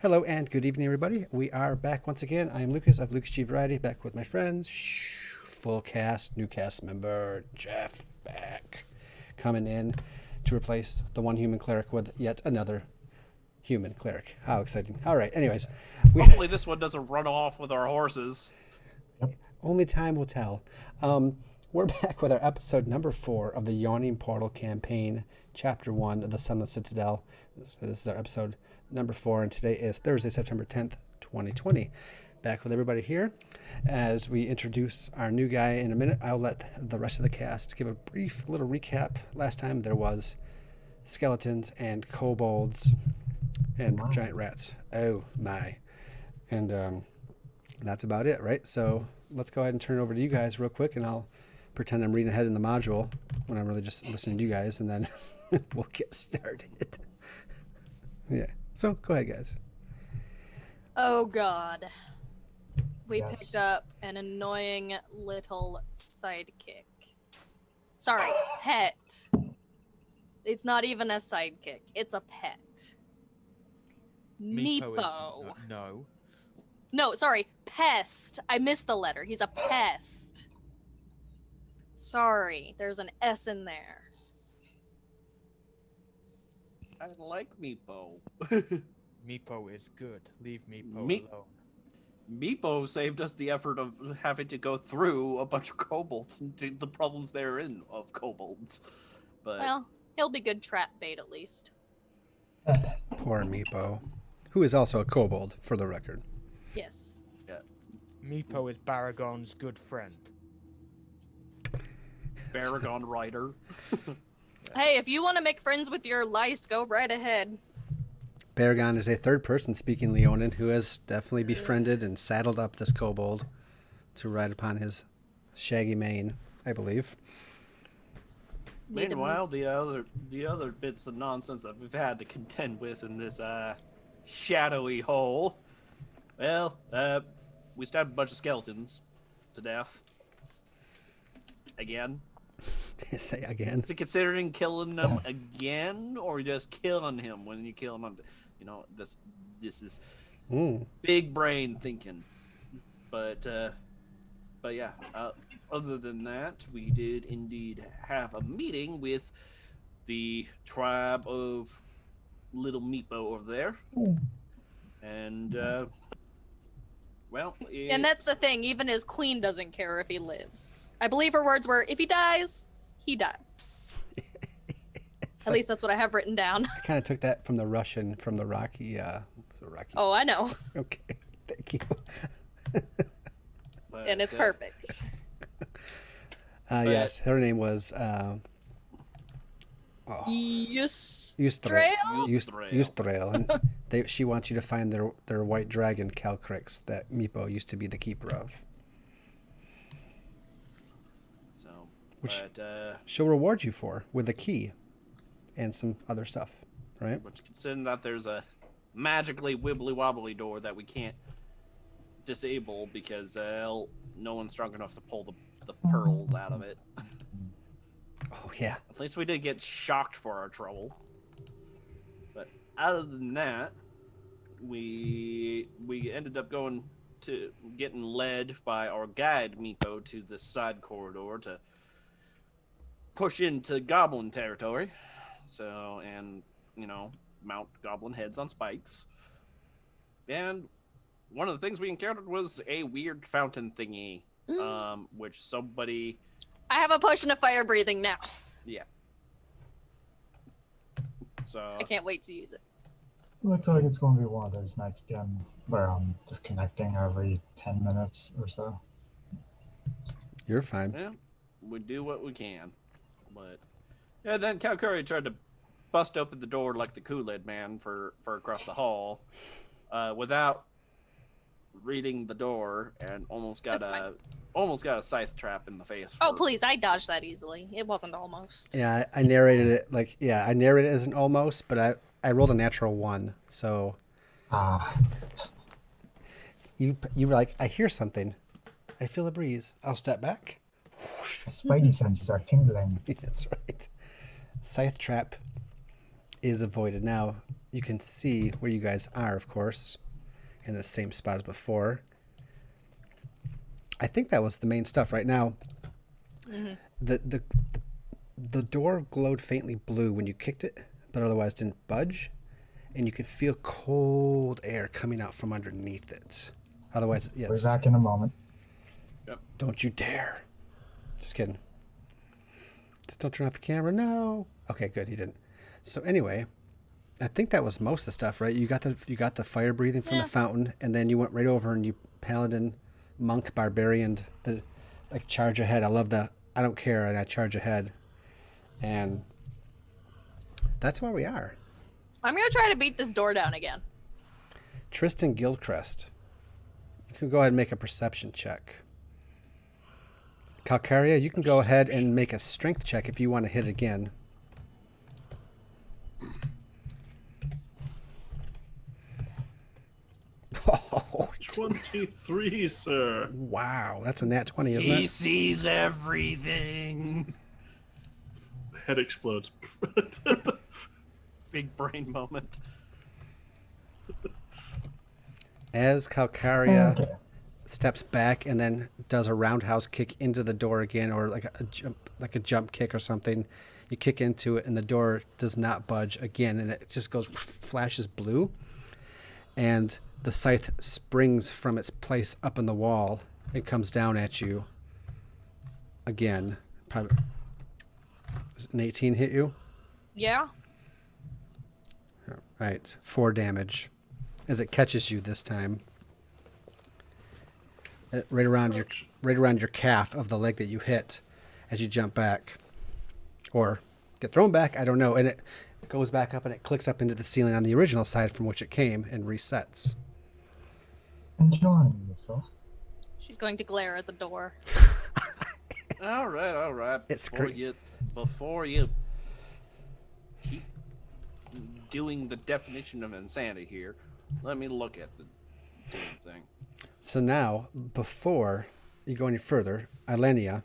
Hello and good evening, everybody. We are back once again. I am Lucas of Lucas G Variety, back with my friends. Full cast, new cast member, Jeff, back. Coming in to replace the one human cleric with yet another human cleric. How exciting. All right, anyways. Hopefully this one doesn't run off with our horses. Only time will tell. We're back with our episode number 4 of the Yawning Portal campaign, chapter 1 of the Sunless Citadel. This is our episode number 4, and today is Thursday, September 10th, 2020. Back with everybody here. As we introduce our new guy in a minute, I'll let the rest of the cast give a brief little recap. Last time there was skeletons and kobolds and giant rats. Oh my. And that's about it, right? So let's go ahead and turn it over to you guys real quick, and I'll pretend I'm reading ahead in the module when I'm really just listening to you guys, and then we'll get started. Yeah. So go ahead, guys. Oh God. We picked up an annoying little sidekick. Sorry, pet. It's not even a sidekick. It's a pet. Meepo. No. No, sorry, pest. I missed the letter. He's a pest. Sorry, there's an S in there. I like Meepo. Meepo is good. Leave Meepo alone. Meepo saved us the effort of having to go through a bunch of kobolds and do the problems therein of kobolds. But Well, he'll be good trap bait at least. Poor Meepo, who is also a kobold, for the record. Yes. yeah, Meepo is Baragon's good friend. Baragon Rider. Hey, if you want to make friends with your lice, go right ahead. Baragon is a third person speaking Leonin who has definitely befriended and saddled up this kobold to ride upon his shaggy mane, I believe. Meanwhile, the other bits of nonsense that we've had to contend with in this shadowy hole. Well, we stabbed a bunch of skeletons to death. Again. Say again. Is it considering killing them again, or just killing him when you kill him? You know, this is big brain thinking. But yeah. Other than that, we did indeed have a meeting with the tribe of Little Meepo over there, and well. And that's the thing. Even his queen doesn't care if he lives. I believe her words were, "If he dies, he dies." At least that's what I have written down. I kind of took that from the Russian, from the Rocky. Oh, I know. Okay, thank you. And it's perfect. Yes, her name was Yustrael? Yustrael. And she wants you to find their white dragon Calcrix that Meepo used to be the keeper of. So, Which she'll reward you for with a key and some other stuff, right? Which, considering that there's a magically wibbly wobbly door that we can't disable because no one's strong enough to pull the pearls out of it. Oh yeah. At least we did get shocked for our trouble. But other than that, we ended up getting led by our guide Meepo to the side corridor to push into goblin territory. So, and mount goblin heads on spikes. And one of the things we encountered was a weird fountain thingy, which somebody. I have a potion of fire breathing now. Yeah. So I can't wait to use it. Looks like it's going to be one of those nights again where I'm disconnecting every 10 minutes or so. You're fine. Yeah, we do what we can. But yeah, then Cal Curry tried to bust open the door like the Kool-Aid man for across the hall without reading the door, and almost got a scythe trap in the face. Oh, please, I dodged that easily. It wasn't almost. Yeah, I narrated it I narrated it as an almost, but I rolled a natural 1, so you were like, I hear something. I feel a breeze. I'll step back. My spidey senses are tingling. That's right. Scythe trap is avoided. Now, you can see where you guys are, of course, in the same spot as before. I think that was the main stuff right now. The door glowed faintly blue when you kicked it, but otherwise didn't budge, and you could feel cold air coming out from underneath it. Otherwise, yeah. We're back in a moment. Yep. Don't you dare! Just kidding. Just don't turn off your camera. No. Okay, good. He didn't. So anyway, I think that was most of the stuff, right? You got the fire breathing from the fountain, and then you went right over and you paladin, monk, barbarian, the like charge ahead. I love the I don't care and I charge ahead, and that's where we are. I'm gonna try to beat this door down again. Tristan Gilchrist, you can go ahead and make a perception check. Calcaria, you can go ahead and make a strength check if you want to hit again. Oh, 23, sir. wow, that's a nat 20, isn't He it? sees everything. Head explodes. Big brain moment. As Calcaria Okay. steps back and then does a roundhouse kick into the door again, or like a jump kick or something, you kick into it and the door does not budge again, and it just goes flashes blue, and the scythe springs from its place up in the wall and comes down at you again. Probably, does an 18 hit you? Yeah. All right, 4 damage as it catches you this time. Right around your calf of the leg that you hit as you jump back, or get thrown back. I don't know, and it goes back up and it clicks up into the ceiling on the original side from which it came and resets. Enjoying yourself. She's going to glare at the door. All right. It's Before you keep doing the definition of insanity here, let me look at the damn thing. So now, before you go any further, Ilenia,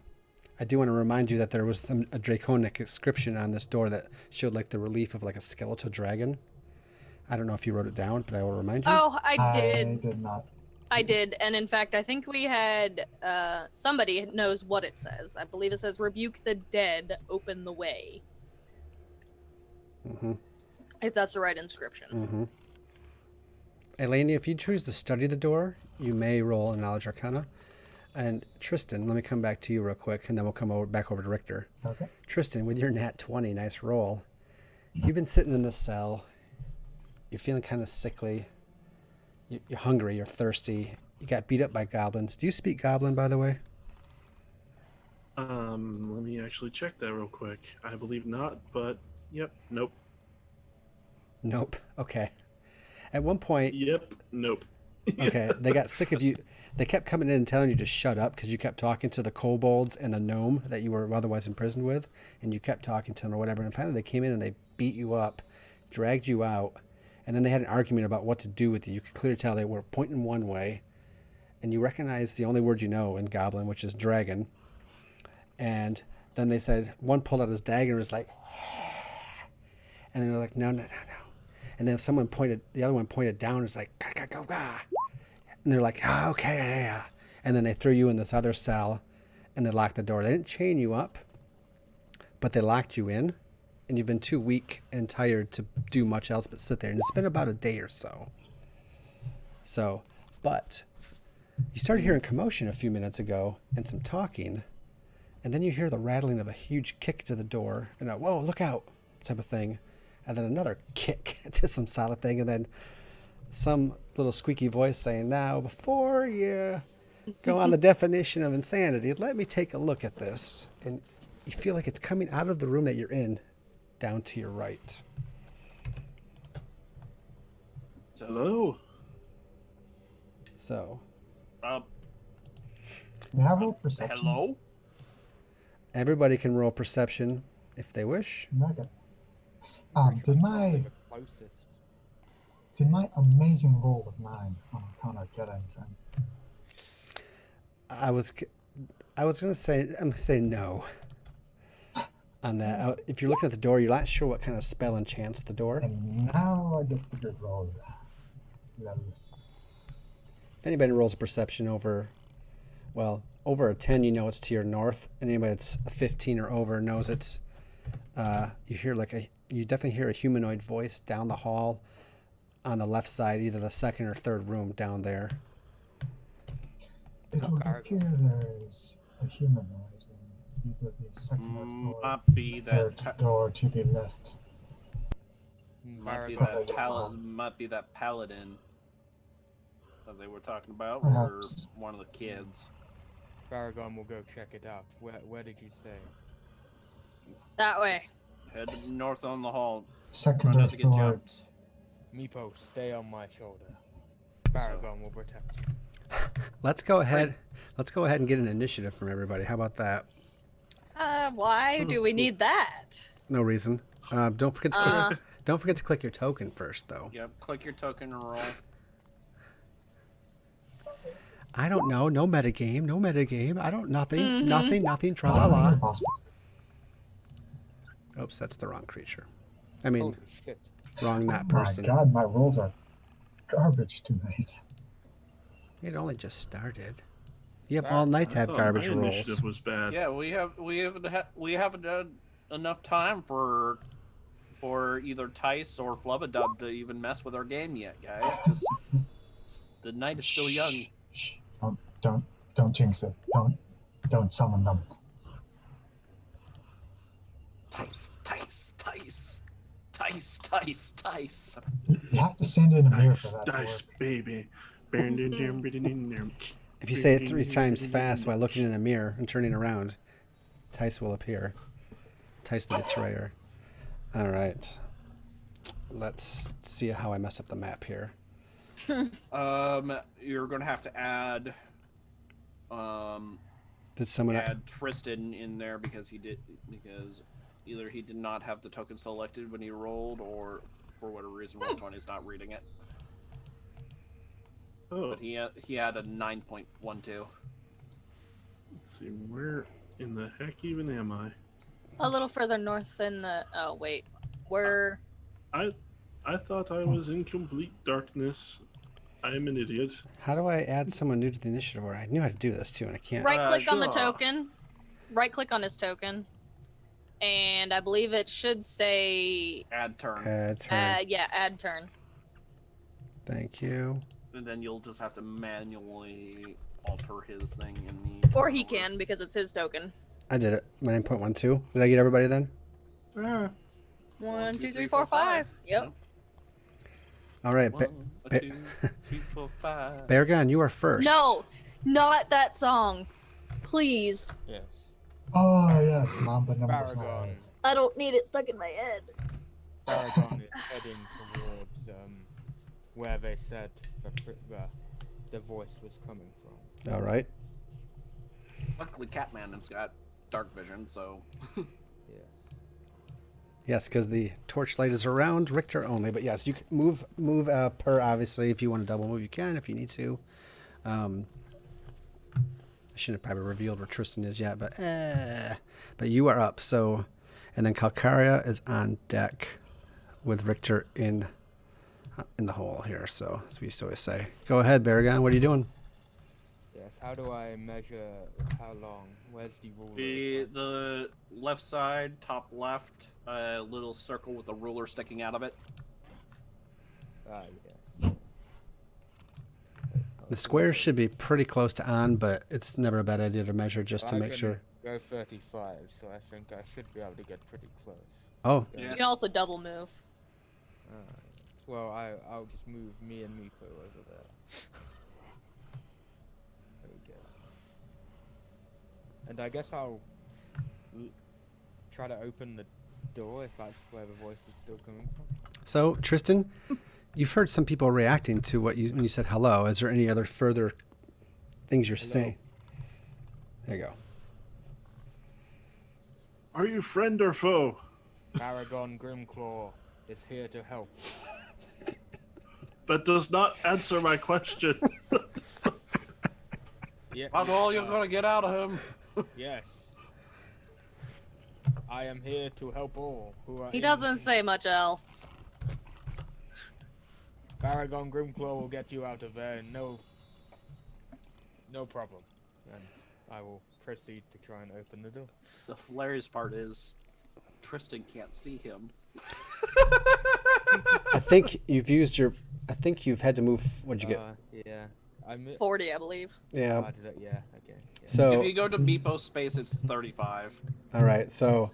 I do want to remind you that there was a draconic inscription on this door that showed like the relief of like a skeletal dragon. I don't know if you wrote it down, but I will remind you. Oh, I I did. did not. I did. And in fact, I think we had somebody knows what it says. I believe it says, "Rebuke the dead, open the way." Mm-hmm. If that's the right inscription. Mm-hmm. Eleni, if you choose to study the door, you may roll a knowledge arcana. And Tristan, let me come back to you real quick, and then we'll come back over to Richter. Okay. Tristan, with your nat 20, nice roll. You've been sitting in this cell. You're feeling kind of sickly. You're hungry. You're thirsty. You got beat up by goblins. Do you speak Goblin, by the way? Let me actually check that real quick. I believe not, but yep, nope. Nope. Okay. At one point, Yep, nope. okay, they got sick of you. They kept coming in and telling you to shut up because you kept talking to the kobolds and the gnome that you were otherwise imprisoned with, and you kept talking to them or whatever. And finally, they came in and they beat you up, dragged you out, and then they had an argument about what to do with you. You could clearly tell they were pointing one way, and you recognized the only word you know in Goblin, which is dragon. And then they said, one pulled out his dagger and was like, and they were like, no. And then the other one pointed down and was like, ga. And they're like, oh, okay, yeah. And then they threw you in this other cell and they locked the door. They didn't chain you up, but they locked you in, and you've been too weak and tired to do much else but sit there. And it's been about a day or so. But you started hearing commotion a few minutes ago and some talking, and then you hear the rattling of a huge kick to the door and a, whoa, look out type of thing. And then another kick to some solid thing, and then some little squeaky voice saying, now, before you go on the definition of insanity, let me take a look at this. And you feel like it's coming out of the room that you're in, down to your right. Hello? So, You have a perception. Hello? everybody can roll perception if they wish. Okay. Did my Closest. amazing roll of 9 on Arcana get anything? I was gonna say, I'm gonna say no. on that. If you're looking at the door, you're not sure what kind of spell enchants the door. And now I get the good rolls. Lol. If anybody rolls a perception over a 10, you know it's to your north. And anybody that's a 15 or over knows it's, you definitely hear a humanoid voice down the hall on the left side, either the second or third room down there. It would appear there is a humanoid in either the second or Might be third that. door to the left. Might be that paladin that they were talking about, or Perhaps. one of the kids. Paragon will go check it out. Where did you say? That way. Head north on the hall. Try Second or not to get third. jumped. Meepo, stay on my shoulder. Paragon will protect you. Let's go ahead and get an initiative from everybody. How about that? Why do we need that? No reason. Don't forget to click your token first, though. Yep, click your token and roll. I don't know. No metagame. I don't. Nothing. Tra la la. Impossible. Oops, that's the wrong creature. I mean, Holy shit. wrong Oh that my person. god, my rolls are garbage tonight. It only just started. You have Ah, all night to I have thought garbage my rolls. initiative was bad. Yeah, we haven't had enough time for either Tice or Flubbadub to even mess with our game yet, guys. Just the night is still young. Shh. Don't jinx it. Don't summon them. Tice. You have to stand in a mirror for Dice, that to dice, work. baby. If you say it 3 times fast while looking in a mirror and turning around, Tice will appear. Tice the Betrayer. All right. Let's see how I mess up the map here. You're gonna have to add Did someone? add Tristan in there because either he did not have the token selected when he rolled, or for whatever reason Roll20 is not reading it. Oh, But he had a 9.12. let's see. Where in the heck even am I? A little further north than the. Oh wait, we're. I thought I was in complete darkness. I am an idiot. How do I add someone new to the initiative order? I knew how to do this too, and I can't. Right click on the sure. token. Right click on his token. And I believe it should say. Add turn. Turn. Yeah, add turn. Thank you. And then you'll just have to manually alter his thing in the. Or he can because it's his token. I did it. 9.12. Did I get everybody then? Ah, 1, 2, 3, 4, 5. Yep. All right. 1, 2, 3, 4, 5. Beargun, you are first. No, not that song. Please. Yes. Oh yes, Mamba number Paragon. 5. I don't need it stuck in my head. Paragon is heading towards where they said the voice was coming from. All right. Luckily, Catman has got dark vision, so. Yes. Yes, because the torchlight is around Richter only. But yes, you can move per, obviously. If you want to double move, you can if you need to. I shouldn't have probably revealed where Tristan is yet, but you are up. So, and then Calcaria is on deck with Richter in the hole here. So, as we used to always say. Go ahead, Baragon. What are you doing? Yes. How do I measure how long? Where's the ruler? The left side, top left, a little circle with a ruler sticking out of it. Ah, yes. The squares should be pretty close to on, but it's never a bad idea to measure just to I make can sure. Go 35, so I think I should be able to get pretty close. Oh, Yeah. You can also double move. Alright. Well, I'll just move me and Meepo over there. There we go. And I guess I'll try to open the door if that's where the voice is still coming from. so Tristan, you've heard some people reacting to when you said hello. Is there any other further things you're Hello. saying? There you go. are you friend or foe? Paragon Grimclaw is here to help. That does not answer my question. Yeah. That's all you're gonna get out of him. Yes. I am here to help all who are He in doesn't need. say much else. Paragon Grimclaw will get you out of there, no problem. And I will proceed to try and open the door. The hilarious part is Tristan can't see him. I think you've used your. I think you've had to move. What'd you get? Yeah. I'm 40, I believe. Yeah. yeah, okay. Yeah. So. If you go to Meepo's space, it's 35. All right. So,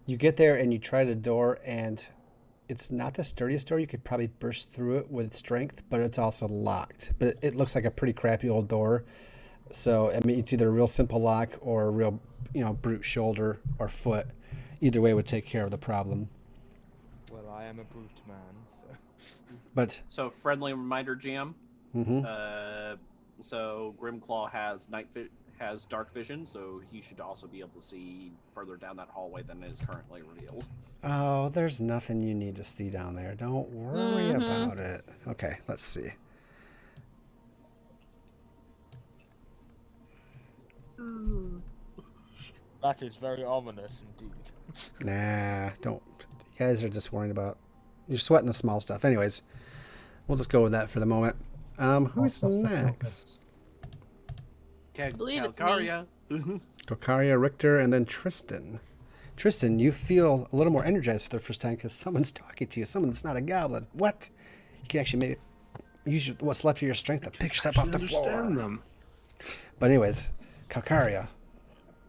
you get there and you try the door, and it's not the sturdiest door. You could probably burst through it with strength, but it's also locked. But it looks like a pretty crappy old door. So I mean, it's either a real simple lock or a real, brute shoulder or foot. Either way would take care of the problem. Well, I am a brute man, so. But So, friendly reminder, GM. mhm. So Grimclaw has dark vision, so he should also be able to see further down that hallway than is currently revealed. Oh, there's nothing you need to see down there. Don't worry about it. Okay, let's see. That is very ominous indeed. Nah, don't. You guys are just worrying about. You're sweating the small stuff. Anyways, we'll just go with that for the moment. Who's next? believe it's me. Calcaria. Dokaria, Richter, and then Tristan. Tristan, you feel a little more energized for the first time because someone's talking to you. Someone that's not a goblin. What? You can actually maybe use what's left of your strength to pick yourself off the floor. Understand them. But anyways, Calcaria.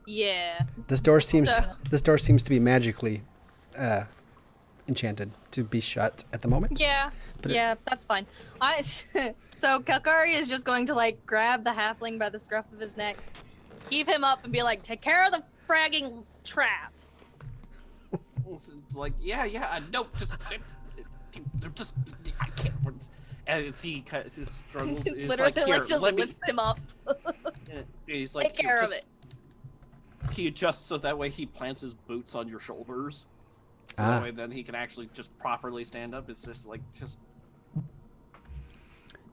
Yeah. This door seems So- to be magically enchanted to be shut at the moment. Yeah. But Yeah, that's fine. So Kalkari is just going to grab the halfling by the scruff of his neck, heave him up, and be like, "Take care of the fragging trap." It's like, yeah, I know. Just, I can't. And as he struggles, he's Literally, like, here, just let me. lifts him up. He's like, Take care of just- it. He adjusts so that way he plants his boots on your shoulders. So Ah. that way then he can actually just properly stand up. It's just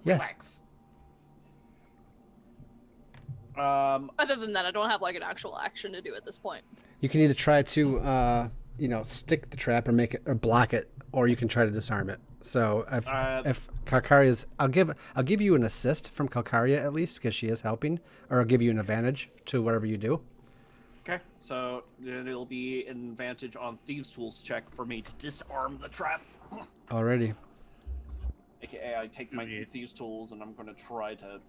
Yes. relax. Other than that, I don't have an actual action to do at this point. You can either try to stick the trap or make it or block it, or you can try to disarm it. So if Calcaria's, I'll give you an assist from Calcaria at least because she is helping, or I'll give you an advantage to whatever you do. Okay, so then it'll be an advantage on Thieves' Tools check for me to disarm the trap. Already. AKA, I take my Thieves' Tools and I'm going to try to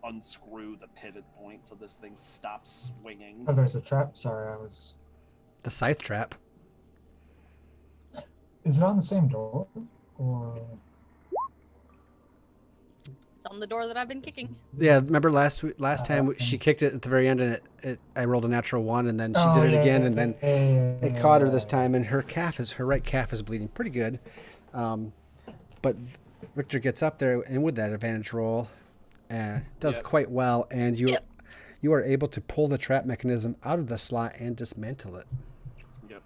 unscrew the pivot point so this thing stops swinging. Oh, there's a trap. Sorry, I was. The scythe trap. Is it on the same door? Or. It's on the door that I've been kicking. Yeah, remember last time she kicked it at the very end and I rolled a natural 1 and then she Oh, did it yeah, again yeah, and then yeah, it caught her this time and her right calf is bleeding pretty good. But Victor gets up there and with that advantage roll, does Yep. quite well, and you Yep. you are able to pull the trap mechanism out of the slot and dismantle it. Yep.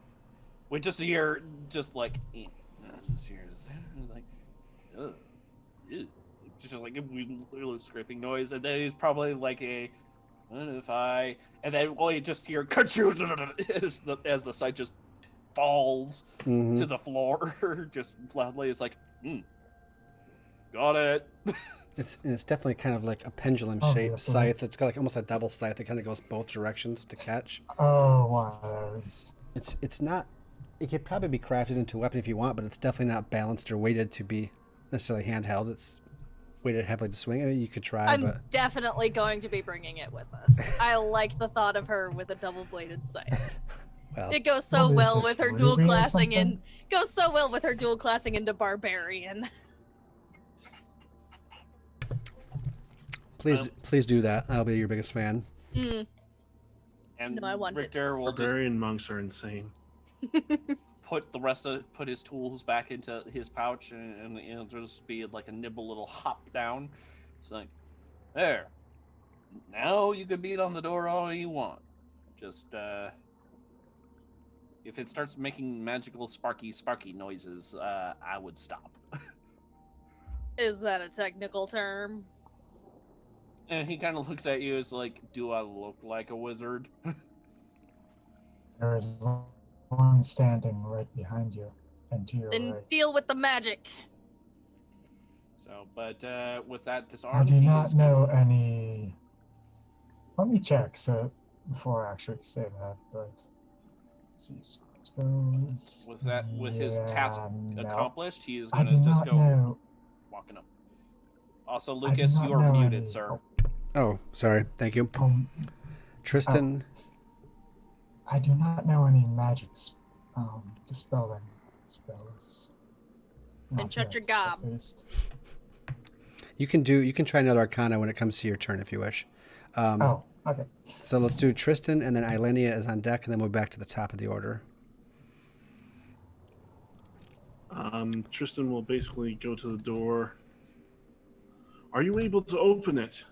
We just hear, just like, like, ugh. Ew. Just like a little scraping noise, and then it's probably like a, and then we just hear as the site just falls Mhm. to the floor, just loudly. It's like, got it. It's definitely kind of like a pendulum Oh, shaped yeah, scythe. It's got like almost a double scythe that kind of goes both directions to catch. Oh, wow. That was... It's not. It could probably be crafted into a weapon if you want, but it's definitely not balanced or weighted to be necessarily handheld. It's weighted heavily to swing. I mean, you could try, I'm but definitely going to be bringing it with us. I like the thought of her with a double-bladed scythe. well, It goes so What is well this, with her Ruby dual or classing something? goes so well with her dual classing into barbarian. please do that. I'll be your biggest fan. Mm. And No, I want it. Richter will just Barbarian monks are insane. put his tools back into his pouch, and it'll just be like a nimble little hop down. It's like, there. Now you can beat on the door all you want. Just if it starts making magical sparky noises, I would stop. Is that a technical term? And he kind of looks at you as like, do I look like a wizard? There is one standing right behind you and to your Then right. deal with the magic. So, but with that I disarm, do he not is know any. Let me check so before I actually say that, but let's see. Spells. with his task No. accomplished, he is I going do to just not go know. walking up. Also, I do Lucas, not you are know muted, any- sir. Oh, sorry. Thank you. Tristan. I do not know any magic dispelling spells. Then Not shut your yet, gob. at least. You can try another Arcana when it comes to your turn if you wish. Okay. So let's do Tristan, and then Ilenia is on deck, and then we'll back to the top of the order. Tristan will basically go to the door. Are you able to open it?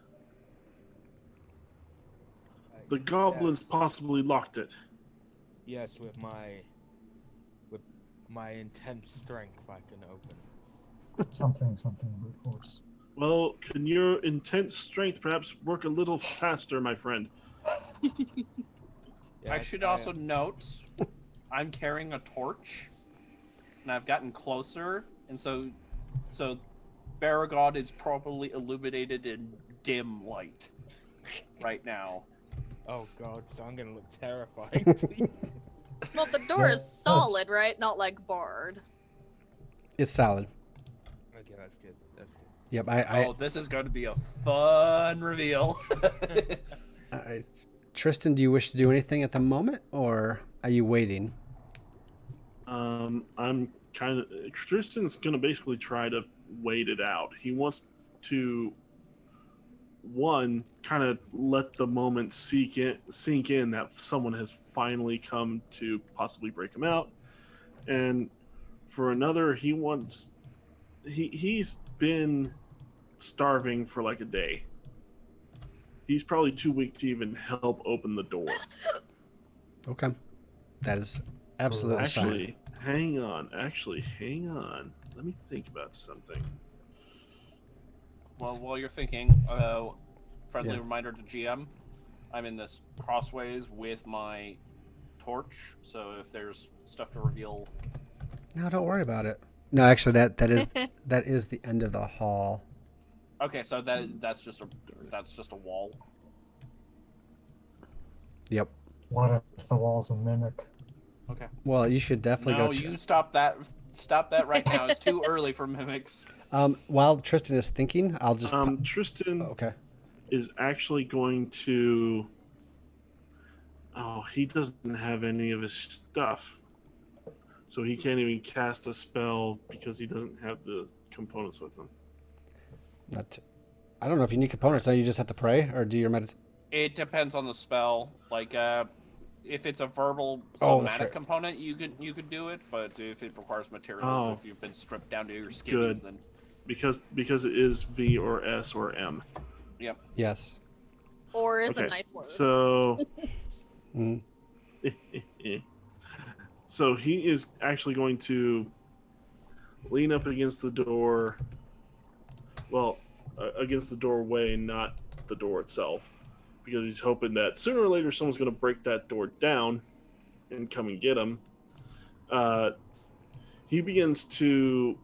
The goblins Yes. possibly locked it. Yes, with my intense strength, I can open this. Something, of course. Well, can your intense strength perhaps work a little faster, my friend? I Yes, should also note, I'm carrying a torch, and I've gotten closer, and so Baragod is properly illuminated in dim light right now. Oh god, so I'm gonna look terrifying. Well, the door Yeah, is solid, right? Not like barred. It's solid. Okay, that's good. That's good. Yep. Oh, this is going to be a fun reveal. All right. Tristan, do you wish to do anything at the moment, or are you waiting? I'm kind of. Tristan's gonna basically try to wait it out. He wants to, one, kind of let the moment sink in that someone has finally come to possibly break him out, and for another, he's been starving for like a day. He's probably too weak to even help open the door. Okay. That is absolutely fine. Hang on. Hang on. Let me think about something. Well, while you're thinking, friendly Yeah. reminder to GM, I'm in this crossways with my torch, so if there's stuff to reveal... No, don't worry about it. No, actually, that is the end of the hall. Okay, so that's just a wall. Yep. What if the wall's a mimic? Okay. Well, you should definitely No, go. you stop that. Stop that right now. It's too early for mimics. While Tristan is thinking, I'll just. Tristan Okay. is actually going to. Oh, he doesn't have any of his stuff, so he can't even cast a spell because he doesn't have the components with him. I don't know if you need components. Don't you just have to pray or do your meditation? It depends on the spell. Like, if it's a verbal Oh, that's somatic right. component, you could do it. But if it requires materials, if you've been stripped down to your skivvies, then because it is V or S or M. yep. Yes. Or is Okay, a nice word. So. Mm. So he is actually going to lean up against the door. Well, against the doorway, not the door itself, because he's hoping that sooner or later someone's going to break that door down and come and get him. He begins to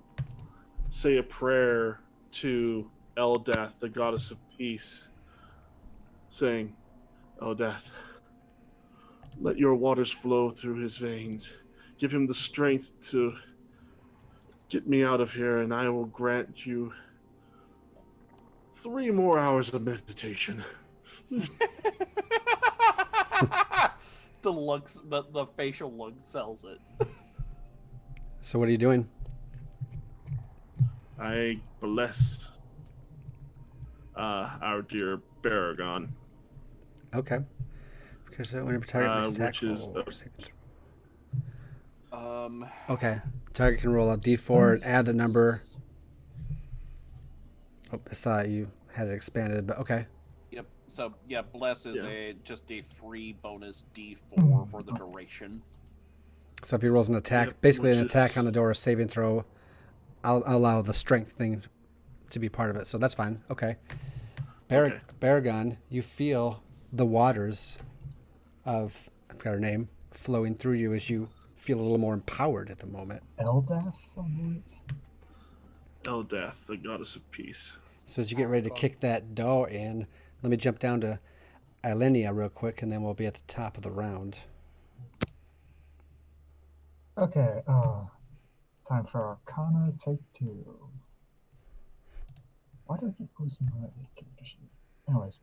say a prayer to Eldath, the goddess of peace, saying, Eldath, let your waters flow through his veins. Give him the strength to get me out of here, and I will grant you 3 more hours of meditation. The facial look sells it. So what are you doing? I bless our dear Baragon. Okay. Because whenever target makes attack which is roll or saving throw. Um. Okay. Target can roll a d4 and add the number. Oh, I saw you had it expanded, but okay. Yep. So yeah, bless is Yeah. just a free bonus D4 for the duration. So if he rolls an attack, Yep, basically an which attack is- on the door, a saving throw, I'll allow the strength thing to be part of it. So that's fine. Okay. Okay. Baragon, you feel the waters of, I forgot her name, flowing through you as you feel a little more empowered at the moment. Eldath, I believe. Eldath, the goddess of peace. So as you get ready to kick that door in, let me jump down to Ilenia real quick, and then we'll be at the top of the round. Okay, time for Arcana, take 2. Why did I keep losing my character sheet? Anyways,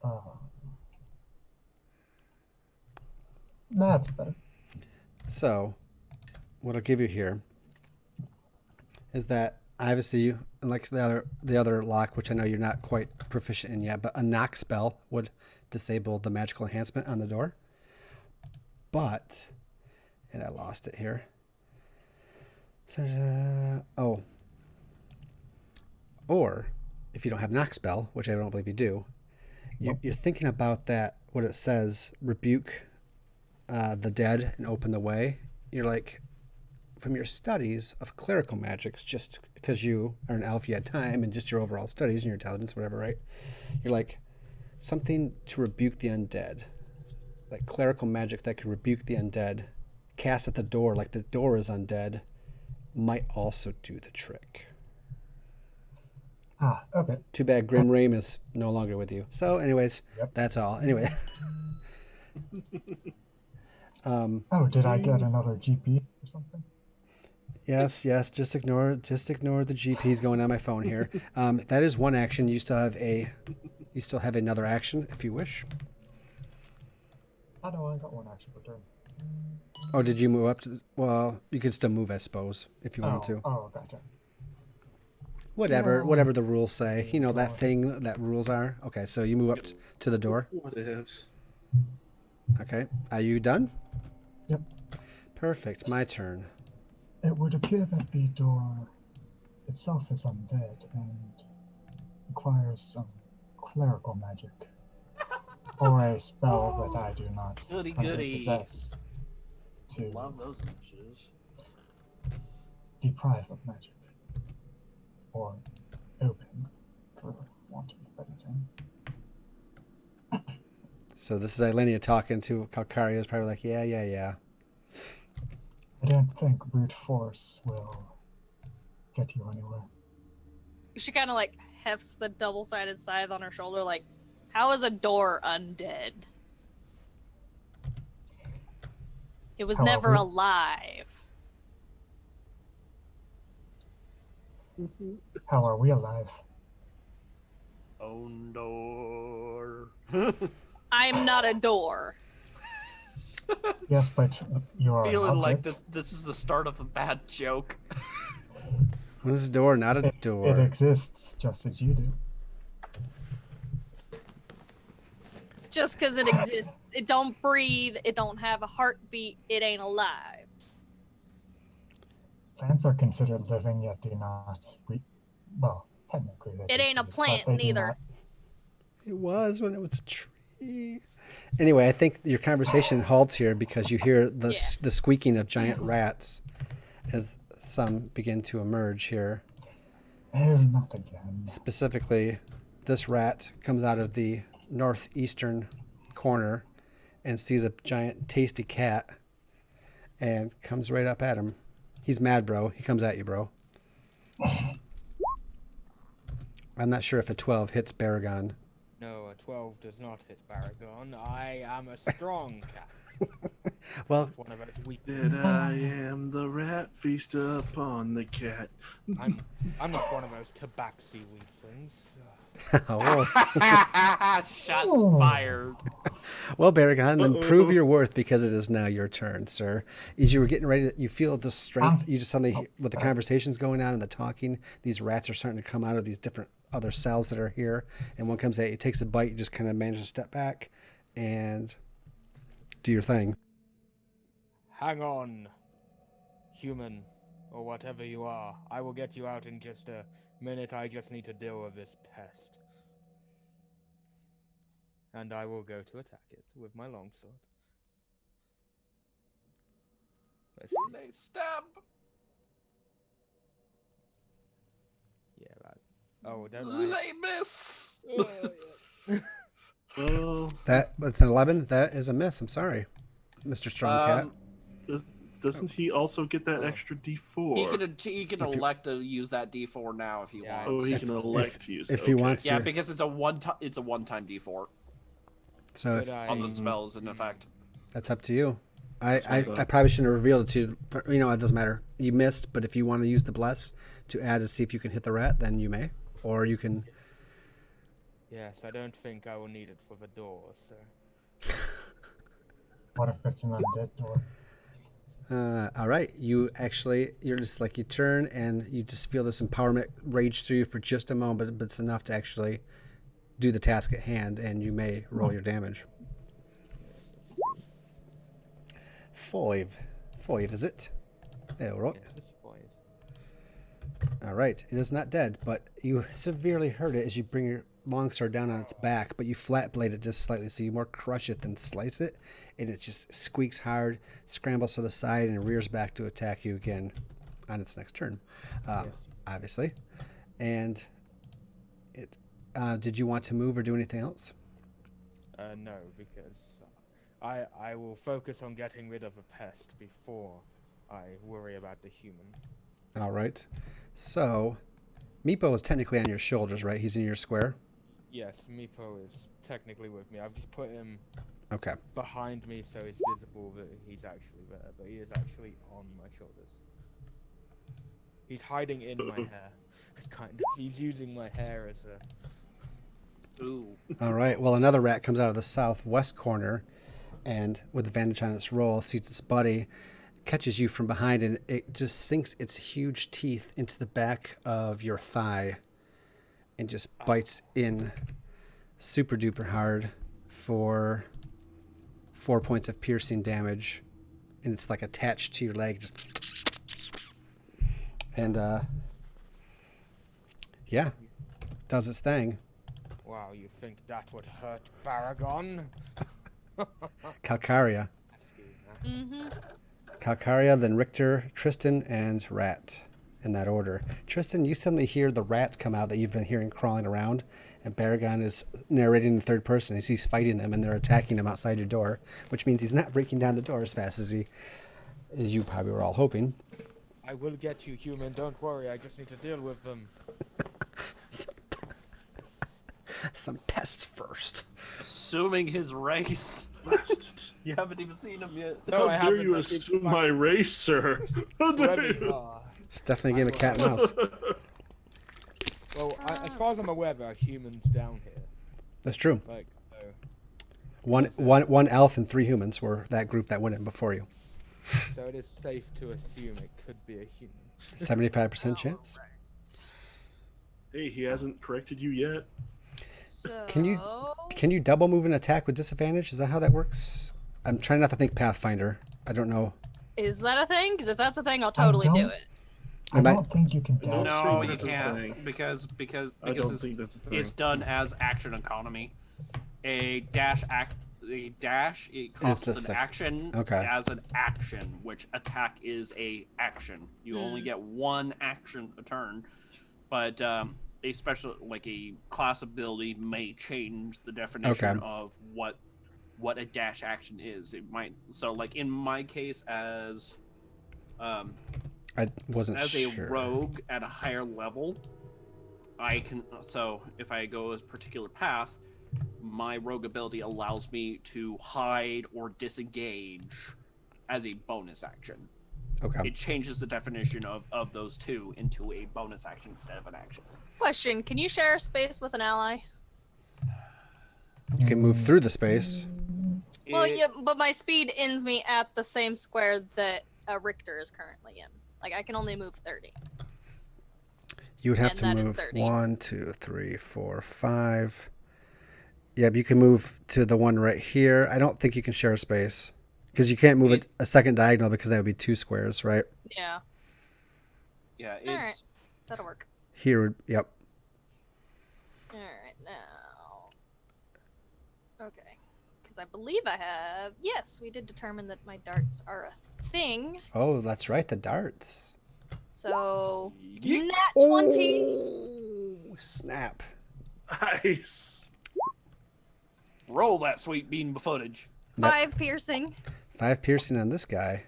that's better. So, what I'll give you here is that obviously you, like the other lock, which I know you're not quite proficient in yet, but a knock spell would disable the magical enhancement on the door. But, and I lost it here. So, or if you don't have knock spell, which I don't believe you do, you're thinking about that, what it says, rebuke the dead and open the way. You're like, from your studies of clerical magics, just because you are an elf, you had time, and just your overall studies and your intelligence, whatever, right? You're like, something to rebuke the undead. Like clerical magic that could rebuke the undead, cast at the door, like the door is undead, might also do the trick. Ah, okay. Too bad Grim Ream is no longer with you. So, anyways, Yep. that's all. Anyway. Oh, did I get another GP or something? Yes. Just ignore the GPs going on my phone here. That is one action. You still have another action if you wish. I know I got one action per turn. Oh, did you move up to? Well, you could still move, I suppose, if you want to. Oh, gotcha. Whatever the rules say. You know that thing that rules are. Okay, so you move up to the door. What ifs? Okay, are you done? Yep. Perfect. My turn. It would appear that the door itself is undead and requires some clerical magic. Or a spell that I do not Goody currently goody. possess to Love those images. deprive of magic. Or open, for want of a better term. So this is Ilenia talking to Calcario. Is probably like, yeah. I don't think brute force will get you anywhere. She kind of like hefts the double-sided scythe on her shoulder, like, how is a door undead? It was never However- alive. How are we alive? Own door. I'm not a door. Yes, but you are an Feeling like object. this is the start of a bad joke. This is a door, not a door. It exists just as you do. Just because it exists, it don't breathe, it don't have a heartbeat, it ain't alive. Plants are considered living, yet do not. Well, technically, they It do ain't a breathe, but plant, they do neither. not. It was when it was a tree. Anyway, I think your conversation halts here because you hear the squeaking of giant rats as some begin to emerge here. Oh, not again. Specifically, this rat comes out of the northeastern corner and sees a giant tasty cat and comes right up at him. He's mad, bro. He comes at you, bro. I'm not sure if a 12 hits Baragon. No, a 12 does not hit Baragon. I am a strong cat. Well, One of those weak. That I am the rat, feast upon the cat. I'm not one of those tabaxi weaklings. oh, Shots Oh. fired. well, Baragon, then prove your worth because it is now your turn, sir. As you were getting ready, you feel the strength. You just suddenly, with the conversations going on and the talking, these rats are starting to come out of these different other cells that are here. And one comes at you, takes a bite, you just kind of manage to step back and do your thing. Hang on, human, or whatever you are. I will get you out in just a minute. I just need to deal with this pest. And I will go to attack it with my longsword. Let's see. They stab. Yeah, that. Oh, don't I? They miss. Oh, yeah. Oh, That's an 11. That is a miss. I'm sorry, Mr. Strong Cat. Doesn't he also get that Oh. extra D4? He can elect to use that D4 now if he Yeah, wants. Oh, he can elect to use it. if he okay. wants Yeah, to. because it's a one-time D4 So Could if, on the I- spells in effect. that's up to you. I Okay. probably shouldn't have revealed it to you. But, it doesn't matter. You missed, but if you want to use the bless to add to see if you can hit the rat, then you may. Or you can. Yes, I don't think I will need it for the door, so. What if it's an undead door? All right. You're just like, you turn and you just feel this empowerment rage through you for just a moment, but it's enough to actually do the task at hand, and you may roll your damage. 5. 5, is it? Yeah, all right. Yes, it's boys. All right. It is not dead, but you severely hurt it as you bring your longsword down on its back, but you flat blade it just slightly, so you more crush it than slice it, and it just squeaks hard, scrambles to the side, and rears back to attack you again on its next turn, obviously. And it. Did you want to move or do anything else? No, because I will focus on getting rid of a pest before I worry about the human. All right. So, Meepo is technically on your shoulders, right? He's in your square. Yes, Meepo is technically with me. I've just put him Okay. behind me so it's visible that he's actually there, but he is actually on my shoulders. He's hiding in my hair, kind of. He's using my hair as a... Ooh. All right. Well, another rat comes out of the southwest corner, and with advantage on its roll, sees its buddy, catches you from behind, and it just sinks its huge teeth into the back of your thigh, and just bites in super duper hard for 4 points of piercing damage, and it's like attached to your leg, just, and yeah, does its thing. Wow, you think that would hurt Baragon? Calcaria. Mm-hmm. Calcaria, then Richter, Tristan, and Rat, in that order. Tristan, you suddenly hear the rats come out that you've been hearing crawling around, and Baragon is narrating in third person as he's fighting them, and they're attacking him outside your door, which means he's not breaking down the door as fast as you probably were all hoping. I will get you, human. Don't worry. I just need to deal with them. Some pests first. Assuming his race. Blasted. You haven't even seen him yet. No, I How dare haven't. you I think assume my race, sir? How dare you? It's definitely a game of cat and mouse. Well, as far as I'm aware, there are humans down here. That's true. Like, One elf and 3 humans were that group that went in before you. so it is safe to assume it could be a human. 75% chance. Hey, he hasn't corrected you yet. So... Can you double move and attack with disadvantage? Is that how that works? I'm trying not to think Pathfinder. I don't know. Is that a thing? Because if that's a thing, I'll totally do don't- it. I Am I- don't think you can dash. No, think you that's a can't thing. because I don't it's, think that's a thing. it's done as action economy. A dash it costs the an sec- action Okay. as an action, which attack is a action. You only get one action a turn, but a special like a class ability may change the definition Okay. of what a dash action is. It might like in my case as I wasn't as sure. a rogue at a higher level, I can. So if I go a particular path, my rogue ability allows me to hide or disengage as a bonus action. Okay. It changes the definition of those two into a bonus action instead of an action. Question: can you share space with an ally? You can move through the space. Well, It- yeah, but my speed ends me at the same square that Richter is currently in. Like, I can only move 30. You would have And to that is move 30. 1, 2, 3, 4, 5. Yeah, but you can move to the one right here. I don't think you can share a space because you can't move it a second diagonal because that would be 2 squares, right? Yeah, Yeah, it's Alright. that'll work. Here would, yep. All right, now. Okay, because I believe I have. Yes, we did determine that my darts are a thing. Oh, that's right, the darts. So Yeet. nat 20. Oh, snap. Nice. roll that sweet bean footage. That- 5 piercing. 5 piercing on this guy.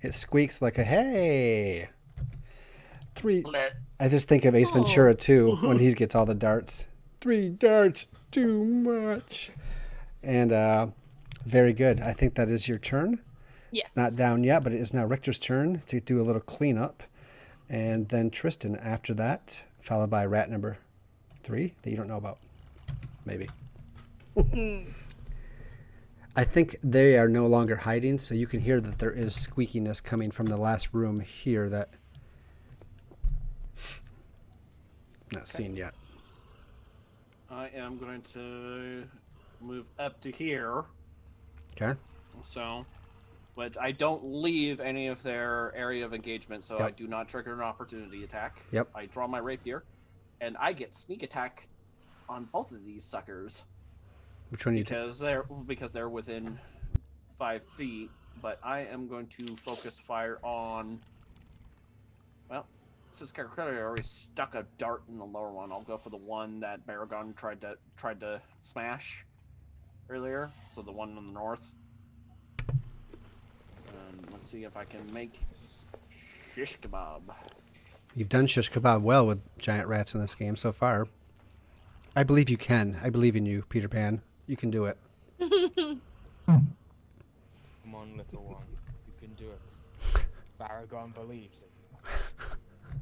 It squeaks like a hey. 3. Let- I just think of Ace Ventura too when he gets all the darts. 3 darts, too much. And very good. I think that is your turn. Yes. It's not down yet, but it is now Richter's turn to do a little cleanup. And then Tristan after that, followed by rat number 3 that you don't know about. Maybe. I think they are no longer hiding, so you can hear that there is squeakiness coming from the last room here that not seen yet. I am going to move up to here. Okay. So, but I don't leave any of their area of engagement, so Yep. I do not trigger an opportunity attack. Yep. I draw my rapier, and I get sneak attack on both of these suckers Which one you take? because they're within 5 feet. But I am going to focus fire on. Well, since I already stuck a dart in the lower one, I'll go for the one that Baragon tried to smash earlier. So the one on the north. Let's see if I can make shish kebab. You've done shish kebab well with giant rats in this game so far. I believe you can. I believe in you, Peter Pan. You can do it. Come on, little one. You can do it. Baragon believes in you.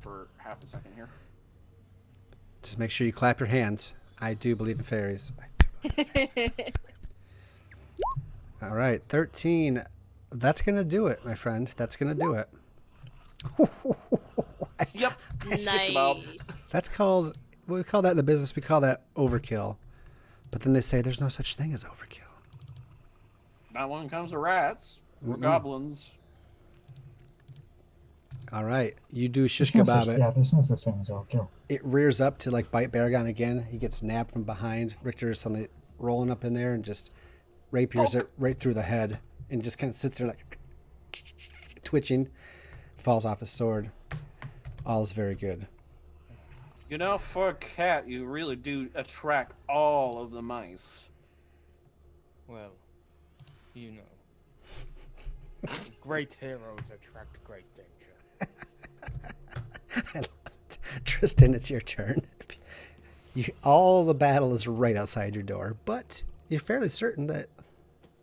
For half a second here. Just make sure you clap your hands. I do believe in fairies. All right, 13. That's going to do it, my friend. That's going to do it. Yep. Shish kebab. Nice. That's called, what we call that in the business, we call that overkill. But then they say there's no such thing as overkill. Not when it comes to rats or Mm-mm. goblins. All right, you do shish There's no kebab such- it. Yeah, there's no such thing as overkill. It rears up to like bite Baragon again. He gets nabbed from behind. Richter is suddenly rolling up in there and just rapiers it right through the head and just kind of sits there like twitching, falls off his sword. All's very good. You know, for a cat, you really do attract all of the mice. Well, you know. Great heroes attract great danger. I love it. Tristan, it's your turn. All the battle is right outside your door, but you're fairly certain that,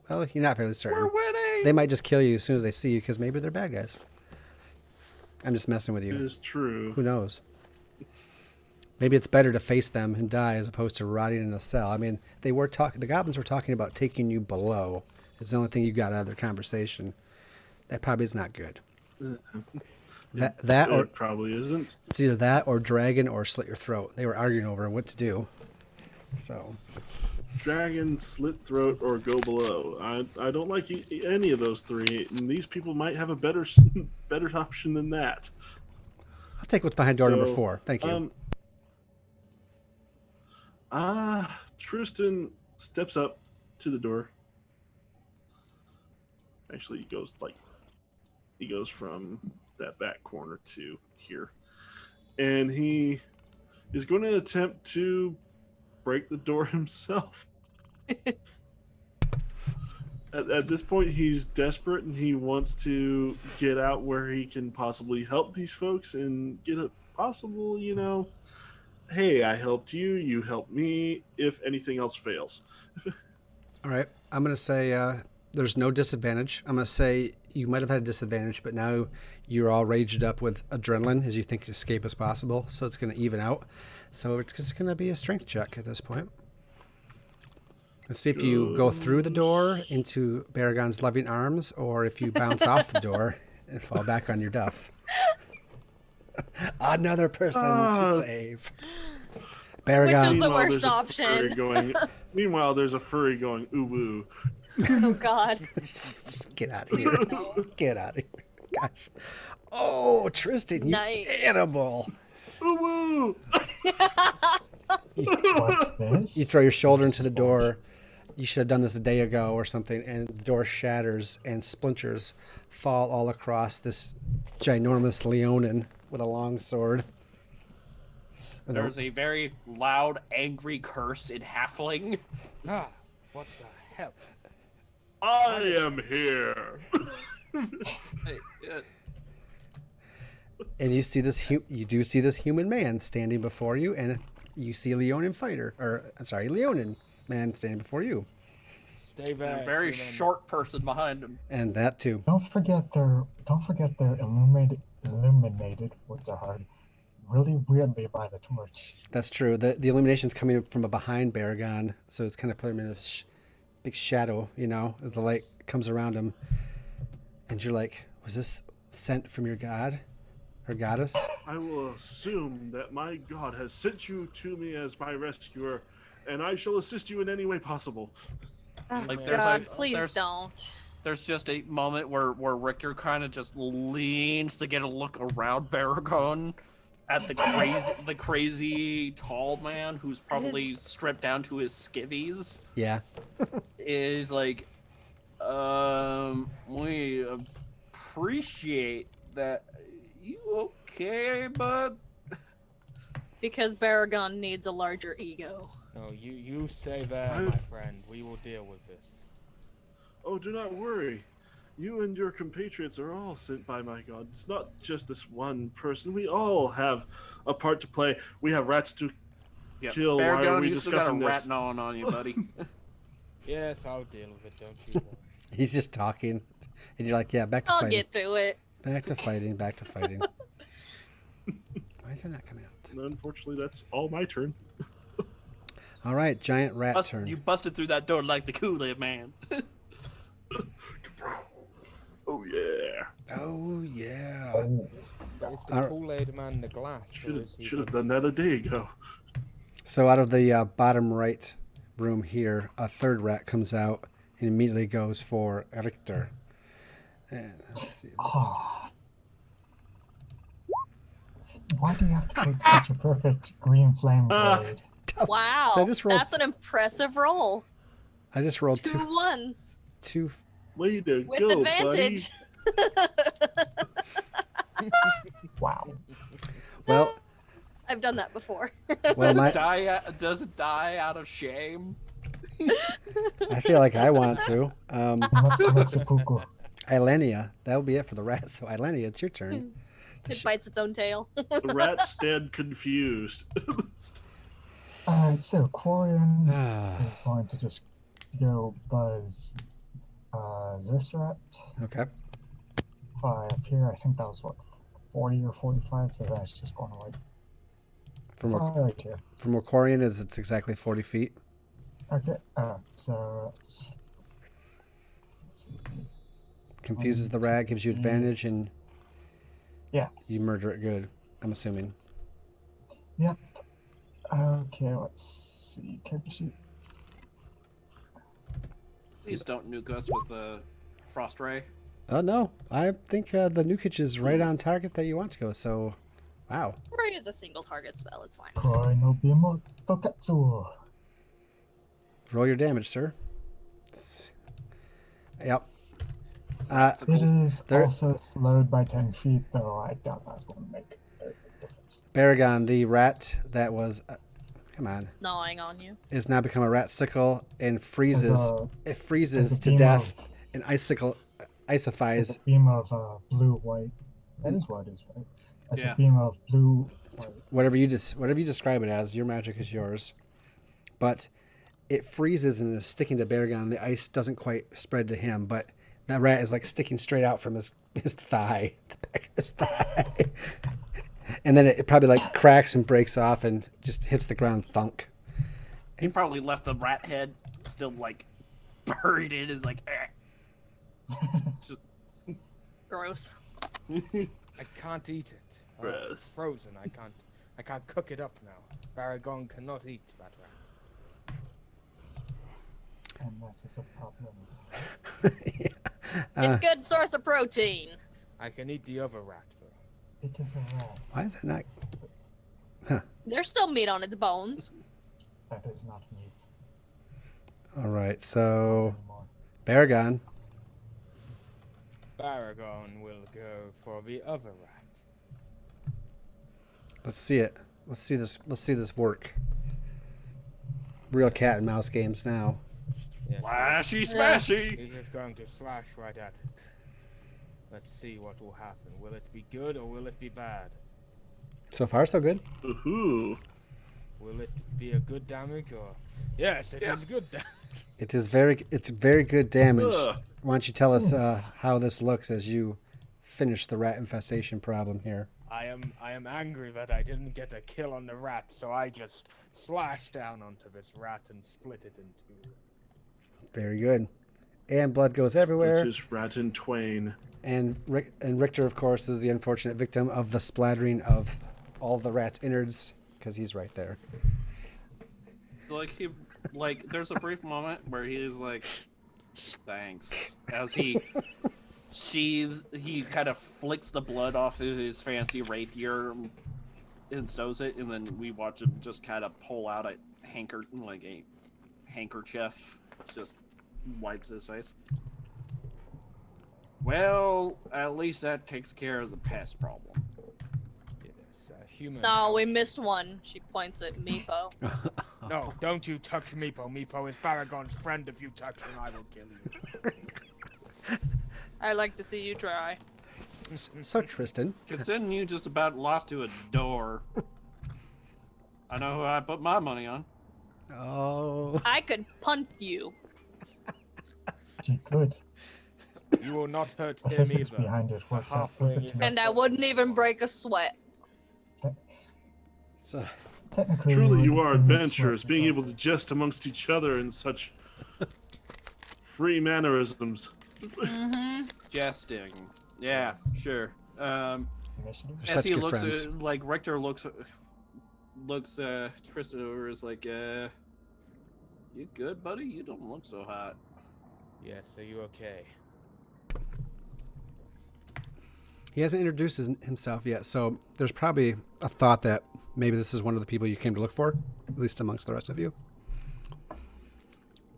well, you're not fairly certain. We're winning! They might just kill you as soon as they see you because maybe they're bad guys. I'm just messing with It you. is true. Who knows? Maybe it's better to face them and die as opposed to rotting in a cell. I mean, the goblins were talking about taking you below. It's the only thing you got out of their conversation. That probably is not good. That or It probably isn't. it's either that or dragon or slit your throat. They were arguing over what to do. So Dragon, slit throat, or go below. I don't like any of those three, and these people might have a better option than that. I'll take what's behind door number So, 4. Thank you. Tristan steps up to the door. Actually, he goes from that back corner to here, and he is going to attempt to break the door himself. At this point, he's desperate and he wants to get out where he can possibly help these folks and get a possible, hey, I helped you, you helped me, if anything else fails. All right. I'm going to say there's no disadvantage. I'm going to say you might have had a disadvantage, but now you're all raged up with adrenaline as you think escape is possible. So it's going to even out. So it's just going to be a strength check at this point. Let's see if you go through the door into Baragon's loving arms or if you bounce off the door and fall back on your duff. Another person to save. Baragon. Which is the Meanwhile, worst there's a option. Meanwhile, there's a furry going, ooh, woo. Oh God. Get out of Please here. no. Get out of here. Gosh. Oh, Tristan, you Nice. animal. Ooh, woo! What's this? You throw your shoulder into the door. You should have done this a day ago or something, and the door shatters and splinters fall all across this ginormous Leonin with a long sword. And There's a very loud, angry curse in Halfling. Ah, what the hell? I am here. Hey, And you see this you do see this human man standing before you, and you see a Leonin Leonin man standing before you, Stay and there. a very human. short person behind him. and that too. Don't forget they're illuminated, which are hard, really weirdly by the torch. That's true. The illumination's coming from behind Baragon, so it's kind of putting him in a big shadow, as the light comes around him. And you're like, was this sent from your god or goddess? I will assume that my god has sent you to me as my rescuer, and I shall assist you in any way possible. Oh, Like, there's God, like- please there's- don't. There's just a moment where Richter kind of just leans to get a look around Baragon at the crazy tall man who's probably His- stripped down to his skivvies. Yeah. Is like, we appreciate that. You okay, bud? Because Baragon needs a larger ego. No, you stay there, my friend. We will deal with this. Oh, do not worry. You and your compatriots are all sent by my god. It's not just this one person. We all have a part to play. We have rats to Yep. kill. Why are Baragon, we you still got a discussing rat this? gnawing on you, buddy. Yes, I'll deal with it. Don't you worry. He's just talking, and you're like, yeah, back to I'll fighting. get to it. Back to fighting. Back to fighting. Why is that not coming out? And unfortunately, that's all my turn. All right, giant rat You turn. busted through that door like the Kool-Aid man. Oh yeah. Oh yeah. Is the Alright. Kool-Aid man the glass? or is he Should have the- done that a day ago. So out of the bottom right room here, a third rat comes out and immediately goes for Richter. And let's see. Ah. Why do you have to take such a perfect green flame blade? Wow, I just rolled- that's an impressive roll. I just rolled Two ones two. Way to with go, advantage. Wow. Well, I've done that before. well, Does it die out of shame? I feel like I want to. Seppuku. Ilenia, that will be it for the rat. So Ilenia, it's your turn. It bites its own tail. buddy. The rats stand confused. Alright, so Quarian Ah, is going to just go buzz this rat. okay. Fly up here. I think that was what, 40 or 45, so that's just going right. From where, Right here. from where Quarian is, it's exactly 40 feet. Okay, so let's see. Confuses the rat, gives you advantage, and Yeah. you murder it good. I'm assuming. Yep. Okay, let's see. Character sheet. Please don't nuke us with a frost ray. Oh no, I think the nukage is right on target that you want to go. So, wow. Ray is a single target spell. It's fine. Koi no bimo tokatsu. Roll your damage, sir. Yep. It is There- also slowed by 10 feet, though I doubt that's going to make a big difference. Baragon, the rat that was, come on, Gnawing on you. is now become a rat sickle and freezes. It freezes there's a to beam death of- and icifies. There's a beam of blue-white. That is what it is, right? That's Yeah. a beam of blue-white. Whatever you describe it as, your magic is yours. But it freezes and is sticking to Baragon. The ice doesn't quite spread to him, but that rat is like sticking straight out from his thigh, the back of his thigh. And then it probably like cracks and breaks off and just hits the ground thunk. He probably left the rat head still like buried in his like. Just, Gross. I can't eat it. Gross. Frozen. I can't cook it up now. Baragon cannot eat that rat. And that is a problem. It's good source of protein. I can eat the other rat though. It is a rat. Why is that not? There's still meat on its bones. That is not meat All right, so anymore. Baragon. Baragon will go for the other rat. Let's see it. Let's see this work. Real cat and mouse games now. Yes, flashy smashy. he's just going to slash right at it. Let's see what will happen. Will it be good or will it be bad? So far, so good. Ooh. Will it be a good damage or? Yes, it is good damage. It's very good damage. Ugh. Why don't you tell us how this looks as you finish the rat infestation problem here? I am angry that I didn't get a kill on the rat, so I just slashed down onto this rat and split it in two. Very good. And blood goes everywhere. This is rat in twain. And Richter, of course, is the unfortunate victim of the splattering of all the rat's innards, because he's right there. There's a brief moment where he's like, "Thanks," as he kind of flicks the blood off of his fancy rapier and stows it, and then we watch him just kind of pull out a handkerchief, just wipes his face. Well, at least that takes care of the pest problem. Yes, human. No, we missed one. She points at Meepo. No, don't you touch Meepo. Meepo is Paragon's friend. If you touch him, I will kill you. I like to see you try. So, Tristan. Considering you just about lost to a door, I know who I put my money on. Oh. I could punt you. You could. You will not hurt The him physics either. behind it works out Halfling perfectly. is- And I wouldn't even break a sweat. So, Technically, Truly, you would are be mixed adventurous, with, being able to jest amongst each other in such free mannerisms. Mm-hmm. Jesting. Yeah, sure. initiative. Such As he good looks friends. Richter looks Tristan over, is like, you good, buddy? You don't look so hot. Yes, are you okay? he hasn't introduced himself yet, so there's probably a thought that maybe this is one of the people you came to look for, at least amongst the rest of you.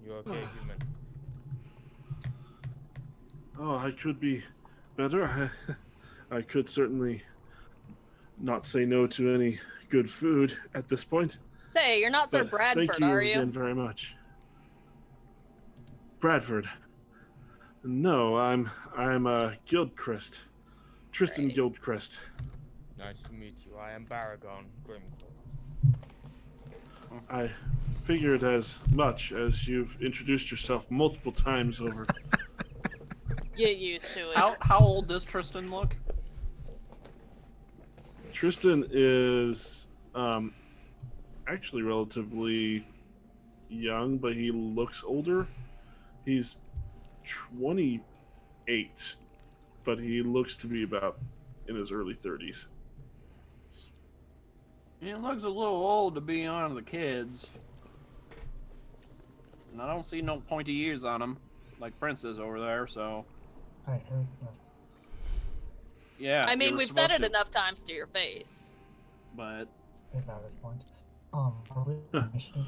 You okay, human? Oh, I could be better. I could certainly not say no to any good food at this point. Say, you're not Sir but Bradford, thank you are again you? very much. Bradford. No, I'm Guildcrest. Tristan Right. Guildcrest. Nice to meet you. I am Baragon Grimclaw. I figured as much as you've introduced yourself multiple times over. Get used to it. How old does Tristan look? Tristan is actually relatively young, but he looks older. He's 28, but he looks to be about in his early 30s. He looks a little old to be on the kids. And I don't see no pointy ears on him, like Princess over there, so... I heard that. Yeah, I you mean, were we've said supposed it to, enough times to your face. But A valid point. Are we initiative?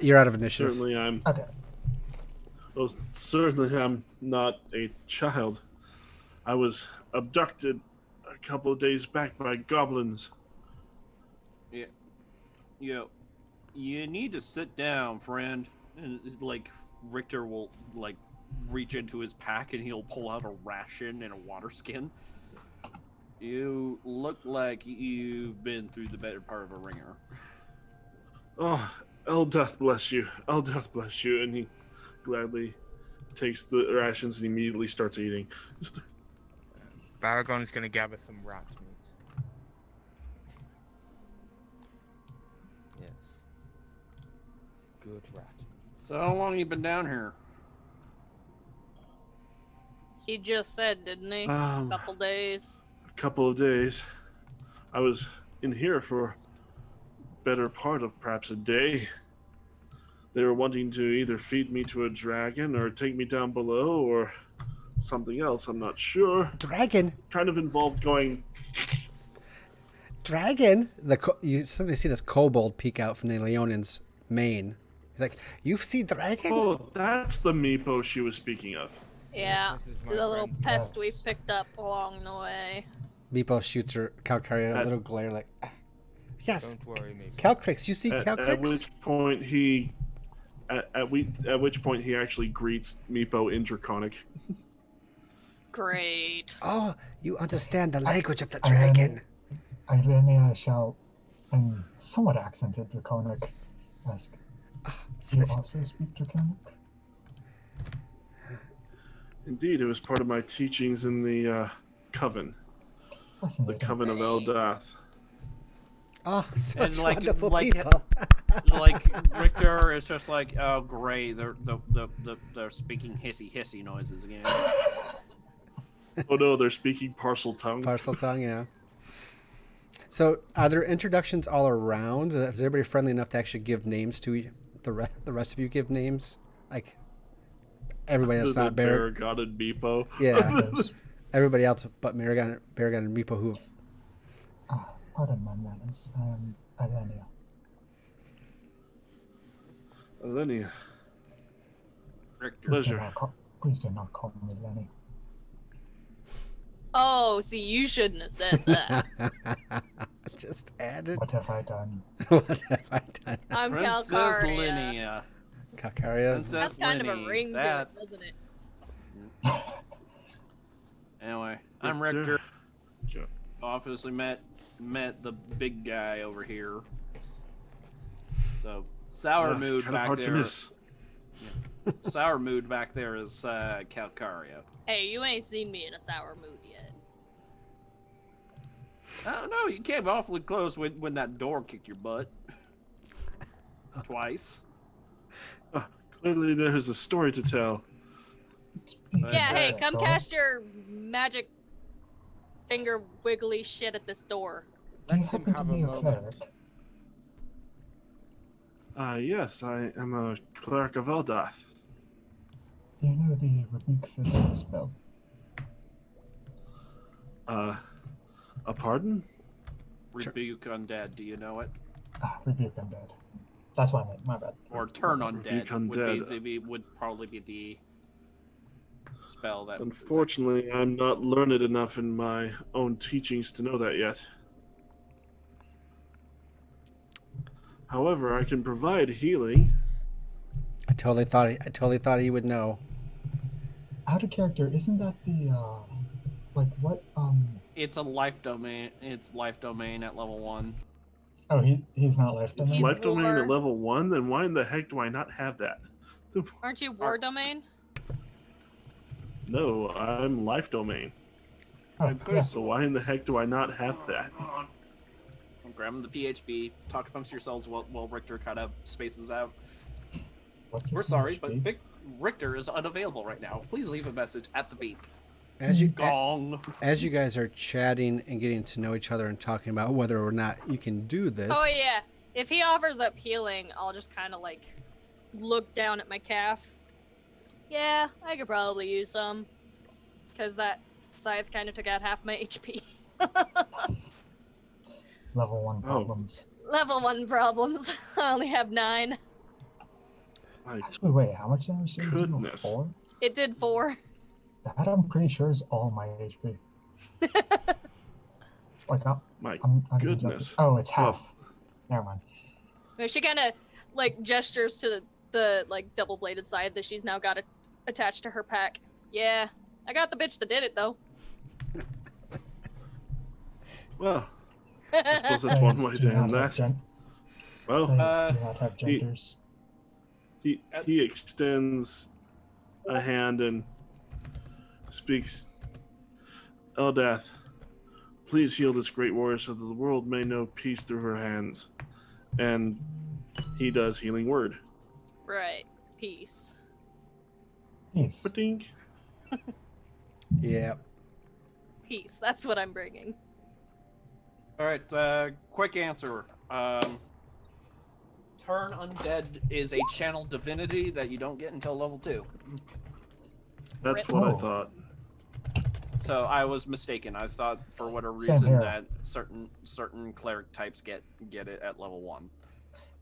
You're out of initiative. Certainly, I'm. Okay. Well, certainly, I'm not a child. I was abducted a couple of days back by goblins. you need to sit down, friend. And like Richter will like reach into his pack and he'll pull out a ration and a water skin. You look like you've been through the better part of a ringer. Oh, Eldeath bless you. Eldeath bless you. And he gladly takes the rations and immediately starts eating. Baragon is gonna gather some rat meat. Yes. Good rat meat. So how long you been down here? He just said, didn't he? Um, Couple days. A couple of days. I was in here for better part of perhaps a day. They were wanting to either feed me to a dragon or take me down below or something else. I'm not sure. Dragon? Kind of involved going. Dragon? You suddenly see this kobold peek out from the Leonan's mane. He's like, "You see dragon?" Oh, that's the Meepo she was speaking of. Yeah, This is my the little friend. pest Yes. we've picked up along the way. Meepo shoots her Calcaria a little glare like, "Yes, Don't worry, me. Calcrix. You see At Calcrix?" which point he, at which point he actually greets Meepo in Draconic. Great. Oh, you understand the language of the dragon. Ilenia shall, and somewhat accented Draconic, ask, do you also speak Draconic? Indeed, it was part of my teachings in the Coven. The Fascinating. Coven of Eldath. Oh, such And like wonderful like people. like Richter is just like, oh great, they're speaking hissy noises again. Oh no, they're speaking parcel tongue. Parcel tongue, yeah. So, are there introductions all around? Is everybody friendly enough to actually give names to the rest of you? Give names, like everybody that's not Bear. Baragon and Meepo. Yeah, everybody else but Baragon and Meepo who. Pardon my manners. I am Ilenia. Alenia. Richter. Pleasure. Please do not call me Lenny. Oh, see, you shouldn't have said that. Just added. What have I done? What have I done? I'm Princess Calcaria. Linnea. Calcaria. Princess That's kind of a Linnea. ring to That- it, doesn't it? Anyway, I'm Richter. Obviously met the big guy over here. So sour mood kind of back hard to there. miss. Sour mood back there is Calcaria. Hey, you ain't seen me in a sour mood yet. I don't know. You came awfully close when that door kicked your butt. Twice. Clearly, there's a story to tell. Yeah, hey, that, come cast your magic finger wiggly shit at this door. Do you Let him happen to have a be a moment. cleric? Yes, I am a cleric of Eldath. Do you know the rebuke physical spell? A pardon? Rebuke undead. Do you know it? Rebuke undead. That's what I meant. My bad. Or turn Rebuke undead undead. would probably be the spell that. Unfortunately, I'm not learned enough in my own teachings to know that yet. However, I can provide healing. I totally thought he would know. Out of character, isn't that the like what It's a life domain. It's life domain at level 1. Oh, he's not left. It's He's life domain war. at level 1. Then why in the heck do I not have that? Aren't you war domain? No, I'm life domain. Oh, yeah. So why in the heck do I not have that? I'm grabbing the PHB. Talk amongst yourselves while Richter kind of spaces out. What's a We're sorry, but PHP? Richter is unavailable right now. Please leave a message at the beep. As you Gong. as you guys are chatting and getting to know each other and talking about whether or not you can do this. Oh yeah. If he offers up healing, I'll just kind of like look down at my calf. Yeah, I could probably use some. Because that scythe kind of took out half my HP. Level 1 problems. Level 1 problems. I only have 9. My Actually, wait, how much damage did it do? Goodness. 4? It did 4. That I'm pretty sure is all my HP. Like, my I'm goodness. Oh, it's half. Never mind. She kind of like gestures to the like double-bladed scythe that she's now got attached to her pack. Yeah, I got the bitch that did it though. Well, I suppose that's one way to end that. Well, Do not have genders. he extends a hand and speaks. Eldath, please heal this great warrior so that the world may know peace through her hands. And he does healing word. Right. Peace. Peace. Ba-dink. Yeah. Peace. That's what I'm bringing. All right. Quick answer. Turn undead is a channel divinity that you don't get until level 2. That's what I Oh. thought. So I was mistaken. I thought for whatever Same reason here. that certain cleric types get it at level 1.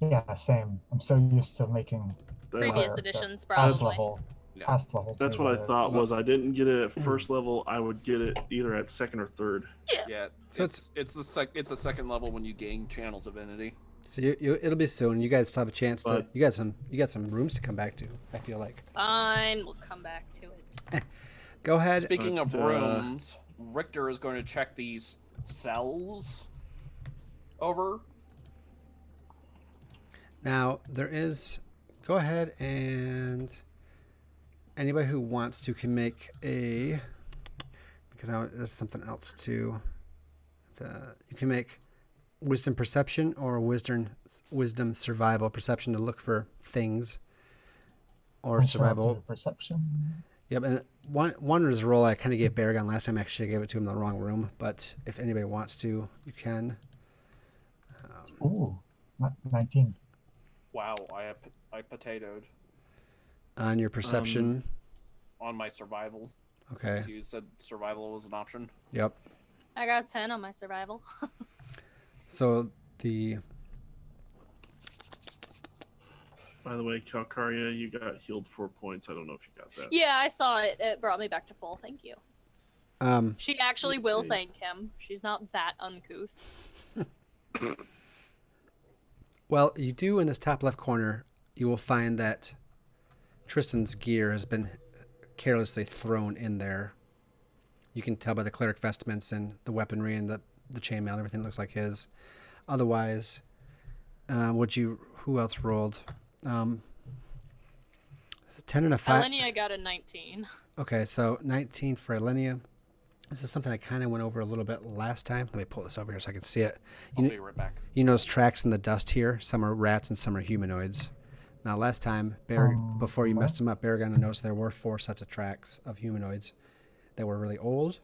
Yeah, same. I'm so used to making Previous That's, Cleric, editions, past probably. level. Yeah. Past level. that's 2, what I where thought it's- was I didn't get it at first level. I would get it either at second or third. Yeah. So it's a second level when you gain channel divinity. So it'll be soon. You guys still have a chance to. But- You got some rooms to come back to. I feel like. Fine, we'll come back to it. Go ahead. Speaking of But, rooms, Richter is going to check these cells over. Now, there is... Go ahead and... Anybody who wants to can make a... Because there's something else too. You can make wisdom perception or wisdom survival. Perception to look for things. Or I shall survival. do perception. Yep, and one is a roll I kind of gave Baragon last time. Actually, I gave it to him in the wrong room. But if anybody wants to, you can. Ooh, 19. Wow, I potatoed On your perception. on my survival. Okay. You said survival was an option. Yep. I got 10 on my survival. So the... By the way, Calcaria, you got healed 4 points. I don't know if you got that. Yeah, I saw it. It brought me back to full. Thank you. She actually will Okay. thank him. She's not that uncouth. Well, you do in this top left corner, you will find that Tristan's gear has been carelessly thrown in there. You can tell by the cleric vestments and the weaponry and the chainmail and everything looks like his. Otherwise, who else rolled? 10 and a 5. Elenia got a 19. Okay, so 19 for Elenia. This is something I kind of went over a little bit last time. Let me pull this over here so I can see it. I'll be right back. You notice tracks in the dust here. Some are rats and some are humanoids. Now, last time, before you messed him up, Baragon noticed there were 4 sets of tracks of humanoids that were really old,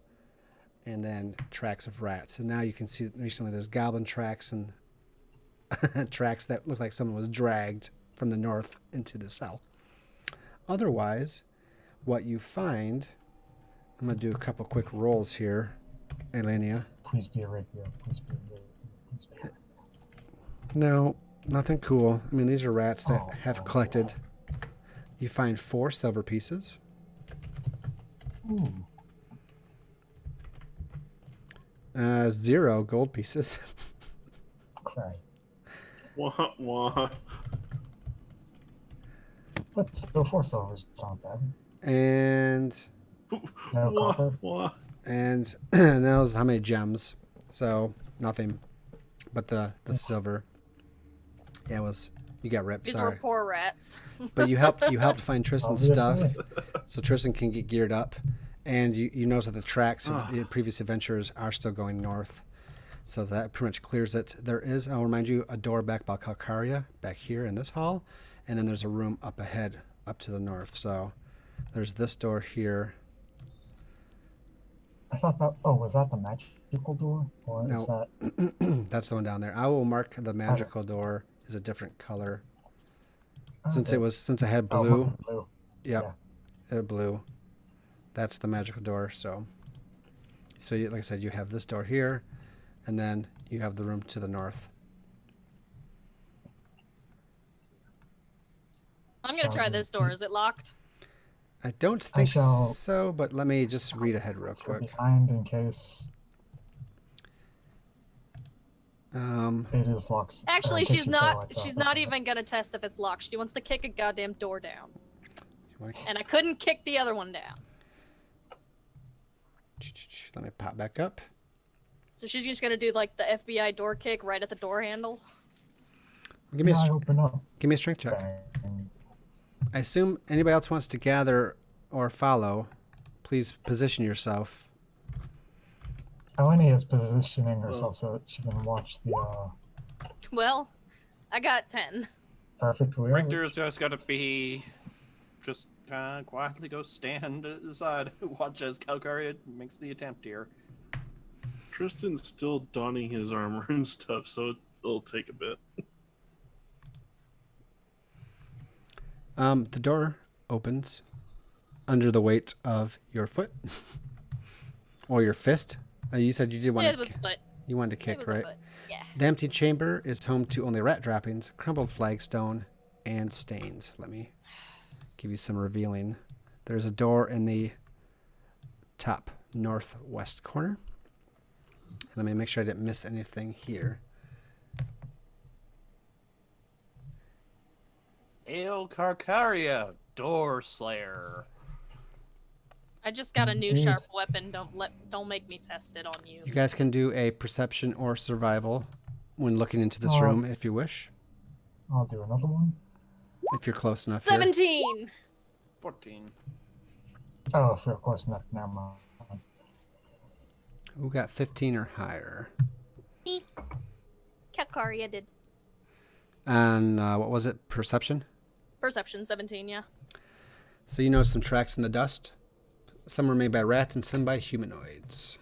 and then tracks of rats. And now you can see recently there's goblin tracks and tracks that look like someone was dragged from the north into the south. Otherwise, what you find... I'm going to do a couple quick rolls here, Elenia. Please be a rapier. Please be a rapier. Please be a rapier. No, nothing cool. I mean, these are rats that Oh, have oh, collected. You find 4 silver pieces. Ooh. 0 gold pieces. Cry. Wah, wah. But still 4 silvers not bad. and No Wah, copper. wah. and knows how many gems. So nothing but the silver. Yeah, you got ripped. These Sorry. were poor rats. But you helped find Tristan's Obviously. stuff, so Tristan can get geared up. And you notice that the tracks of the previous adventurers are still going north, so that pretty much clears it. There is, I'll remind you, a door back by Calcaria, back here in this hall, and then there's a room up ahead, up to the north. So there's this door here. I thought that. Oh, was that the magical door? Or No. is that. That's the one down there. I will mark the magical door as a different color, since Okay. it had Oh, blue. blue. Yep, blue. That's the magical door. So you, like I said, you have this door here, and then you have the room to the north. I'm gonna try this door. Is it locked? I don't think shall- so, but let me just read ahead real From quick. behind in case Um, it is locked. Actually, in case she's you feel not. like that. She's not even gonna test if it's locked. She wants to kick a goddamn door down, you wanna- and I couldn't kick the other one down. let me pop back up. So she's just gonna do like the FBI door kick right at the door handle. Give me Yeah, I a open up. strength check. Bang. I assume anybody else wants to gather or follow. Please position yourself. Eleni is positioning herself so that she can watch the Well, I got 10. perfect wheel. Richter's just gonna be just quietly go stand aside, watch as Calcaria makes the attempt here. Tristan's still donning his armor and stuff, so it'll take a bit. The door opens under the weight of your foot or your fist. You said you did want Yeah, to. it was a foot. You wanted to It kick, was right? a foot. Yeah. The empty chamber is home to only rat droppings, crumbled flagstone, and stains. Let me give you some revealing. There's a door in the top northwest corner. Let me make sure I didn't miss anything here. Hail Calcaria, Door Slayer. I just got a new Indeed. sharp weapon. Don't make me test it on you. You guys can do a perception or survival when looking into this Oh. room if you wish. I'll do another one. If you're close enough here. 17. 14. Oh, if you're close enough, never mind. Who got 15 or higher? Me. Kakaria did. And what was it? Perception? Perception 17, yeah. So you notice some tracks in the dust. Some were made by rats and some by humanoids.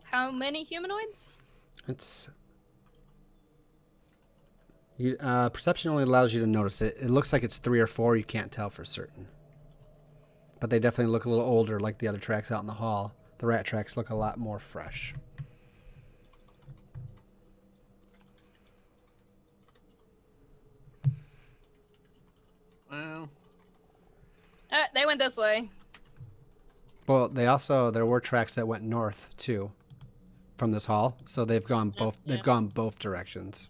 How many humanoids? It's perception only allows you to notice it. It looks like it's 3 or 4. You can't tell for certain. But they definitely look a little older, like the other tracks out in the hall. The rat tracks look a lot more fresh. Well, They went this way. Well, there were tracks that went north too, from this hall. So they've gone both. Yeah. They've gone both directions.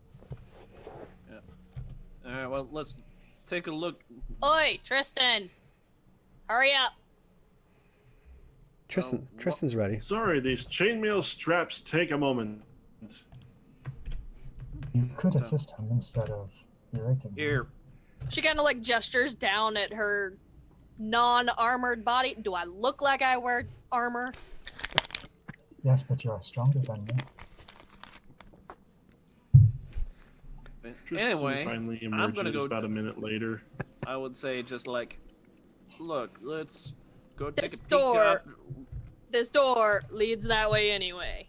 all right. Well, let's take a look. Oi, Tristan. Hurry up. Tristan's ready. Sorry, these chainmail straps take a moment. You could assist him instead of berating him. Here. She kind of like gestures down at her non-armored body. Do I look like I wear armor? Yes, but you are stronger than me. Tristan Anyway, finally I'm emerges gonna go. about a minute later. I would say just like, look, let's go take This a peek door. out. This door leads that way anyway.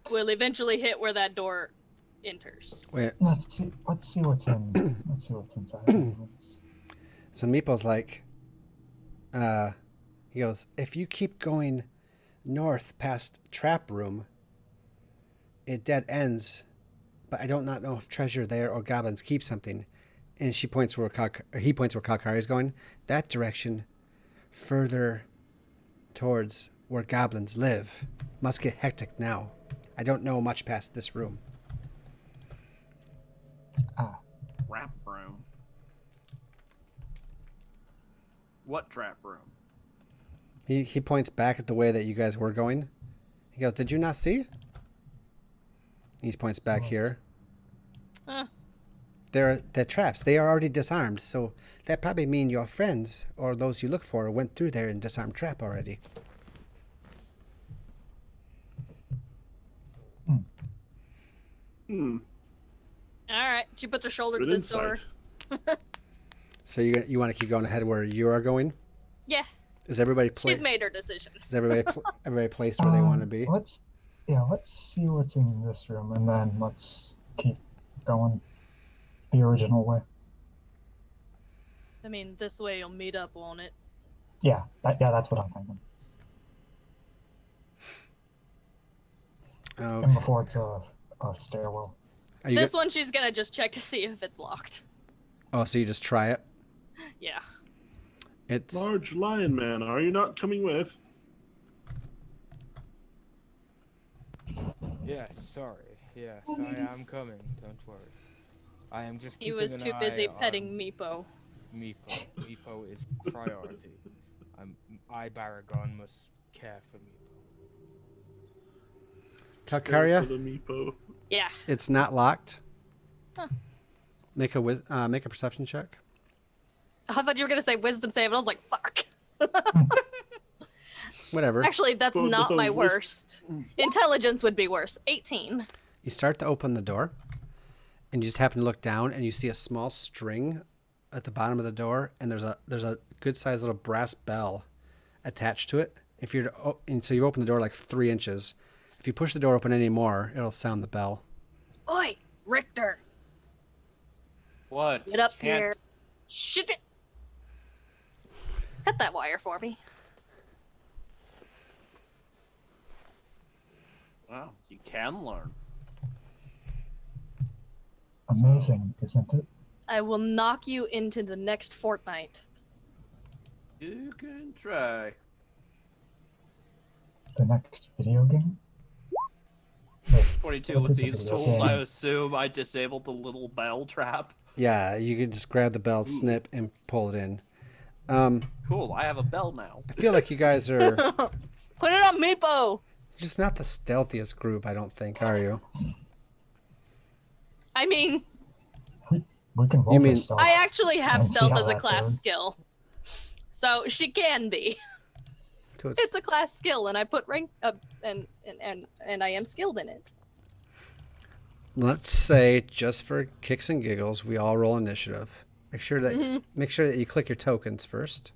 We'll eventually hit where that door enters. Wait. Let's see what's in. Let's see what's inside. So Meeple's like, he goes, if you keep going north past trap room, it dead ends, but I don't not know if treasure there or goblins keep something. And he points where Kakari is going. That direction, further towards where goblins live. Must get hectic now. I don't know much past this room. Trap room. What trap room? He points back at the way that you guys were going. He goes, did you not see? He points back here. They're traps. They are already disarmed, so that probably mean your friends or those you look for went through there and disarmed trap already. Hmm. All right. She puts her shoulder to Good this door. insight. So you want to keep going ahead where you are going? Yeah. Is everybody She's made her decision. Is everybody placed where they want to be? Let's see what's in this room, and then let's keep going the original way. I mean, this way you'll meet up, won't it? Yeah, that's what I'm thinking. And Okay. before it's a stairwell. Are you This go- one she's gonna just check to see if it's locked. Oh, so you just try it? Yeah. It's Large lion man, are you not coming with? Yes, sorry. Yes, I am coming. Don't worry. I am just He keeping was an too busy eye petting on Meepo. Meepo. Meepo is priority. I, Baragon, must care for Meepo. For Calcaria. the meepo. Yeah. It's not locked. Huh. Make a perception check. I thought you were gonna say wisdom save, and I was like, fuck. Whatever. Actually, that's Oh, not no, my wis- worst. Intelligence would be worse. 18. You start to open the door, and you just happen to look down, and you see a small string at the bottom of the door, and there's a good sized little brass bell attached to it. And so you open the door like 3 inches. If you push the door open any more, it'll sound the bell. Oi, Richter, What? get up Can't- here. Shit it. Cut that wire for me. Wow, you can learn. Amazing, isn't it? I will knock you into the next fortnight. You can try. The next video game? 22 What with is these it? tools, Yeah. I assume I disabled the little bell trap. Yeah, you can just grab the bell, snip, and pull it in. Cool, I have a bell now. I feel like you guys are Put it on Meepo. just not the stealthiest group, I don't think, are you? I mean, We can roll You mean- for stealth. I actually have And see stealth how as a that class goes. skill. So she can be. So it's- It's a class skill, and I put rank up, and I am skilled in it. Let's say, just for kicks and giggles, we all roll initiative. Make sure that you click your tokens first.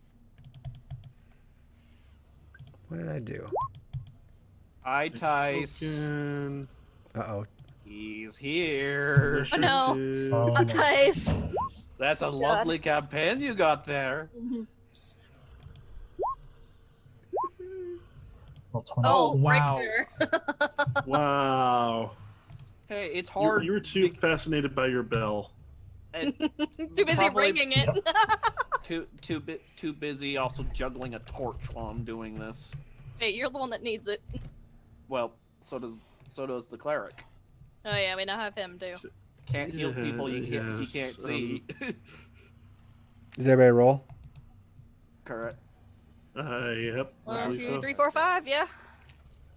What did I do? Hi, Tice. Token, Uh-oh. He's here. Oh, no. initiative. Oh, no. Nice. That's a lovely campaign you got there. Roll 20. Oh, wow. Richter. Wow. Hey, it's You, hard. you were too fascinated by your bell. and Too busy Probably- ringing it. too busy also juggling a torch while I'm doing this. Hey, you're the one that needs it. Well, so does the cleric. Oh yeah, we now have him too. Can't heal people he can't Yes, see. Does everybody roll? Correct. Yep. I 1, believe 2, so. 3, 4, 5. Yeah.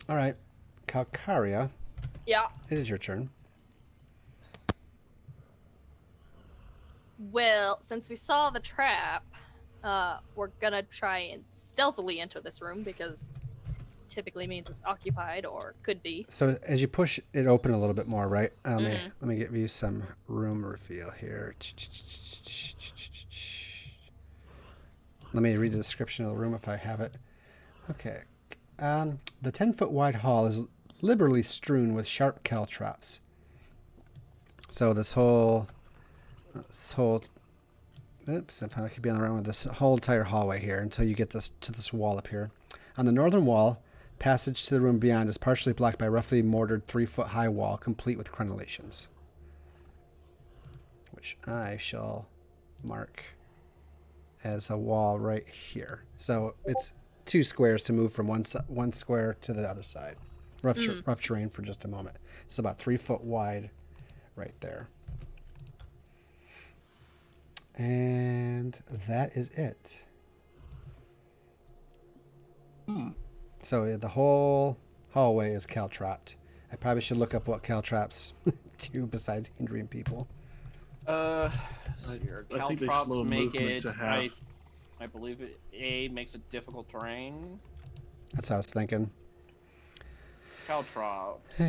All right. Calcaria, Yeah. it is your turn. Well, since we saw the trap, we're gonna try and stealthily enter this room because typically means it's occupied or could be. So as you push it open a little bit more, right? Let me give you some room reveal here. Let me read the description of the room if I have it. Okay. The 10-foot wide hall is liberally strewn with sharp caltrops. So this whole, oops, if I could be on the run with this whole entire hallway here until you get to this wall up here. On the northern wall, passage to the room beyond is partially blocked by a roughly mortared 3-foot high wall, complete with crenellations, which I shall mark as a wall right here. So it's 2 squares to move from one square to the other side. Rough terrain for just a moment. It's about 3 foot wide right there. And that is it. So the whole hallway is caltropped. I probably should look up what caltrops do besides hindering people. Your I think they caltrops slow make movement it. to half. I believe it makes it difficult terrain. That's what I was thinking. Caltrops.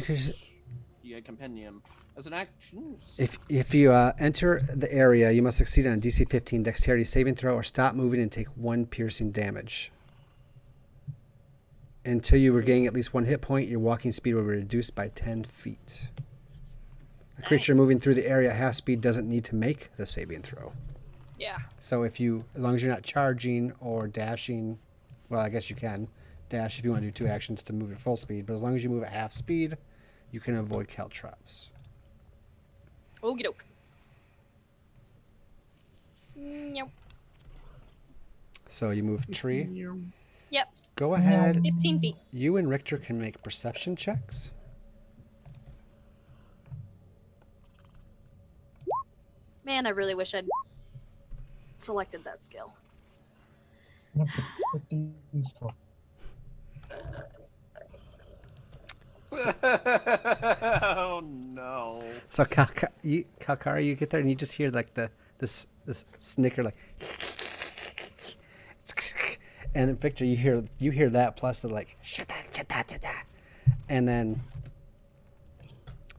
Yeah, compendium. As an action. If you enter the area, you must succeed on a DC 15 dexterity saving throw or stop moving and take 1 piercing damage. Until you regain at least 1 hit point, your walking speed will be reduced by 10 feet. A creature moving through the area at half speed doesn't need to make the saving throw. Yeah. So as long as you're not charging or dashing, well, I guess you can dash if you want to do 2 actions to move at full speed, but as long as you move at half speed, you can avoid caltrops. Okie doke. Yep. So you move tree. Yep. Go ahead. 15 feet. You and Richter can make perception checks. Man, I really wish I'd selected that skill. Yep, it's pretty useful. Oh no. So Kalkara, you get there and you just hear like this snicker like, and then Victor, you hear that plus the like, and then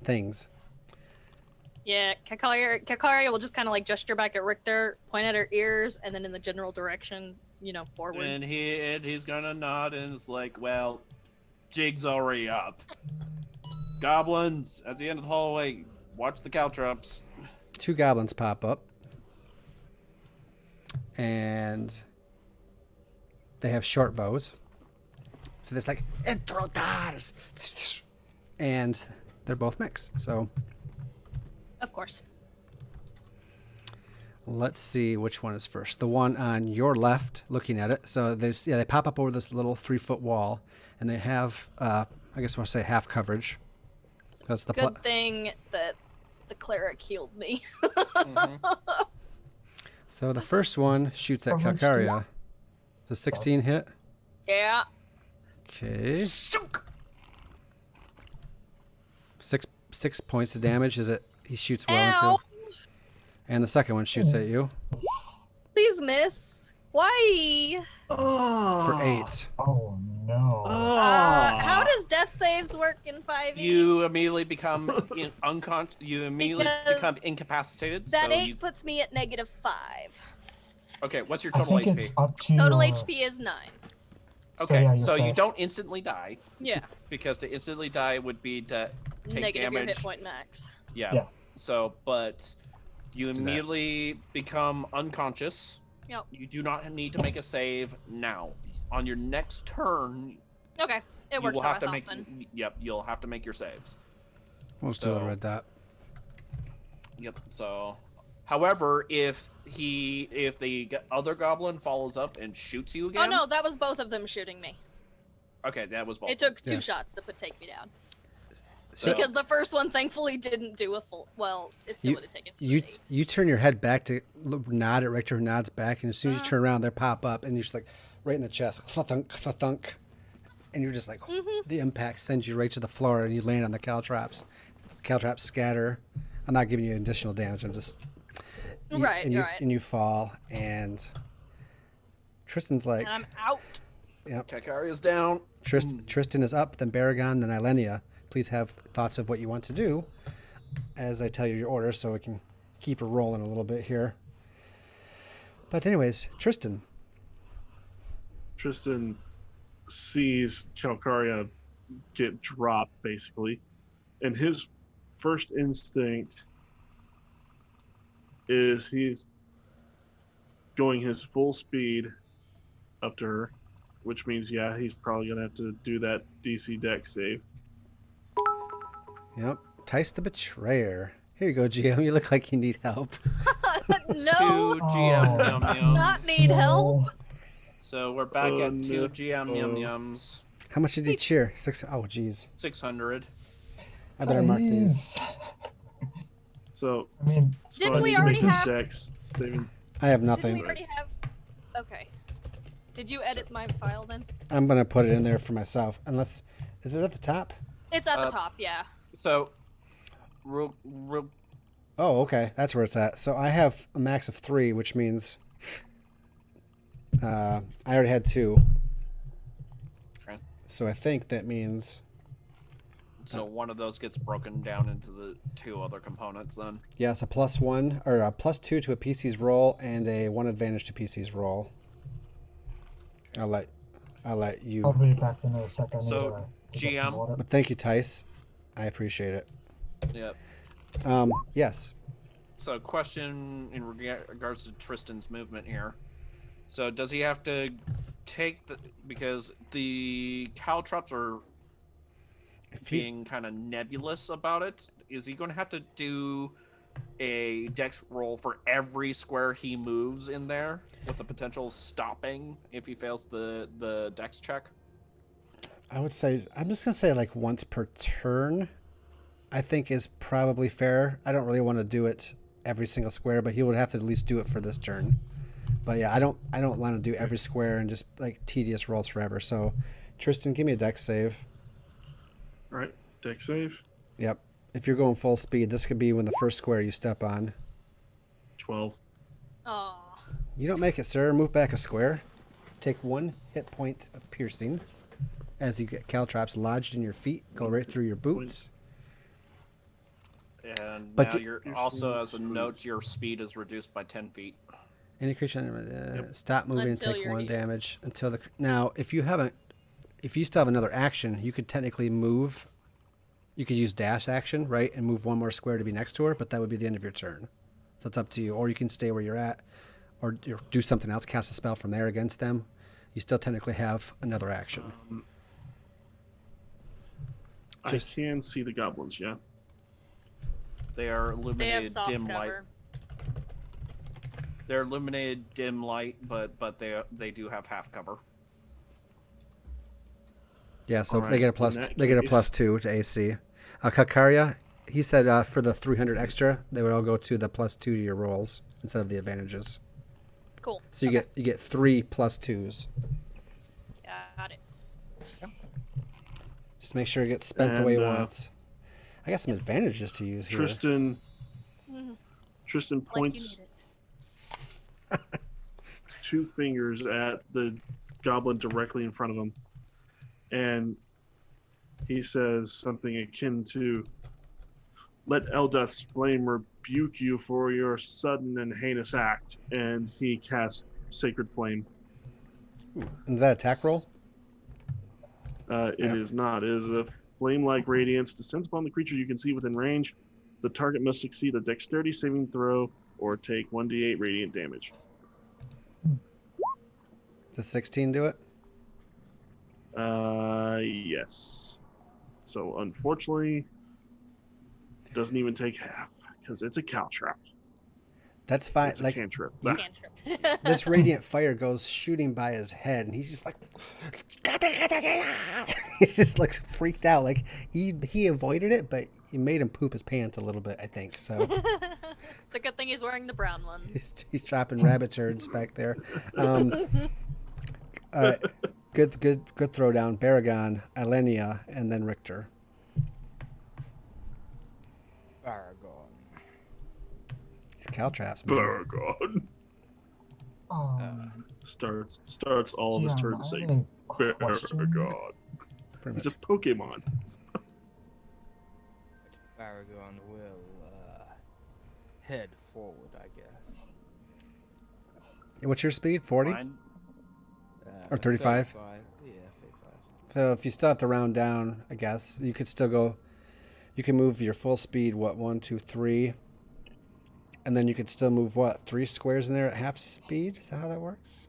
things. Yeah, Kakaria will just kind of like gesture back at Richter, point at her ears, and then in the general direction, forward. And he's gonna nod and is like, well, jig's already up. Goblins at the end of the hallway, watch the caltrops. 2 goblins pop up, and they have short bows. So there's like intruders, and they're both mixed. So Of course. let's see which one is first. The one on your left, looking at it. So they pop up over this little 3-foot wall, and they have I guess we'll say half coverage. That's the Good thing that the cleric healed me. So the first one shoots at Calcaria. Does 16 hit? Yeah. Okay. 6 points of damage. Is it? He shoots well Ow. too. And the second one shoots at you Please miss. Why? for 8. Oh no. How does death saves work in 5e? You immediately become unconscious. You immediately Because become incapacitated. That so 8 puts me at -5. Okay, what's your I total think HP? it's up to Total your- HP is 9. Okay, yeah, so you're you safe. don't instantly die, Yeah. because to instantly die would be to take Negative your damage. hit point max. Yeah. Yeah. So, but you Let's do that. immediately become unconscious. Yep. You do not need to make a save now. On your next turn, Okay. It you works will how I have to thought make. then. Yep, you'll have to make your saves. We'll still So- read that. Yep. So, however, if the other goblin follows up and shoots you Oh again. no, that was both of them shooting me. Okay, that was both. It took 2 Yeah. shots to take me down. So Because the first one thankfully didn't do a full. Well, it still You- would have taken 2 you days. you turn your head back to nod at Richter, who nods back, and as soon as you turn around, they pop up, and you're just like right in the chest, thunk, thunk, and you're just like the impact sends you right to the floor, and you land on the caltrops. Caltrops scatter. I'm not giving you additional damage. I'm just Right, and you, right. and you fall, and Tristan's like, And I'm out. yep. Kakaria's down. Tristan is up, then Baragon, then Ilenia. Please have thoughts of what you want to do as I tell you your order so we can keep it rolling a little bit here. But anyways, Tristan. Tristan sees Calcaria get dropped, basically, and his first instinct is he's going his full speed up to her, which means, yeah, he's probably going to have to do that DC Dex save. Yep. Tice the Betrayer. Here you go, GM. You look like you need help. No, 2 GM Oh. yum yums. not need help. So we're back Oh, at 2 no. GM yum yums. How much did you cheer? 6. Oh, geez. 600. I better mark these. Please. So, I mean, Didn't I we need to already make a have- Dex saving. I have Didn't nothing. we already have? Okay. Did you edit my file then? I'm going to put it in there for myself. Unless, is it at the top? It's at Uh, the top, yeah. So, Oh, okay. That's where it's at. So I have a max of 3, which means I already had 2. Okay. So I think that means, so one of those gets broken down into the 2 other components then. yes, a +1 or a +2 to a PC's roll and a 1 advantage to PC's roll. I'll let you. I'll be back in a second. I need So, to get some GM? water. But thank you, Tice. I appreciate it. Yep. Yes. So, question in regards to Tristan's movement here. So, does he have to take the, because the caltrops are If he's, being kind of nebulous about it, is he going to have to do a dex roll for every square he moves in there, with the potential stopping if he fails the dex check? I would say, I'm just going to say like once per turn, I think is probably fair. I don't really want to do it every single square, but he would have to at least do it for this turn. But yeah, I don't want to do every square and just like tedious rolls forever. So Tristan, give me a dex save. All right, Dex save. Yep. If you're going full speed, this could be when the first square you step on. 12. Aw. You don't make it, sir. Move back a square. Take 1 hit point of piercing as you get caltrops lodged in your feet. Go right through your boots. And But now d- you're You're also, seeing as a smooth. note, your speed is reduced by 10 feet. Any creature stop moving Until and take you're 1 healed. damage until the. Now, if you still have another action, you could technically move. You could use dash action, right, and move 1 more square to be next to her, but that would be the end of your turn. So it's up to you. Or you can stay where you're at, or do something else, cast a spell from there against them. You still technically have another action. Just- I can see the goblins, yeah. They are They have illuminated soft dim light. cover. They're illuminated dim light, but they do have half cover. Yeah, so Alright, they get a in plus. that They get a case- +2 to AC. Kakaria, he said for the 300 extra, they would all go to the +2 to your rolls instead of the advantages. Cool. So you get 3 +2s. Got it. Just make sure it gets spent the way it And, wants. I got some advantages to use here. Tristan Like you points need it. 2 fingers at the goblin directly in front of him, and he says something akin to, "Let Eldeth's flame rebuke you for your sudden and heinous act," and he casts Sacred Flame. Is that attack roll? It is not. It is a flame-like radiance descends upon the creature you can see within range. The target must succeed a dexterity saving throw or take 1d8 radiant damage. Does 16 do it? Yes. So unfortunately, it doesn't even take half because it's a caltrap. That's fine. It's a Like cantrip. Cantrip. this radiant fire goes shooting by his head, and he's just like, he's just like freaked out. Like he avoided it, but it made him poop his pants a little bit, I think. So It's a good thing he's wearing the brown ones. he's dropping rabbit turds back there. Good throwdown. Baragon, Ilenia, and then Richter. Aragon. These caltraps, man. Baragon starts all of his GM, turns I saying have a question. Baragon. Pretty He's much. a Pokemon. Aragon will head forward, I guess. What's your speed? 40? Mine, Or 35? 35. Yeah, 35. So if you still have to round down, I guess, you could still go, you can move your full speed, 1, 2, 3. And then you could still move, 3 squares in there at half speed? Is that how that works?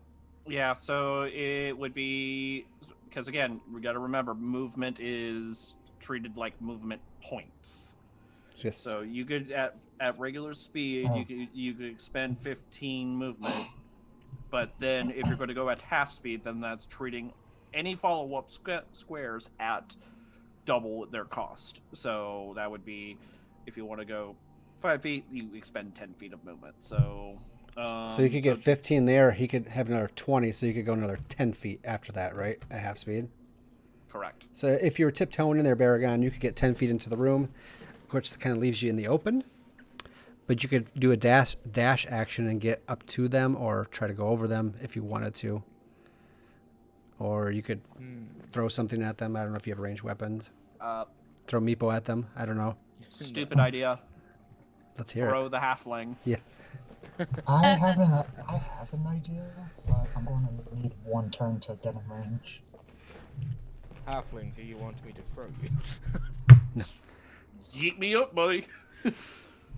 yeah, so it would be because again, we got to remember movement is treated like movement points. Yes. So you could at regular speed, you could expend 15 movement, but then if you're going to go at half speed, then that's treating any follow-up squares at double their cost. So that would be if you want to go 5 feet, you expend 10 feet of movement. So so you could get 15 there. He could have another 20, so you could go another 10 feet after that, right? At half speed. correct. So if you were tiptoeing in there, Baragon, you could get 10 feet into the room, which kind of leaves you in the open. But you could do a dash action and get up to them or try to go over them if you wanted to. Or you could throw something at them. I don't know if you have ranged weapons. Throw Meepo at them. I don't know. Stupid idea. Let's hear Throw it. the halfling. Yeah. I have an idea, but I'm going to need 1 turn to get in range. Halfling, do you want me to throw you? Yeet me up, buddy.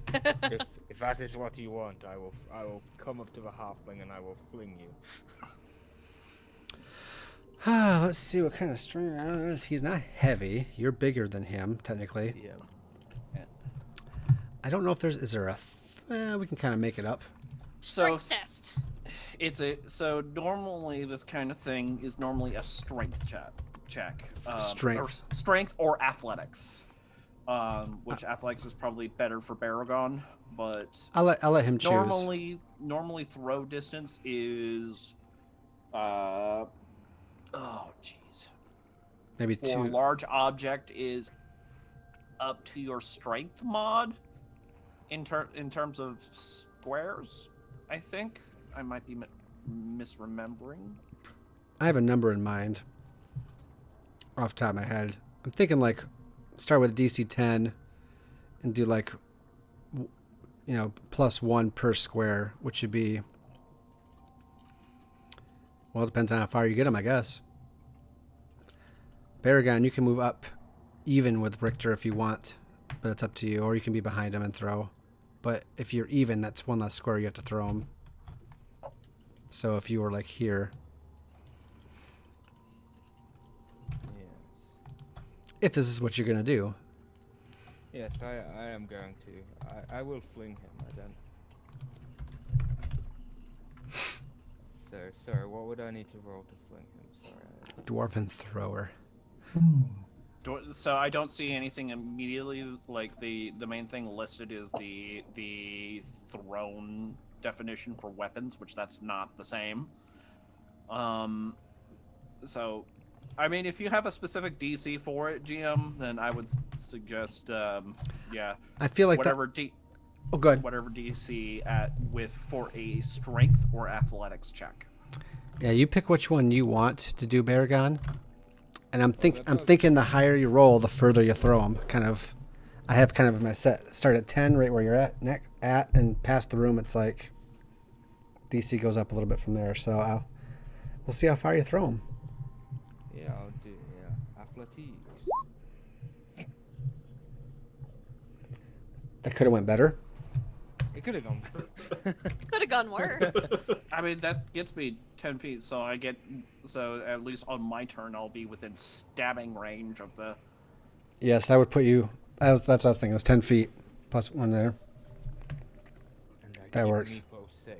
if that is what you want, I will come up to the halfling and I will fling you. Let's see what kind of strength. I don't know. He's not heavy. You're bigger than him, technically. Yeah. I don't know if is there a. We can kind of make it up. So Strength test. so normally this kind of thing is normally a strength check. Strength. Or strength or athletics. Which athletics is probably better for Baragon, but I'll let him choose. normally throw distance is oh jeez. Maybe For 2. large object is up to your strength mod in terms of squares, I think. I might be misremembering. I have a number in mind. Off the top of my head, I'm thinking like start with DC 10 and do like +1 per square, which would be, well, it depends on how far you get him, I guess. Baragon, you can move up even with Richter if you want, but it's up to you, or you can be behind him and throw. But if you're even, that's 1 less square you have to throw him. So if you were like here, if this is what you're gonna do. Yes, I am going to. I will fling him. I don't. Sorry, what would I need to roll to fling him? Sorry. Dwarven thrower. So I don't see anything immediately. Like the main thing listed is the throne definition for weapons, which that's not the same. So, I mean, if you have a specific DC for it, GM, then I would suggest, yeah, I feel like whatever that. Oh, go ahead. whatever DC for a strength or athletics check. Yeah, you pick which one you want to do, Baragon. And I'm thinking the higher you roll, the further you throw them. Kind of, I have kind of my set start at 10, right where you're at, and past the room, it's like DC goes up a little bit from there. So we'll see how far you throw them. Yeah, I'll do athletics. That could have went better. It could have gone. Could have gone worse. I mean, that gets me 10 feet, so at least on my turn, I'll be within stabbing range of the. Yes, that would put you. That's what I was thinking. It was 10 feet plus one there. And That keep works. Meepo safe.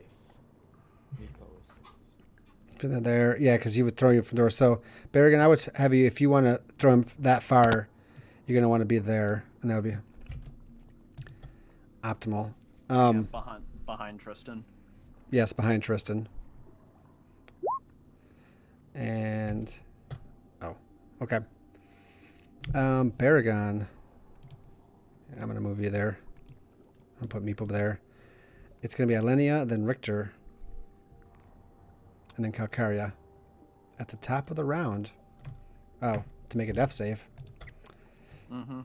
Meepo is safe. Put that there. Yeah, because he would throw you from the door. So, Berrigan, I would have you, if you want to throw him that far, you're going to want to be there, and that would be optimal. Yeah, behind Tristan. Yes, behind Tristan. And okay. Baragon. I'm gonna move you there. I'll put Meepo there. It's gonna be Alenia, then Richter, and then Calcaria. At the top of the round. Oh, to make a death save. Mm-hmm.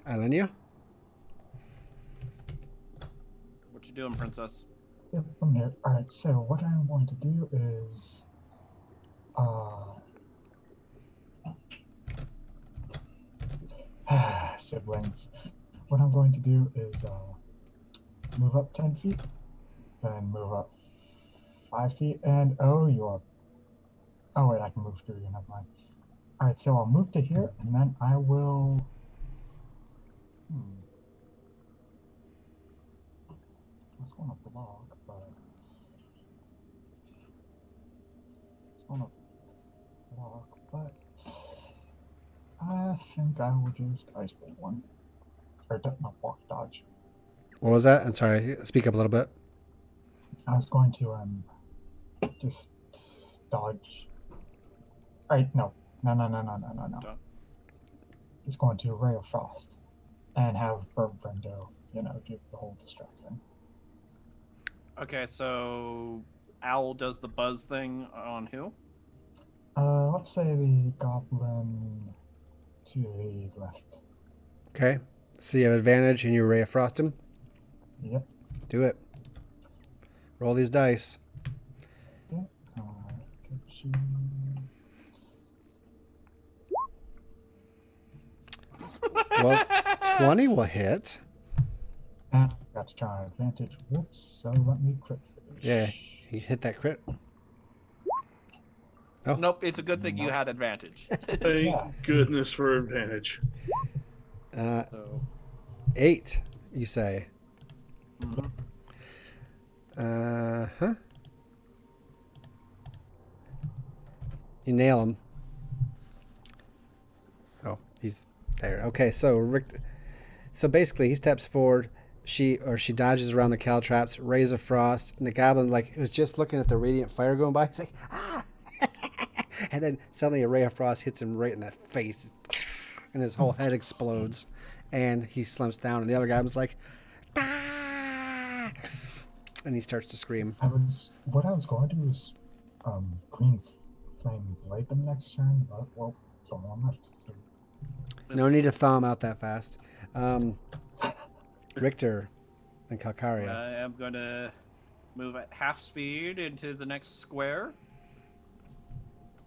Alenia? What you doing, princess? Yep, I'm here. Alright, so what I'm going to do is siblings. What I'm going to do is move up 10 feet, then move up 5 feet, and oh wait, I can move through you, never mind. Alright, so I'll move to here, and then I will I was going to block, but I think I will just ice bolt one. Or not block, dodge. What was that? I'm sorry. Speak up a little bit. I was going to just dodge. Alright, no. Don't. It's going to Ray of Frost and have Brendo, do the whole distraction. Okay, so Owl does the buzz thing on who? Let's say the goblin to the left. Okay. So you have advantage and you Ray of Frost him? Yep. Do it. Roll these dice. Get you. Well, 20 will hit. And I got to try advantage. Whoops, so let me crit finish. Yeah, you hit that crit. Oh. Nope, it's a good thing you had advantage. Thank goodness for advantage. So, 8, you say. mhm. Huh? You nail him. Oh, he's there. Okay, so Rick. So basically, he steps forward. She dodges around the caltraps, rays of frost, and the goblin was just looking at the radiant fire going by. He's like, ah! And then suddenly a ray of frost hits him right in the face, and his whole head explodes, and he slumps down. And the other goblin's like, ah! And he starts to scream. What I was going to do is green flame blade them next turn, but well, it's only one left. So. No need to thaw him out that fast. Richter and Calcaria. I am going to move at half speed into the next square.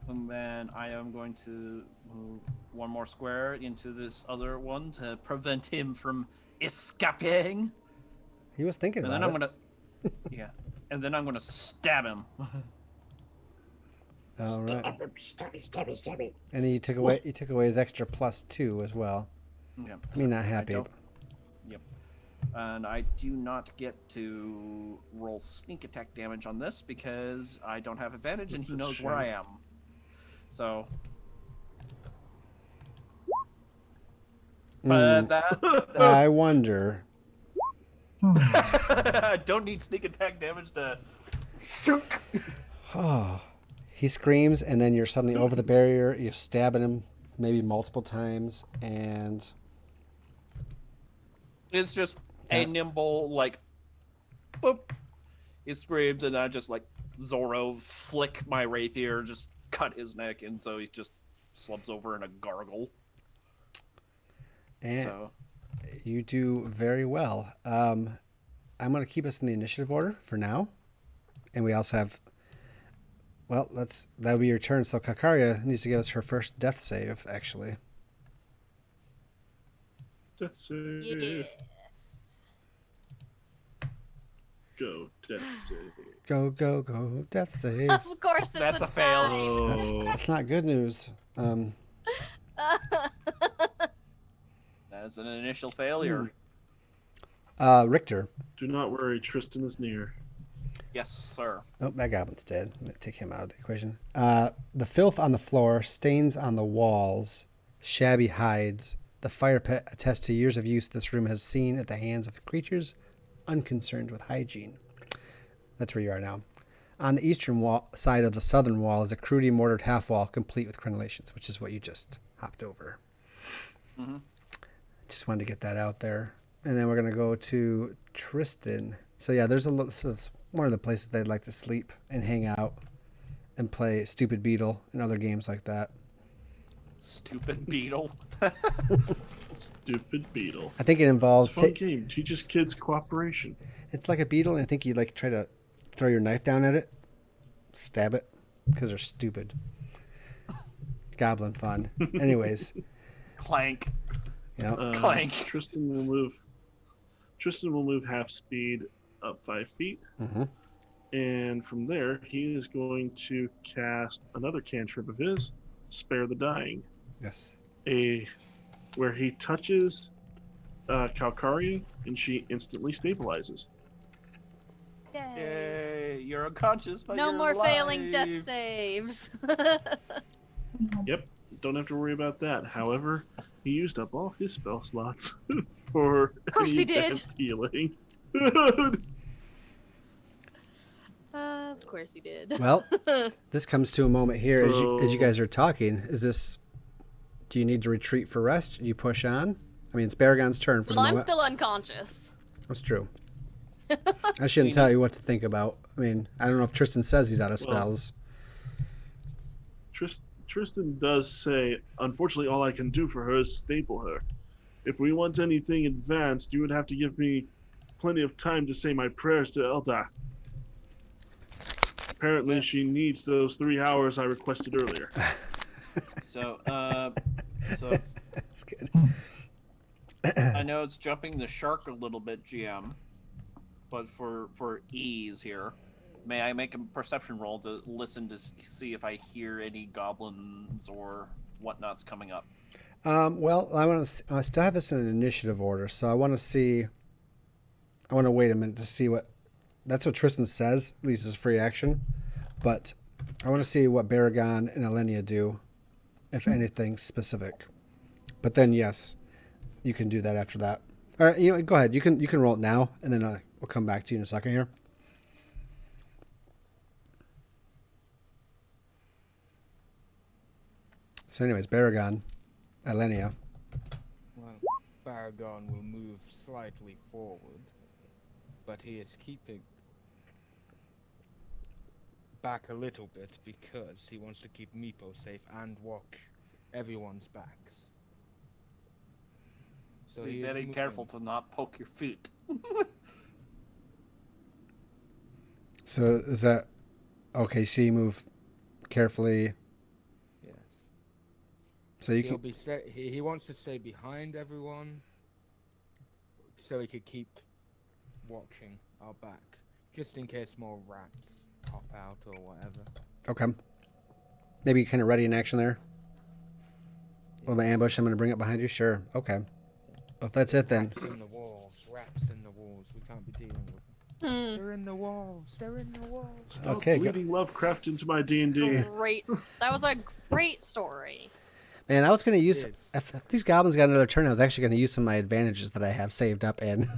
And then I am going to move one more square into this other one to prevent him from escaping. He was thinking And about then it. I'm going to... Yeah. And then I'm going to stab him. All right. Stabby. And he took away his extra +2 as well. Yeah. I mean, not happy. Yep. And I do not get to roll sneak attack damage on this because I don't have advantage and he knows where I am. So That I wonder. I don't need sneak attack damage to shook. Oh. He screams, and then you're suddenly over the barrier. You stab at him maybe multiple times, and It's just Yeah. a nimble, like, boop. He screams, and I just, like, Zorro flick my rapier, just cut his neck, and so he just slumps over in a gargle. and So, you do very well. I'm going to keep us in the initiative order for now, and we also have. Well, that'll be your turn. So Kakaria needs to give us her first death save, actually. Death save. Yes. Go, death save. Go, go, go, death save. Of course, it's That's a 9. Oh, That's not good news. that's an initial failure. Richter. do not worry, Tristan is near. Yes, sir. Oh, that goblin's dead. I'm going to take him out of the equation. The filth on the floor, stains on the walls, shabby hides. The fire pit attests to years of use this room has seen at the hands of creatures unconcerned with hygiene. That's where you are now. On the eastern side of the southern wall is a crudely mortared half wall complete with crenellations, which is what you just hopped over. Mm-hmm. Just wanted to get that out there. And then we're going to go to Tristan. So yeah, this is one of the places they'd like to sleep and hang out and play Stupid Beetle and other games like that. Stupid beetle. Stupid beetle. I think it involves... It's a fun game. Teaches kids cooperation. It's like a beetle, and I think you like try to throw your knife down at it, stab it, because they're stupid. Goblin fun. Anyways, Clank. you know, Clank. Tristan will move half speed up 5 feet. mm-hmm. And from there, he is going to cast another cantrip of his, Spare the Dying. Yes. Where he touches Kalkari, and she instantly stabilizes. Yay. Yay, you're unconscious, but No you're more failing alive. death saves. Yep, don't have to worry about that. However, he used up all his spell slots for Of course any he did. advanced healing. Of course he did. Well, this comes to a moment here as you guys are talking. Do you need to retreat for rest? Do you push on? I mean, it's Baragon's turn for Well, the I'm moment. still unconscious. That's true. I shouldn't tell you what to think about. I mean, I don't know if Tristan says he's out of Well, spells. Tristan does say, unfortunately, all I can do for her is staple her. If we want anything advanced, you would have to give me plenty of time to say my prayers to Elda. Apparently, she needs those 3 hours I requested earlier. So, so That's good. I know it's jumping the shark a little bit, GM, but for ease here, may I make a perception roll to listen to see if I hear any goblins or whatnot's coming up? Well, I still have this in an initiative order, so I want to wait a minute to see what. That's what Tristan says, at least as free action. But I want to see what Baragon and Elenia do, if anything specific. But then, yes, you can do that after that. All right, go ahead. You can roll it now, and then we'll come back to you in a second here. So, anyways, Baragon, Elenia. Well, Baragon will move slightly forward, but he is keeping back a little bit because he wants to keep Meepo safe and watch everyone's backs. So Be he is very moving- careful to not poke your feet. So is that okay? So you move carefully. Yes. So you He'll can. be he wants to stay behind everyone, so he could keep watching our back, just in case more rats pop out or whatever. Okay. Maybe kind of ready in action there. With my ambush, I'm going to bring it behind you. Sure. Okay. Well, if that's it, then. Rats in the walls. Rats in the walls. We can't be dealing with them. They're in the walls. They're in the walls. Stop Okay, bleeding Lovecraft into my D&D. Great. That was a great story. Man, I was going to use... Yes. If these goblins got another turn, I was actually going to use some of my advantages that I have saved up, and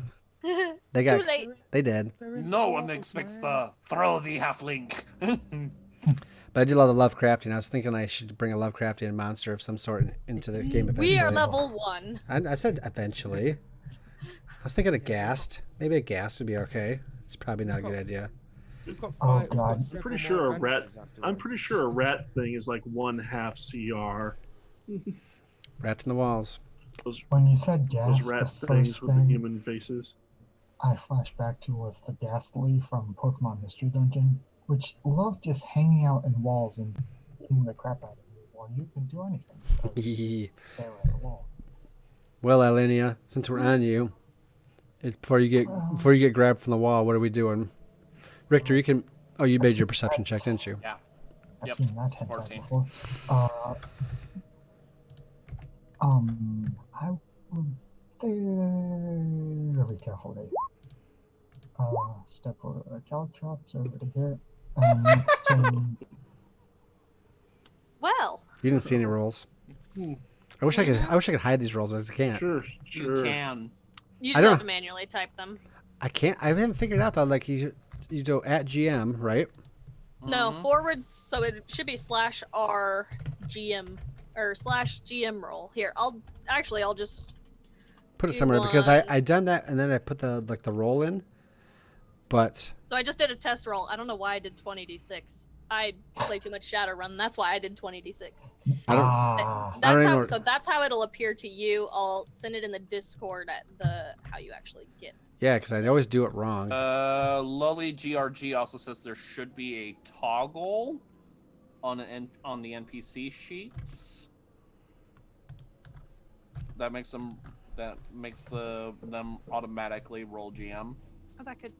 they Too got... late. They did. No one expects to throw the halfling. But I did a lot of Lovecrafting. I was thinking I should bring a Lovecraftian monster of some sort into the game eventually. We are level 1. I said eventually. I was thinking a ghast. Maybe a ghast would be okay. It's probably not a good idea. We've got Oh, we've got God. I'm several pretty more sure a rat. adventures I'm afterwards. pretty sure a rat thing is like 1/2 CR. Rats in the walls. When you said gas, Those rat the things first with the thing human faces. I flashed back to was the Ghastly from Pokemon Mystery Dungeon, which loved just hanging out in walls and beating the crap out of you while you can do anything. Because they were at the wall. Well, Alenia, since we're on you, before you get grabbed from the wall, what are we doing? Richter, you can... Oh, you made your perception check, didn't you? Yeah. I've Yep, seen that hentai 14. before. I will very carefully step over caltrops over to here. Next turn, Well, You didn't see any rolls. I wish I could hide these rolls, but I can't. Sure, You sure. can. you I just don't- have to manually type them. I can't. I haven't figured out though. Like you do at GM, right? No, Mhm. forwards, so it should be /R GM or /GM roll. Here, I'll just Put it Do somewhere because I one. done that and then I put the roll in, but so I just did a test roll. I don't know why I did 20d6. I played too much Shadowrun. That's why I did 20d6. I don't. ah, I don't That's even how. know- So that's how it'll appear to you. I'll send it in the Discord at the how you actually get. Yeah, because I always do it wrong. Lully GRG also says there should be a toggle on the NPC sheets. That makes them automatically roll GM. Oh, that could.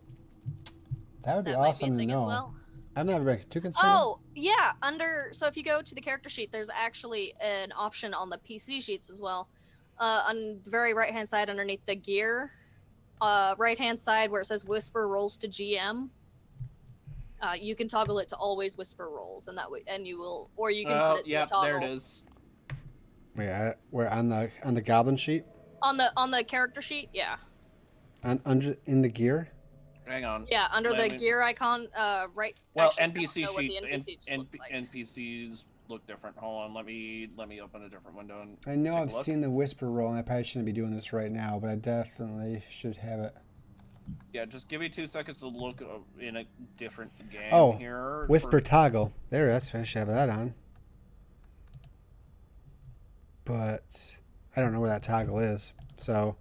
That would be That might awesome be a to thing as know. well. I've never been too concerned. Oh, yeah. So if you go to the character sheet, there's actually an option on the PC sheets as well. On the very right hand side underneath the gear, right hand side where it says whisper rolls to GM. You can toggle it to always whisper rolls, and that way, and you will, or you can set it to a toggle. There it is. Yeah, we're on the goblin sheet, On the character sheet, yeah. under in the gear. Hang on. Yeah, under Let the me- gear icon, right. Well, actually, I don't NPC know what sheet. the NPCs look like. NPCs look different. Hold on. Let me open a different window and. I know take a I've look. seen the whisper roll, and I probably shouldn't be doing this right now, but I definitely should have it. Yeah, just give me 2 seconds to look in a different game Oh, here. Whisper toggle. There, that's I should have that on. But I don't know where that toggle is. So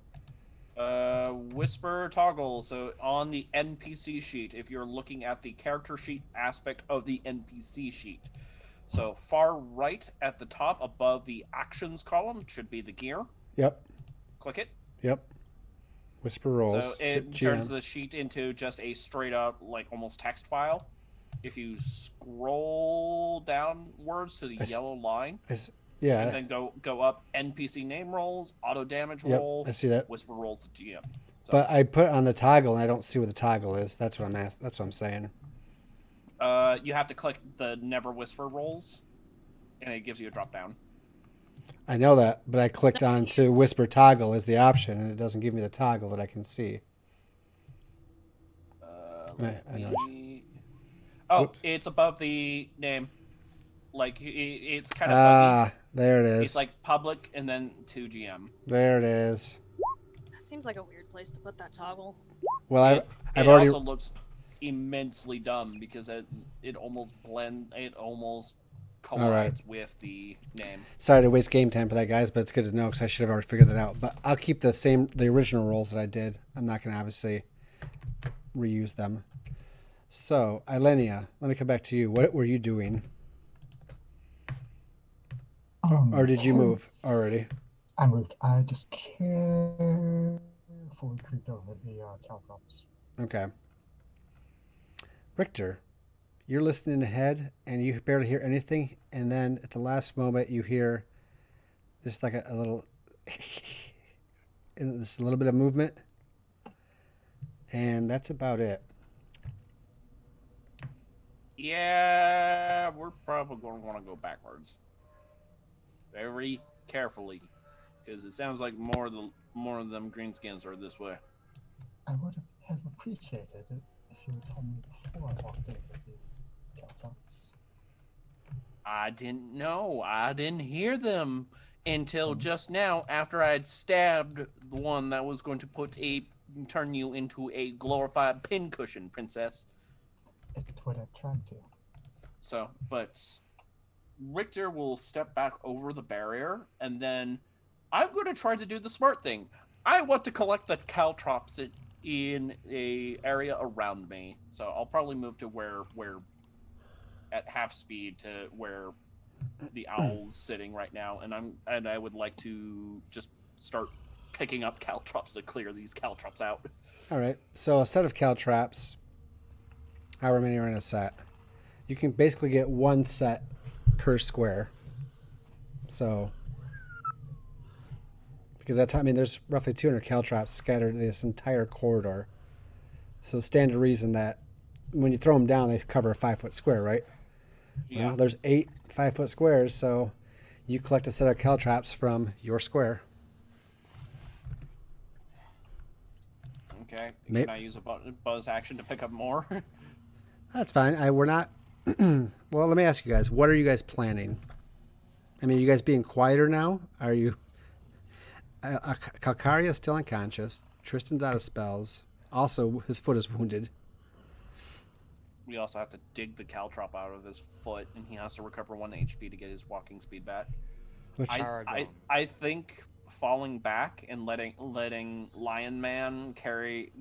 Whisper toggle. So on the NPC sheet, if you're looking at the character sheet aspect of the NPC sheet, so far right at the top above the actions column should be the gear. yep, Click it. whisper rolls. So it turns the sheet into just a straight up, like almost text file. If you scroll downwards to the yellow line, and Yeah, then go up, NPC name rolls, auto damage yep, roll, I see that. whisper rolls to GM. So, But I put it on the toggle, and I don't see where the toggle is. That's what I'm asking. That's what I'm saying. you have to click the never whisper rolls, and it gives you a drop down. I know that, but I clicked on to whisper toggle as the option, and it doesn't give me the toggle that I can see. I know. Oh, Whoops. it's above the name. Like it's kind of buggy. There it is. It's like public and then to GM. There it is. That seems like a weird place to put that toggle. Well, It I've already. also looks immensely dumb because it almost collides with the name. Sorry to waste game time for that, guys, but it's good to know because I should have already figured that out. But I'll keep the original rolls that I did. I'm not going to obviously reuse them. So, Ilenia, let me come back to you. What were you doing? Or did you move already? I moved. I just carefully creeped over the caltrops. Okay. Richter, you're listening ahead and you barely hear anything, and then at the last moment you hear just like a little and just a little bit of movement, and that's about it. Yeah, we're probably going to want to go backwards. very carefully, because it sounds like more of them greenskins are this way. I would have appreciated it if you had told me before I walked in with the caltrops. I didn't know. I didn't hear them until just now, after I had stabbed the one that was going to turn you into a glorified pincushion, princess. It would have tried to. So, but Richter will step back over the barrier, and then I'm going to try to do the smart thing. I want to collect the caltrops in a area around me. So I'll probably move to where at half speed to where the owl's sitting right now, and I would like to just start picking up caltrops to clear these caltrops out. All right. So a set of caltrops, however many are in a set, you can basically get one set per square. So, because that's, I mean, there's roughly 200 caltrops scattered in this entire corridor. So stand to reason that when you throw them down, they cover a 5-foot square, right? Yeah. Well, there's 8 5-foot squares, so you collect a set of caltrops from your square. Okay. Can I use a buzz action to pick up more? That's fine. We're not. Well, let me ask you guys. What are you guys planning? I mean, you guys being quieter now? Are you? Calcaria is still unconscious. Tristan's out of spells. Also, his foot is wounded. We also have to dig the caltrop out of his foot, and he has to recover 1 HP to get his walking speed back. Which, I think falling back and letting Lion Man carry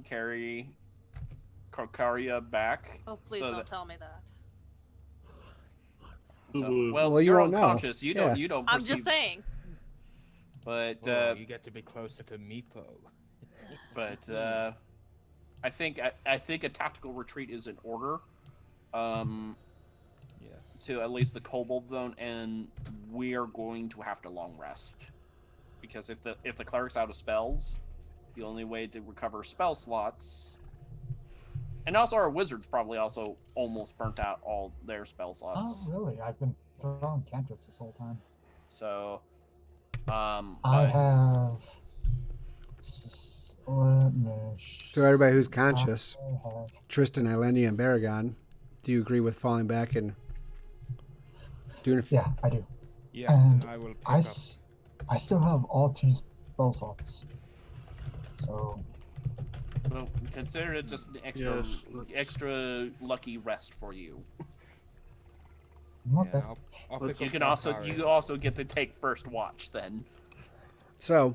Calcaria back. Oh, please don't tell me that. So, Well, you you're won't know. unconscious. You don't. Yeah. You don't. I'm Perceive, just saying. But Well, you get to be closer to Meepo. I think a tactical retreat is in order. Yeah. To at least the kobold zone, and we are going to have to long rest, because if the cleric's out of spells, the only way to recover spell slots, and also our wizards probably also almost burnt out all their spell slots. Oh, really? I've been throwing cantrips this whole time. So, I have. Let me. so everybody who's conscious, I have. Tristan, Eleni, and Baragon, do you agree with falling back and doing? Yeah, I do. Yes, And I will pick I up. I still have all 2 spell slots. So. well, consider it just an extra Yes, let's- extra lucky rest for you. Not Yeah, bad. I'll Let's- pick You up can Calcaria. you also get to take first watch then. So,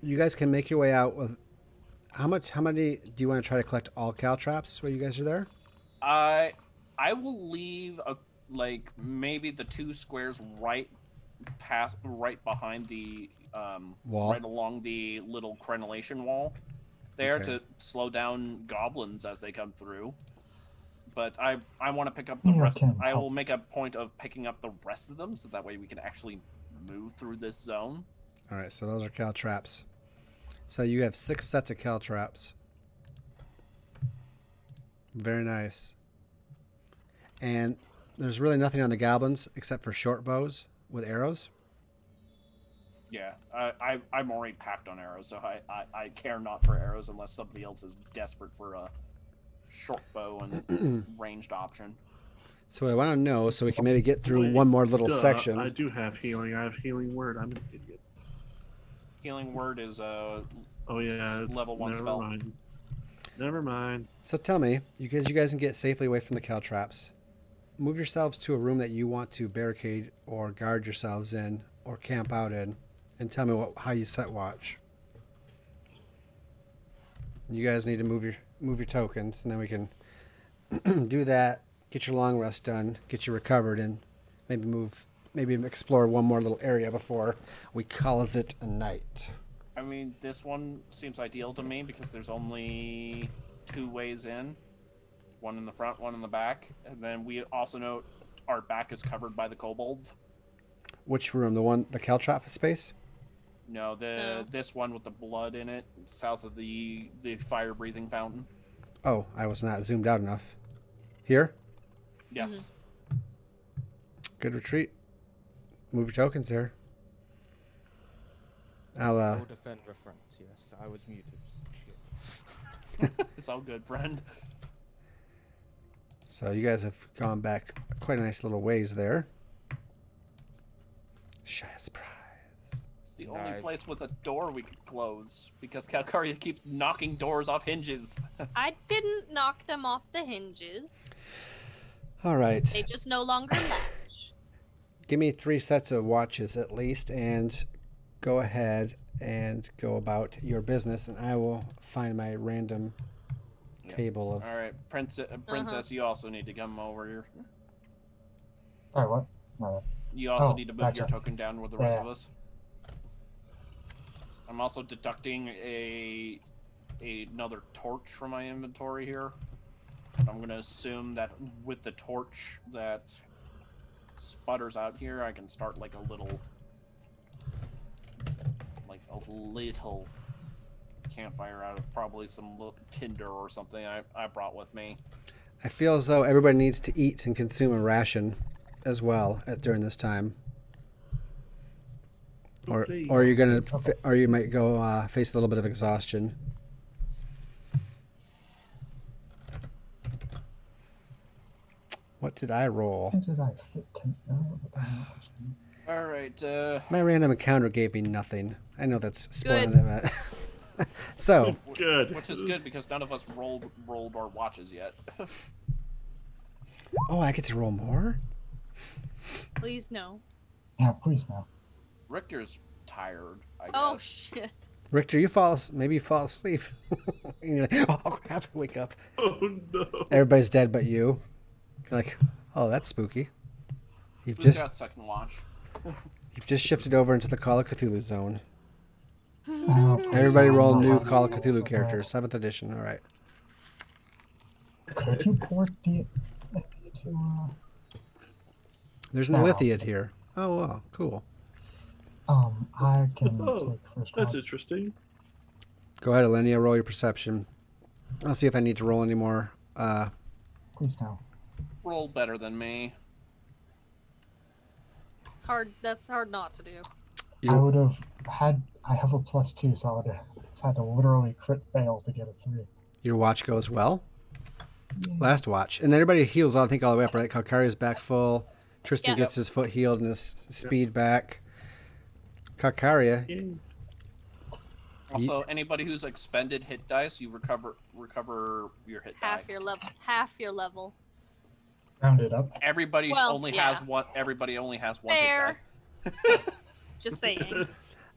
you guys can make your way out with. How many do you want to try to collect all caltrops while you guys are there? I will leave maybe the 2 squares right behind the Wall. right along the little crenellation wall there Okay. to slow down goblins as they come through. But I want to pick up the Yeah, rest. can I will help. make a point of picking up the rest of them, so that way we can actually move through this zone. All right, so those are caltrops. So you have 6 sets of caltrops. Very nice. And there's really nothing on the goblins except for short bows with arrows. Yeah, I'm already packed on arrows, so I care not for arrows unless somebody else is desperate for a short bow and ranged option. So what I want to know, so we can maybe get through Wait, one more little duh, section. I do have healing. I have healing word. I'm an idiot. Healing word is Oh yeah, it's, level 1 never spell. mind. Never mind. So tell me, you guys can get safely away from the caltrops. Move yourselves to a room that you want to barricade or guard yourselves in or camp out in, and tell me how you set watch. You guys need to move your tokens, and then we can do that. Get your long rest done. Get you recovered, and maybe explore one more little area before we calls it a night. I mean, this one seems ideal to me because there's only 2 ways in. One in the front, one in the back. And then we also know our back is covered by the kobolds. Which room? The caltrop space? No, this one with the blood in it, south of the fire-breathing fountain. Oh, I was not zoomed out enough. Here? Yes. Good retreat. Move your tokens there. I'll I'll defend reference. Yes, I was muted. Shit. It's all good, friend. So you guys have gone back quite a nice little ways there. Shy surprise. It's the only Nice. place with a door we could close because Calcaria keeps knocking doors off hinges. I didn't knock them off the hinges. All right. They just no longer latch. Give me 3 sets of watches at least, and go ahead and go about your business, and I will find my random table of. All right, princess, you also need to come over here. Sorry, what? No. You also Oh, need to move your gotcha. token down with the rest Yeah. of us. I'm also deducting another torch from my inventory here. I'm gonna assume that with the torch that sputters out here, I can start like a little campfire out of probably some tinder or something I brought with me. I feel as though everybody needs to eat and consume a ration as well during this time. Or you're gonna, or you might go face a little bit of exhaustion. What did I roll? How did I fit to know? All right. My random encounter gave me nothing. I know that's spoiling it, but so Good. Which is good because none of us rolled our watches yet. oh, I get to roll more. Please no. Yeah, please no. Richter's tired, I guess. Oh shit. Richter, maybe you fall asleep. And you're like, oh crap, wake up. Oh no. Everybody's dead but you. You're like, oh, that's spooky. Who's got second watch? You've just shifted over into the Call of Cthulhu zone. Please Everybody no. roll I'm new not Call of happy Cthulhu with character, that. 7th edition. All right. Could you port the to There's an No. Lithiad here. Oh, wow, cool. I can Oh, take first that's watch. interesting. Go ahead, Alenia, roll your perception. I'll see if I need to roll any more. Please no. Roll better than me. It's hard. That's hard not to do. You I don't- would have had. I have a +2, so I would have had to literally crit fail to get a 3. Your watch goes well. Yeah. Last watch. And everybody heals, I think, all the way up, right? Kalkaria's back full. Tristan Yep. gets his foot healed and his speed back. Kalkaria, Yeah. Also, anybody who's expended hit dice, you recover your hit Half die. your level. Half your level. Round it up. Everybody Well, only yeah. has one. Everybody only has one Fair. hit die. Just saying.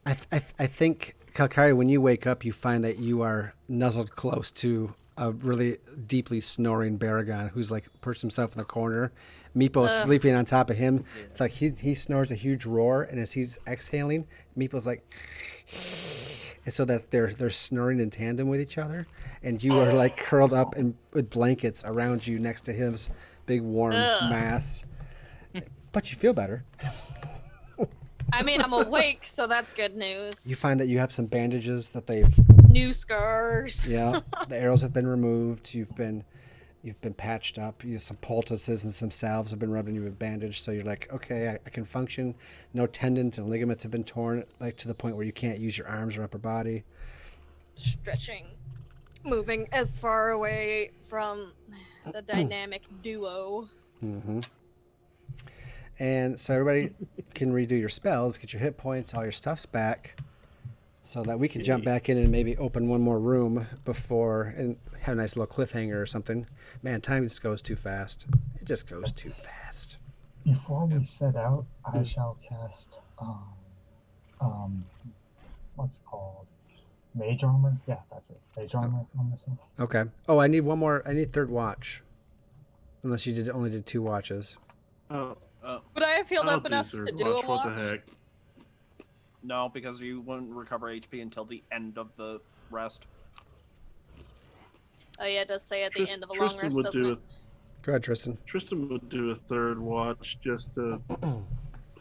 I think, Kalkaria, when you wake up, you find that you are nuzzled close to a really deeply snoring Baragon who's like perched himself in the corner. Meepo's Ugh. sleeping on top of him. It's like he snores a huge roar, and as he's exhaling, Meepo's like, and so that they're snoring in tandem with each other, and you are like curled up and with blankets around you next to his big warm Ugh. mass. But you feel better. I mean, I'm awake, so that's good news. You find that you have some bandages that they've New scars. Yeah, the arrows have been removed. You've been patched up. Some poultices and some salves have been rubbed in you with bandage. So you're like, okay, I can function. No tendons and ligaments have been torn, like to the point where you can't use your arms or upper body. Stretching. Moving as far away from the dynamic duo. Mm-hmm. And so everybody can redo your spells, get your hit points, all your stuff's back, so that we can jump back in and maybe open one more room before and have a nice little cliffhanger or something. Man, time just goes too fast. It just goes too fast. Before we set out, I shall cast what's it called? Mage armor? Yeah, that's it. Mage armor on myself. Okay. Oh, I need one more. I need third watch. Unless you only did 2 watches. Oh, Would I have healed I'll up enough third to do a watch. watch? What the heck? No, because you won't recover HP until the end of the rest. Oh yeah, it does say at the end of a long Tristan rest, would doesn't do it? Go ahead, Tristan. Tristan would do a third watch just to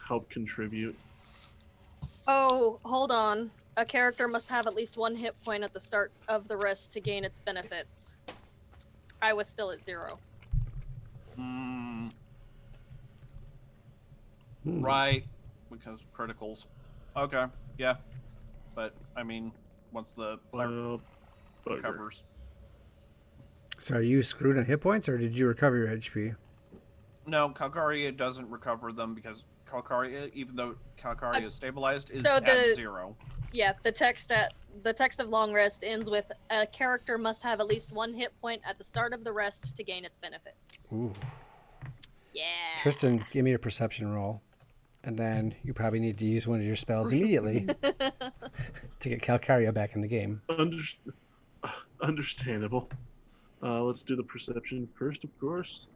help contribute. Oh, hold on. A character must have at least 1 hit point at the start of the rest to gain its benefits. I was still at 0. Right. because criticals. Okay, yeah. But, I mean, once the cleric Well, bugger. recovers. So are you screwed on hit points, or did you recover your HP? No, Calcaria doesn't recover them because Calcaria, even though Calcaria is stabilized, is so at the- 0. Yeah, the text of long rest ends with a character must have at least 1 hit point at the start of the rest to gain its benefits. Ooh. Yeah. Tristan, give me a perception roll. And then you probably need to use one of your spells immediately to get Calcaria back in the game. Understandable. Let's do the perception first, of course.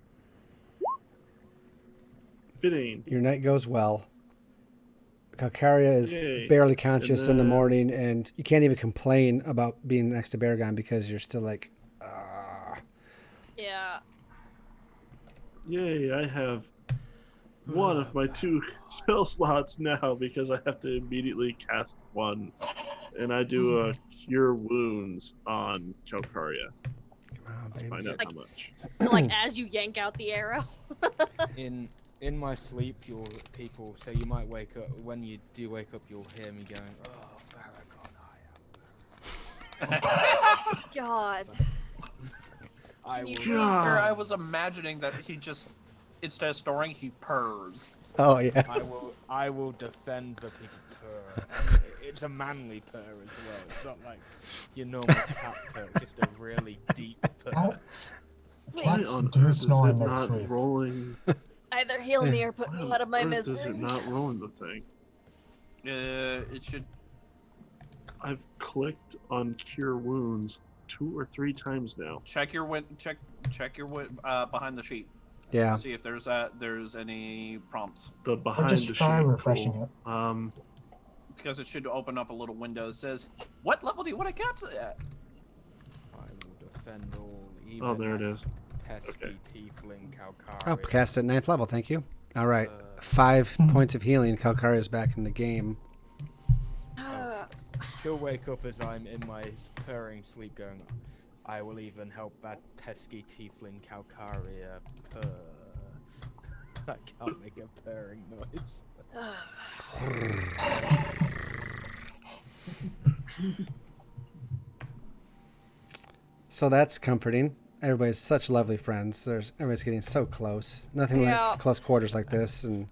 15. Your night goes well. Calcaria is Yay. barely conscious in the then- morning, and you can't even complain about being next to Baragon because you're still like, Yeah. Yay, I have one of my 2 spell slots now because I have to immediately cast one. And I do a Cure Wounds on Calcaria. Let's find out how much. So, like, as you yank out the arrow. In my sleep, so you might wake up. When you do wake up, you'll hear me going, "Oh, Baragon, God. I Can you will." please- I was imagining that he just, instead of snoring, he purrs. oh, yeah. I will defend the people purr. It's a manly purr as well. It's not like your normal cat purr, just a really deep purr. How- Why Let's on do earth is snoring it next not week. rolling? Either heal me or put Why me on out of my earth is misery. it not rolling the thing? It should. I've clicked on Cure Wounds 2 or 3 times now. Check your behind the sheet. Yeah. See if there's any prompts. The Or behind just the try sheet. refreshing Cool. it. Because it should open up a little window that says, "What level do you want to get at?" I will defend all. Oh, there it that is. Pesky Okay. tiefling Oh, Calcaria. cast at 9th level, thank you. All right. Uh, 5 points of healing. Calcaria is back in the game. She'll wake up as I'm in my purring sleep going, "I will even help that pesky tiefling Calcaria purr." I can't make a purring noise. So that's comforting. Everybody's such lovely friends. Everybody's getting so close. Nothing Yeah. like close quarters like this, and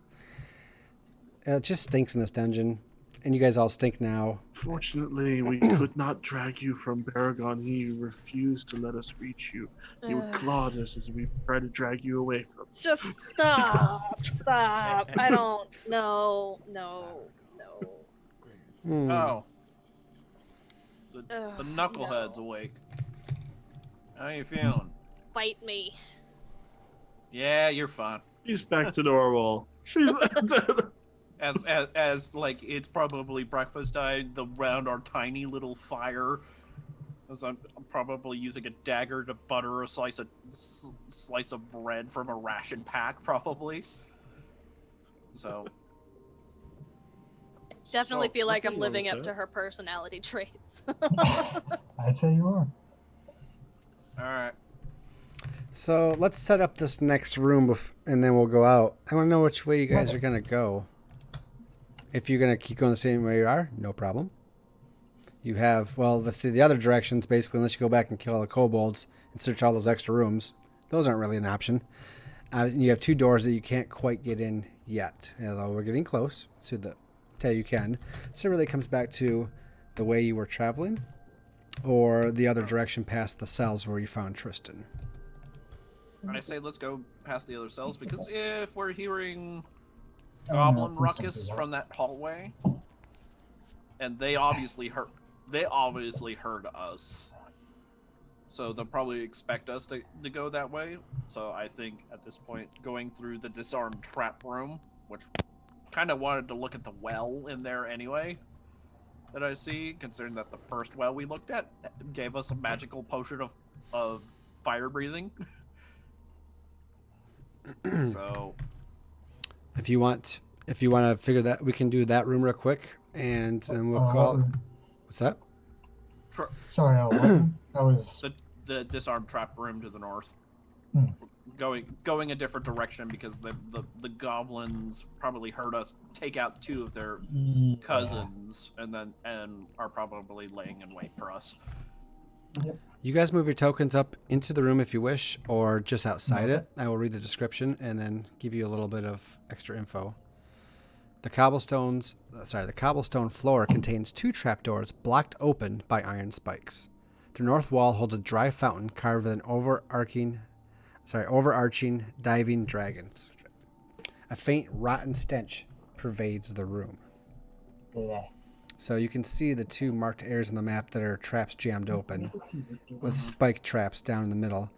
it just stinks in this dungeon. And you guys all stink now. Fortunately, we could not drag you from Baragon. He refused to let us reach you. He clawed us as we tried to drag you away from him. Just stop. Stop. I don't. No. Hmm. Oh, the Ugh, knucklehead's no. awake. How you feeling? Fight me. Yeah, you're fine. He's back to normal. She's As like it's probably breakfast time around our tiny little fire. As I'm probably using a dagger to butter a slice of bread from a ration pack, probably. So Definitely feel like I'm nothing wrong living with up to that. her personality traits. I'd say you are. All right. So let's set up this next room, and then we'll go out. I want to know which way you guys are gonna go. If you're gonna keep going the same way you are, no problem. You have, well, let's see, the other directions, basically, unless you go back and kill all the kobolds and search all those extra rooms. Those aren't really an option. You have 2 doors that you can't quite get in yet, although we're getting close to the day you can. So it really comes back to the way you were traveling, or the other direction past the cells where you found Tristan. I say let's go past the other cells because if we're hearing Oh, goblin no, please don't do ruckus that. from that hallway, and they obviously heard us, so they'll probably expect us to go that way. So I think at this point, going through the disarmed trap room, which kind of wanted to look at the well in there anyway, that I see, considering that the first well we looked at gave us a magical potion of fire breathing. So If you want to figure that, we can do that room real quick, and then we'll call. What's that? Sorry, what? That was the disarmed trap room to the north. going a different direction because the goblins probably heard us take out 2 of their cousins and are probably laying in wait for us. You guys move your tokens up into the room if you wish, or just outside it. I will read the description and then give you a little bit of extra info. The cobblestone floor contains 2 trapdoors blocked open by iron spikes. The north wall holds a dry fountain carved with an overarching diving dragons. A faint rotten stench pervades the room. Yeah. So you can see the 2 marked areas on the map that are traps jammed open, with spike traps down in the middle.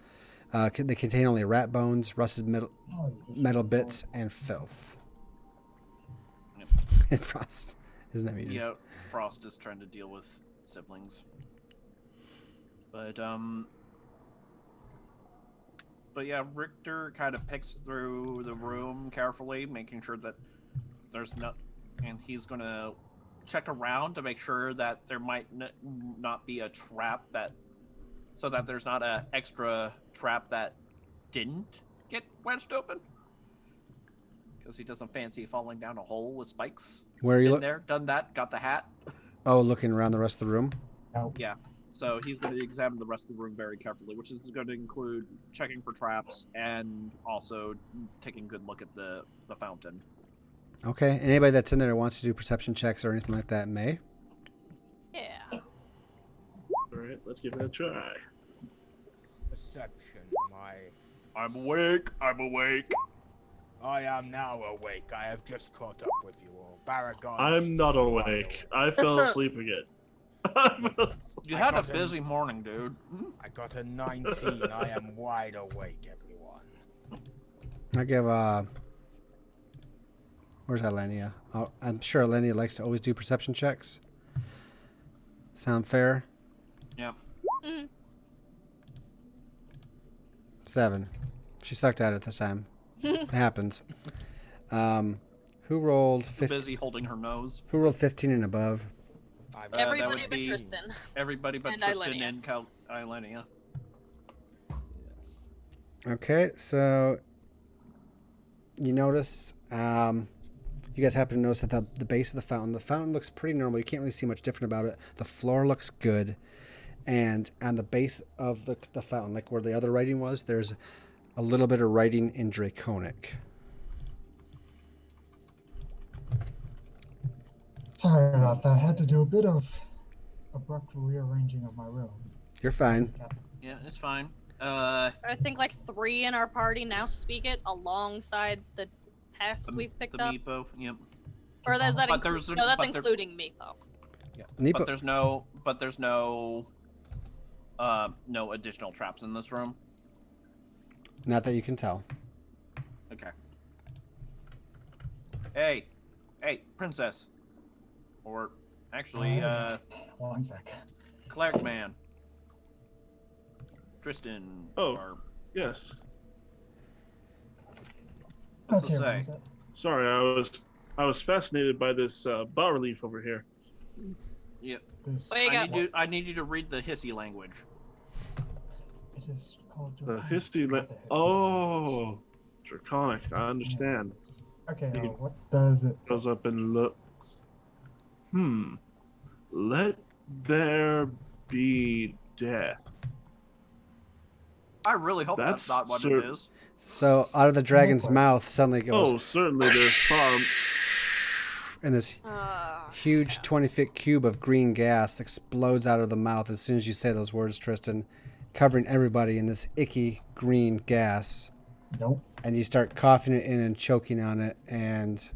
They contain only rat bones, rusted metal bits, and filth. Yep. And Frost. Isn't that muted? Yeah, Frost is trying to deal with siblings. But yeah, Richter kind of picks through the room carefully, making sure that there's no, and he's gonna check around to make sure that there might not be a trap so that there's not an extra trap that didn't get wedged open. Because he doesn't fancy falling down a hole with spikes. Where are you? Been there, done that, got the hat. Oh, looking around the rest of the room? No. Yeah. So he's going to examine the rest of the room very carefully, which is going to include checking for traps and also taking a good look at the fountain. Okay. Anybody that's in there wants to do perception checks or anything like that may. Yeah. All right, let's give it a try. Perception, I'm awake. I'm awake. I am now awake. I have just caught up with you all. Baragon. I'm not awake. I fell asleep again. You had a busy morning, dude. I got a 19. I am wide awake, everyone. I give where's Alenia? Oh, I'm sure Alenia likes to always do perception checks. Sound fair? Yep. Mm. 7. She sucked at it this time. It happens. Who rolled 15? Busy holding her nose. Who rolled 15 and above? that Everybody would but be- Tristan. Everybody but And Tristan Ilenia. and Ilenia. Okay, so you notice, you guys happen to notice that the base of the fountain looks pretty normal. You can't really see much different about it. The floor looks good. And on the base of the fountain, like where the other writing was, there's a little bit of writing in Draconic. Sorry about that. I had to do a bit of abrupt rearranging of my room. You're fine. Yeah, it's fine. I think like 3 in our party now speak it alongside the past we've picked the up. Meepo, yep. Or is that But there's- no? That's but there- including Meepo. Yeah. Meepo- But there's no additional traps in this room. Not that you can tell. Okay. Hey, princess. Or actually, One sec. cleric man. Tristan. Oh. Or Yes. What's Okay, to say? one sec. Sorry, I was fascinated by this bas relief over here. yeah. This, Wait, you got I need you to read the hissy language. it is called The Draconic. history. What the heck? Oh, Draconic. I understand. Okay, You- what does it? Goes up and looks. Let there be death. I really hope that's That's not what it cer- is. So out of the dragon's mouth suddenly goes Oh, certainly there's far. and this huge 20-foot cube of green gas explodes out of the mouth as soon as you say those words, Tristan, covering everybody in this icky green gas. Nope. And you start coughing it in and choking on it, and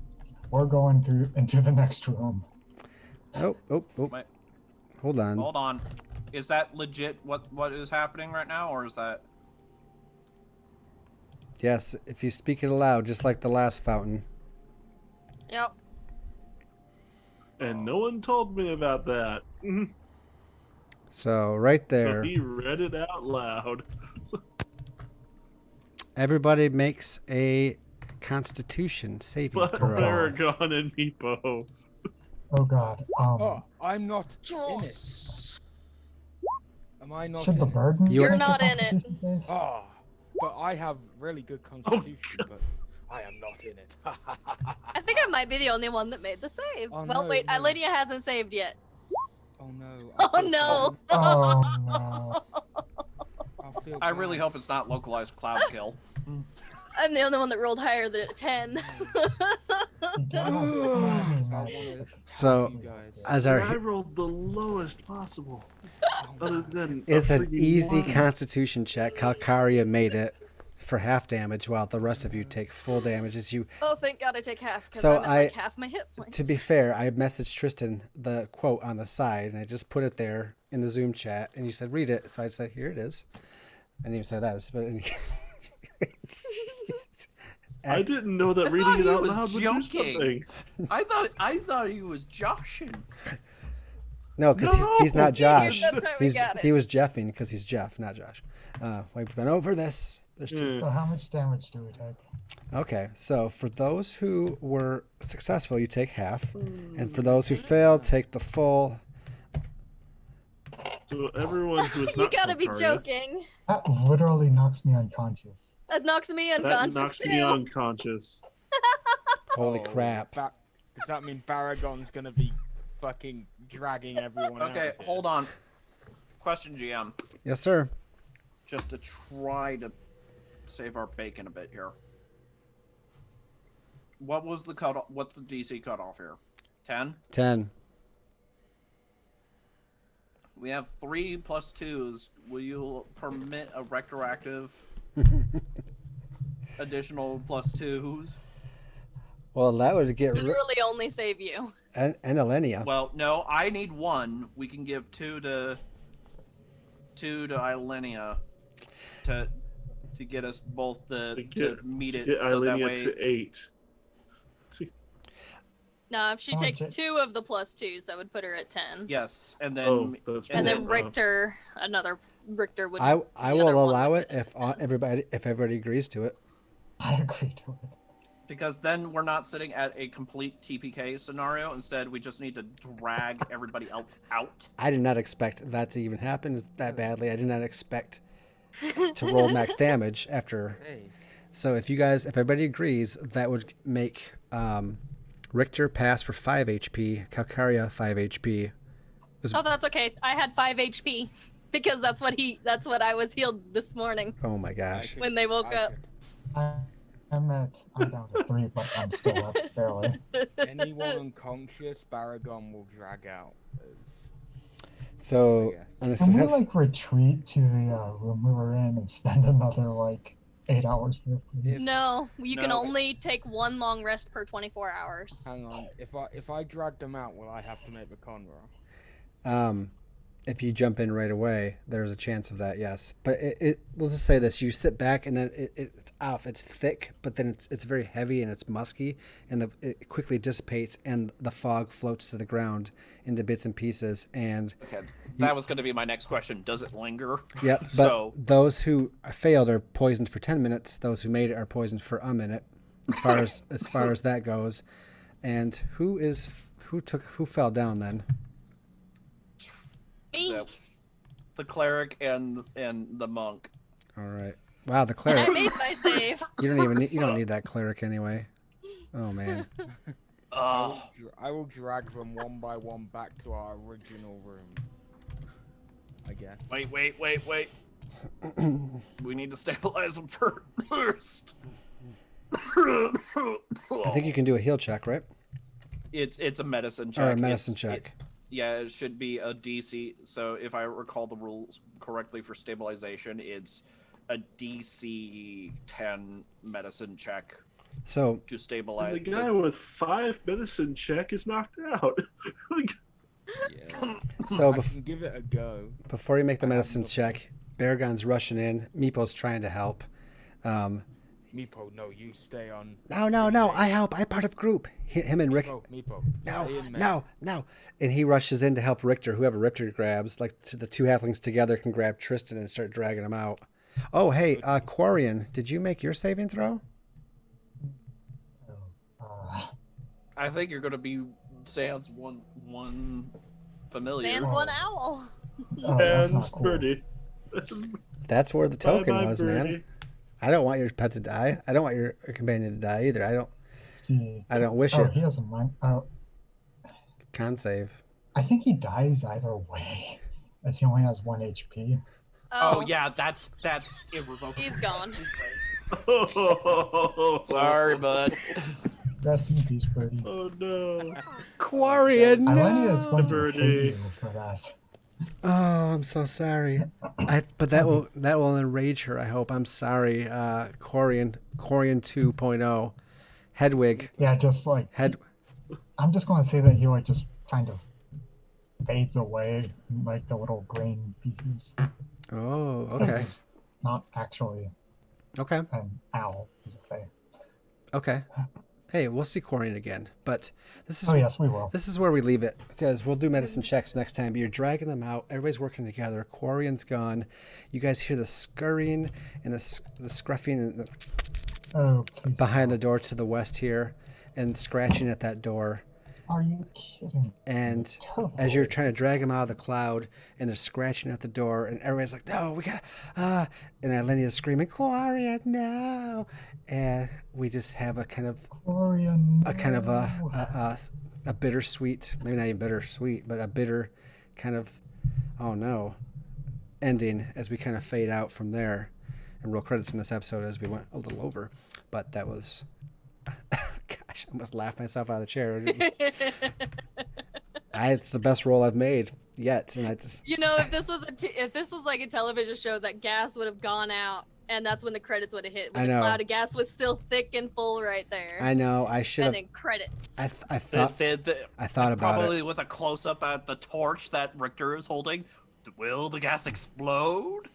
We're going into the next room. oh, Wait, hold on. hold on. Is that legit what is happening right now, or is that... Yes, if you speak it aloud, just like the last fountain. Yep. And no one told me about that. So right there, So he read it out loud. everybody makes a Constitution saving throw. Paragon and Meepo. Oh God. Oh, I'm not in it. Am I not Should in the it? bird? You're make a not in it. Constitution save? Oh, but I have really good constitution, but I am not in it. I think I might be the only one that made the save. Oh, well, no, wait, no. Alenia hasn't saved yet. Oh no. Oh no! Oh no. I really hope it's not localized cloud kill. I'm the only one that rolled higher than a 10. You don't have any magic. So, as I our rolled the lowest possible. Other than it's a an freaking easy 1. Constitution check. Calcaria made it for half damage, while the rest of you take full damage. As you, Oh, thank God I take half, because So I'm at like half my hit points. to be fair, I messaged Tristan the quote on the side, and I just put it there in the Zoom chat, and you said read it. So I said, here it is. I didn't even say that, but I didn't know that I reading thought it he out was loud would do joking. something. I thought he was joshing. no, because No! he's not Josh. That's how we got it. He was Jeffing because he's Jeff, not Josh. We've been over this. There's two. So how much damage do we take? Okay, so for those who were successful, you take half, and for those who failed, take the full. So everyone who is You not gotta be Calcaria, joking. That literally knocks me unconscious. That knocks me that unconscious knocks too. me unconscious. Holy crap! Does that mean Baragon's gonna be fucking dragging everyone out? Okay, of here? hold on. Question, GM. Yes, sir. Just to try to save our bacon a bit here. What was the cutoff? What's the DC cutoff here? 10? 10. We have 3 plus 2s. Will you permit a retroactive additional plus 2s? Well, that would get Literally only save you. and Alenia. Well, no, I need 1. We can give 2 to Ilenia to get us both to meet it Get so that Ilenia way. to 8. No, if she Oh, takes okay. 2 of the plus 2s, that would put her at 10. Yes, and then Oh, that's And then then, Richter, another Richter would. I be will another one allow with it if everybody agrees to it. I agree to it. because then we're not sitting at a complete TPK scenario. Instead, we just need to drag everybody else out. I did not expect that to even happen that badly. I did not expect to roll max damage after. Hey, So if everybody agrees, that would make Richter pass for 5 HP, Calcaria 5 HP. Oh, that's okay. I had 5 HP because that's what I was healed this morning Oh my gosh. when they woke up. I'm down to 3, but I'm still up barely. Anyone unconscious, Baragon will drag out. So, Yes. on a Can we success, like retreat to the room we were in and spend another like 8 hours there, please? No, you can No. only take 1 long rest per 24 hours. Hang on. If I drag them out, will I have to make the con roll? if you jump in right away, there's a chance of that, yes. But let's just say this: you sit back, and then it's off. It's thick, but then it's very heavy and it's musky, and it quickly dissipates, and the fog floats to the ground into bits and pieces. And Okay, that was going to be my next question. Does it linger? yeah, but So those who failed are poisoned for 10 minutes. Those who made it are poisoned for a minute, as far as that goes. And who fell down then? Me? the cleric and the monk. All right. Wow, the I cleric. made my save. You don't need that cleric anyway. Oh man. Oh, I will drag them one by one back to our original room. I guess. wait. We need to stabilize them first. I think you can do a heal check, right? It's a medicine check. Or a medicine It's- check. Yeah, it should be a DC. So if I recall the rules correctly for stabilization, it's a DC 10 medicine check So to stabilize. The guy with 5 medicine check is knocked out. Yeah. so I can give it a go. before you make the I have medicine nothing. check, Baragon's rushing in. Meepo's trying to help. Meepo, no, you stay on. No, I help. I'm part of group. Him and Rick. Meepo, No, stay in there. no. And he rushes in to help Richter. Whoever Richter grabs, like the two halflings together can grab Tristan and start dragging him out. Oh, hey, Quarian, did you make your saving throw? I think you're going to be Sans one familiar. Sans one owl. Oh, that's And not cool. Birdie. That's where the token Bye-bye, was, man. Birdie. I don't want your pet to die. I don't want your companion to die either. I don't wish Oh, it. he doesn't mind. Oh, Con save. I think he dies either way, as he only has 1 HP. Oh yeah, that's irrevocable. He's gone. Sorry, bud. Rest in peace, Birdie. Oh no. Quarian, Ilenia is going to Birdie. hate you for that. Oh, I'm so sorry. But that will enrage her. I hope. I'm sorry, Quarian 2.0, Hedwig. Yeah, just like Head. I'm just going to say that he like just kind of fades away, like the little grain pieces. Oh, 'Cause okay, he's not actually okay, an owl, he's a fae. okay. Hey, we'll see Quarian again, but this is Oh yes, we will. this is where we leave it because we'll do medicine checks next time. But you're dragging them out. Everybody's working together. Quarian's gone. You guys hear the scurrying and the scruffing and the Oh, please. behind the door to the west here, and scratching at that door. Are you kidding? And as you're trying to drag him out of the cloud, and they're scratching at the door, and everybody's like, "No, we gotta!" And Ilenia's screaming, "Quarian, no!" And we just have a kind of a bittersweet, maybe not even bittersweet, but a bitter kind of, oh no, ending as we kind of fade out from there. And roll credits in this episode as we went a little over, but that was. Gosh, I almost laughed myself out of the chair. It's the best roll I've made yet, and I just. You know, if this was like a television show, that gas would have gone out, and that's when the credits would have hit. When I the know. cloud of gas was still thick and full right there. I know. I should And have. then credits. I thought. I thought about probably it. with a close up at the torch that Richter is holding. Will the gas explode?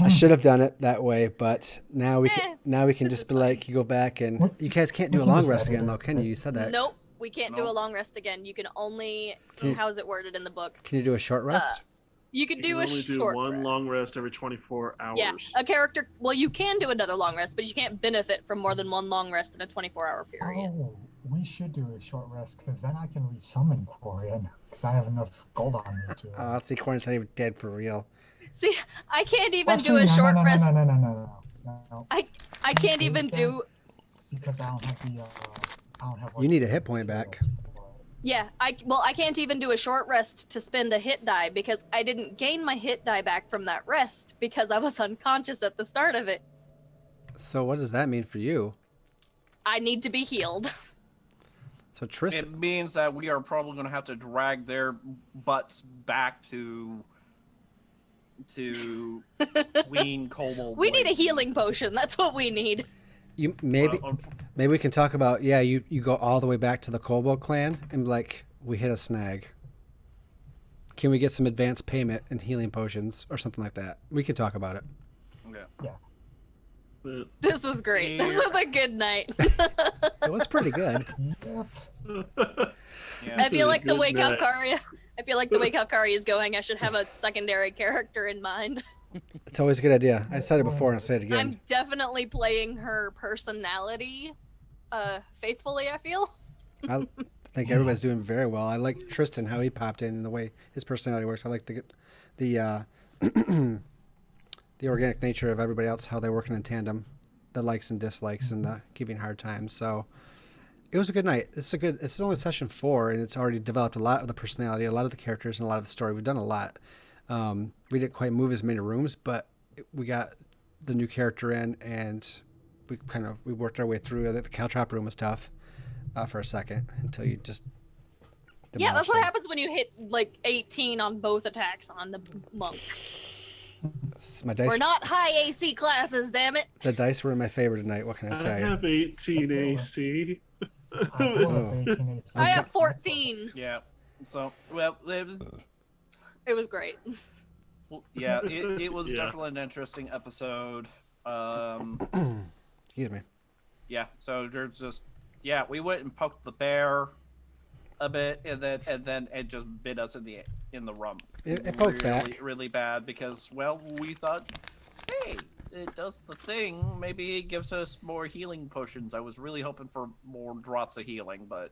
I should have done it that way, but now we can. Now we can this just is be like, you go back and you guys can't do a we can long just rest edit again, it. though, can you? You said that. Nope, we can't do a Nope. long rest again. You can only. How's it worded in the book? Can you do a short rest? You could You do can a only do short one rest. long rest every 24 hours. Yeah, a character. Well, you can do another long rest, but you can't benefit from more than one long rest in a 24-hour period. Oh, we should do a short rest because then I can resummon Quarian because I have enough gold on me to. Let's see, Quarian's not even dead for real. See, I can't even do Actually, a short no, rest. No. I can't even do. Because I don't have the. I don't have. You need a hit point back. Yeah, I can't even do a short rest to spend a hit die because I didn't gain my hit die back from that rest because I was unconscious at the start of it. So what does that mean for you? I need to be healed. So Tristan. It means that we are probably going to have to drag their butts back to wean kobold. We need a blades. healing potion. That's what we need. You maybe Well, maybe we can talk about you go all the way back to the Kobold clan and be like, we hit a snag. Can we get some advance payment and healing potions or something like that? We can talk about it. yeah. But This was great. This was a good night. It was pretty good. Yep. Yeah. I feel is a like the good way night. Calcaria. I feel like the way Calcaria is going, I should have a secondary character in mind. It's always a good idea. I said it before and I'll say it again. I'm definitely playing her personality, faithfully. I feel. I think everybody's doing very well. I like Tristan, how he popped in and the way his personality works. I like the the organic nature of everybody else, how they're working in tandem, the likes and dislikes and the giving hard times. So it was a good night. It's only session 4 and it's already developed a lot of the personality, a lot of the characters, and a lot of the story. We've done a lot. We didn't quite move as many rooms, but we got the new character in and we worked our way through. I think the cow trap room was tough for a second until you just. Yeah, that's demolished what them. happens when you hit like 18 on both attacks on the monk. My dice, We're not high AC classes, damn it. the dice were in my favor tonight. What can I I say? have 18 AC. I have 14. Yeah. So, well, It was great. yeah, it was Yeah. definitely an interesting episode. Excuse me. Yeah, so there's just we went and poked the bear a bit, and then it just bit us in the rump. It poked really, back. really bad because we thought, hey, it does the thing. Maybe it gives us more healing potions. I was really hoping for more draughts of healing, but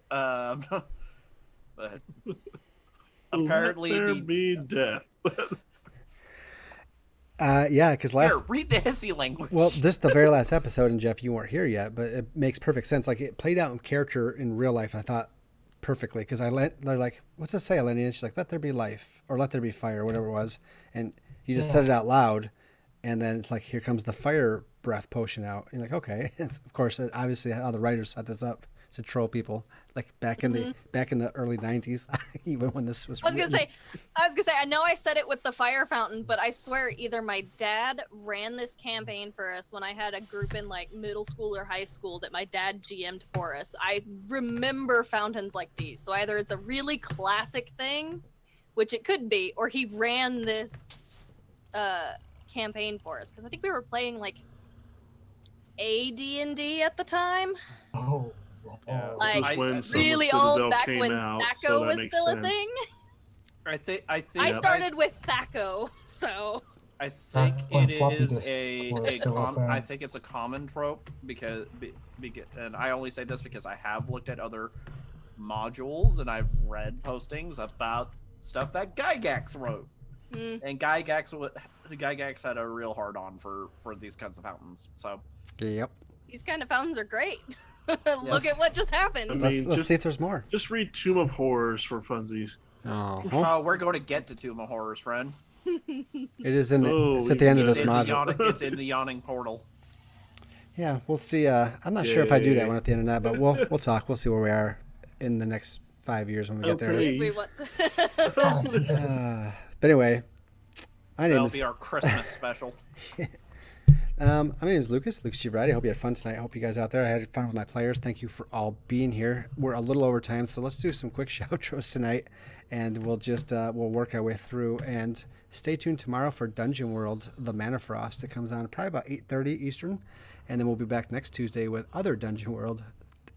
apparently Let there the be death. Yeah, because Here, last read the hissy language. well, this the very last episode, and Jeff, you weren't here yet, but it makes perfect sense. Like it played out in character in real life. I thought perfectly because they're like, "What's it say, Eleni?" And she's like, "Let there be life," or "Let there be fire," whatever it was, and you just said it out loud, and then it's like, "Here comes the fire breath potion out." And you're like, "Okay." Of course, obviously, how the writers set this up to troll people, like back in the early '90s, even when this was. I was gonna say, I know I said it with the fire fountain, but I swear either my dad ran this campaign for us when I had a group in like middle school or high school that my dad GM'd for us. I remember fountains like these, so either it's a really classic thing, which it could be, or he ran this campaign for us because I think we were playing like AD&D at the time. Oh. Yeah. Like This was when really Sunless old, Citadel back came when out, Thaco so that was makes still a sense. thing. I think I started with Thaco, so I think when it floppy is disks were still a thing. I think it's a common trope because and I only say this because I have looked at other modules and I've read postings about stuff that Gygax wrote. And Gygax had a real hard on for these kinds of fountains. So Yep. these kind of fountains are great. Look Yes. at what just happened. I mean, Let's just- see if there's more. Just read Tomb of Horrors for funsies. Oh, we're going to get to Tomb of Horrors, friend. it is in. Oh, It's at the end of even this better. module. It's in the Yawning Portal. Yeah, we'll see. I'm not sure if I do that Yay. one at the end of that, but we'll talk. We'll see where we are in the next 5 years when we get there. Okay. If we want to. But anyway, my name That'll is be our Christmas special. my name is Lucas Givrati. I hope you had fun tonight. I hope you guys out there. I had fun with my players. Thank you for all being here. We're a little over time, so let's do some quick outros tonight, and we'll just we'll work our way through. And stay tuned tomorrow for Dungeon World: The Mana Frost. It comes on probably about 8:30 Eastern, and then we'll be back next Tuesday with other Dungeon World,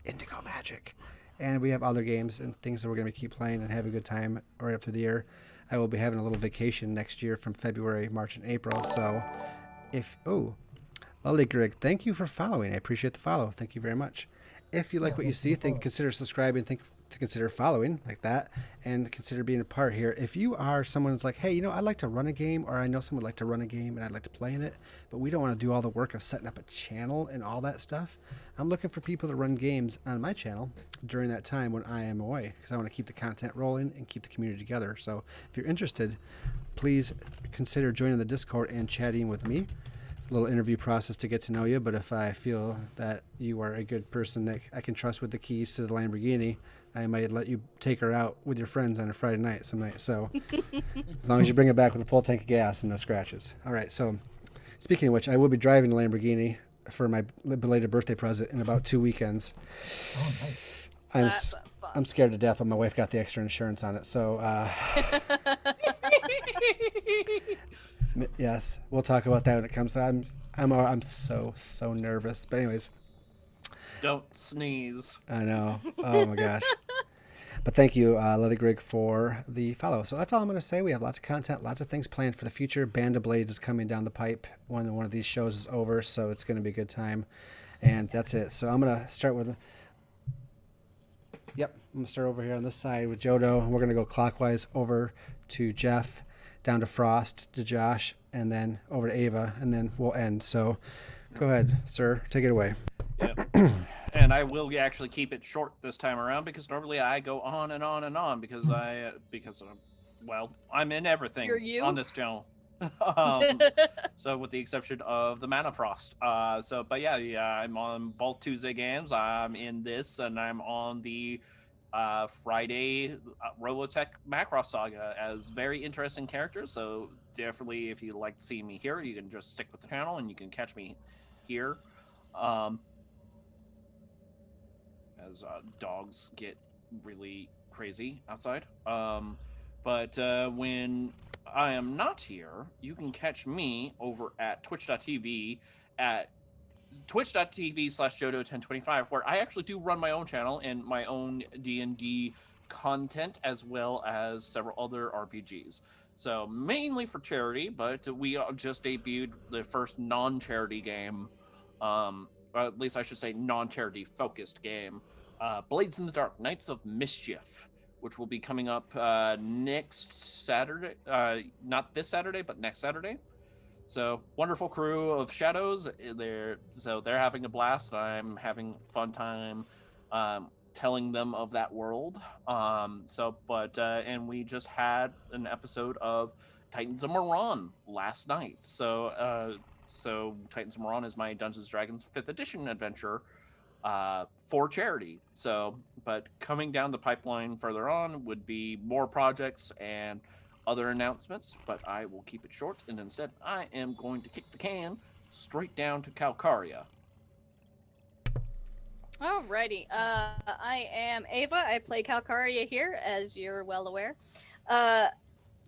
Indigo Magic, and we have other games and things that we're going to keep playing and have a good time right up through the year. I will be having a little vacation next year from February, March, and April. So, Lolly Greg, thank you for following. I appreciate the follow. Thank you very much. If you like what you see, consider subscribing. Consider following like that, and consider being a part here. If you are someone who's like, hey, I'd like to run a game, or I know someone would like to run a game and I'd like to play in it, but we don't want to do all the work of setting up a channel and all that stuff. I'm looking for people to run games on my channel during that time when I am away, because I want to keep the content rolling and keep the community together. So if you're interested, please consider joining the Discord and chatting with me. It's a little interview process to get to know you, but if I feel that you are a good person that I can trust with the keys to the Lamborghini, I might let you take her out with your friends on a Friday night some night. So as long as you bring it back with a full tank of gas and no scratches. All right. So speaking of which, I will be driving the Lamborghini for my belated birthday present in about 2 weekends. Oh, nice. That sounds fun. I'm scared to death, but my wife got the extra insurance on it. So yes, we'll talk about that when it comes. I'm so nervous. But anyways. Don't sneeze. I know. Oh my gosh. But thank you, Leather Greg, for the follow. So that's all I'm going to say. We have lots of content, lots of things planned for the future. Band of Blades is coming down the pipe when one of these shows is over, so it's going to be a good time. And that's it. So I'm going to start with... Yep, I'm going to start over here on this side with Jodo, and we're going to go clockwise over to Jeff, down to Frost, to Josh, and then over to Ava, and then we'll end. So go ahead, sir. Take it away. Yep. And I will actually keep it short this time around because normally I go on and on and on because I'm in everything You're you? on this channel. So with the exception of the Mana Frost. But I'm on both Tuesday games. I'm in this, and I'm on the Friday Robotech Macross Saga as very interesting characters. So definitely, if you like to see me here, you can just stick with the channel and you can catch me here. As dogs get really crazy outside. But when I am not here, you can catch me over at twitch.tv at twitch.tv/Jodo1025, where I actually do run my own channel and my own D&D content, as well as several other RPGs. So mainly for charity, but we just debuted the first non-charity game, or at least I should say non-charity focused game, Blades in the Dark, Knights of Mischief, which will be coming up next Saturday. Not this Saturday, but next Saturday. So wonderful crew of shadows. They're having a blast. I'm having a fun time telling them of that world. And we just had an episode of Titans of Moran last night. So Titans of Moran is my Dungeons & Dragons 5th edition adventure for charity. So, but coming down the pipeline further on would be more projects and other announcements, but I will keep it short, and instead I am going to kick the can straight down to Calcaria. Alrighty. I am Ava. I play Calcaria here, as you're well aware.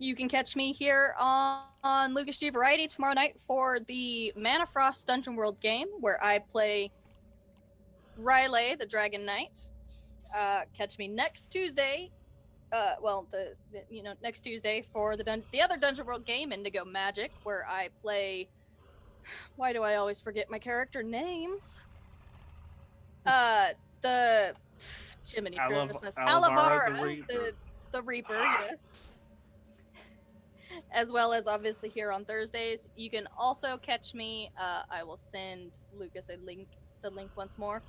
You can catch me here on Lucas G Variety tomorrow night for the Mana Frost Dungeon World game, where I play Riley, the Dragon Knight. Catch me next Tuesday. Next Tuesday for the other Dungeon World game, Indigo Magic, where I play. Why do I always forget my character names? Jiminy Christmas, Alavara, the Reaper, yes. As well as obviously here on Thursdays. You can also catch me. I will send Lucas the link once more.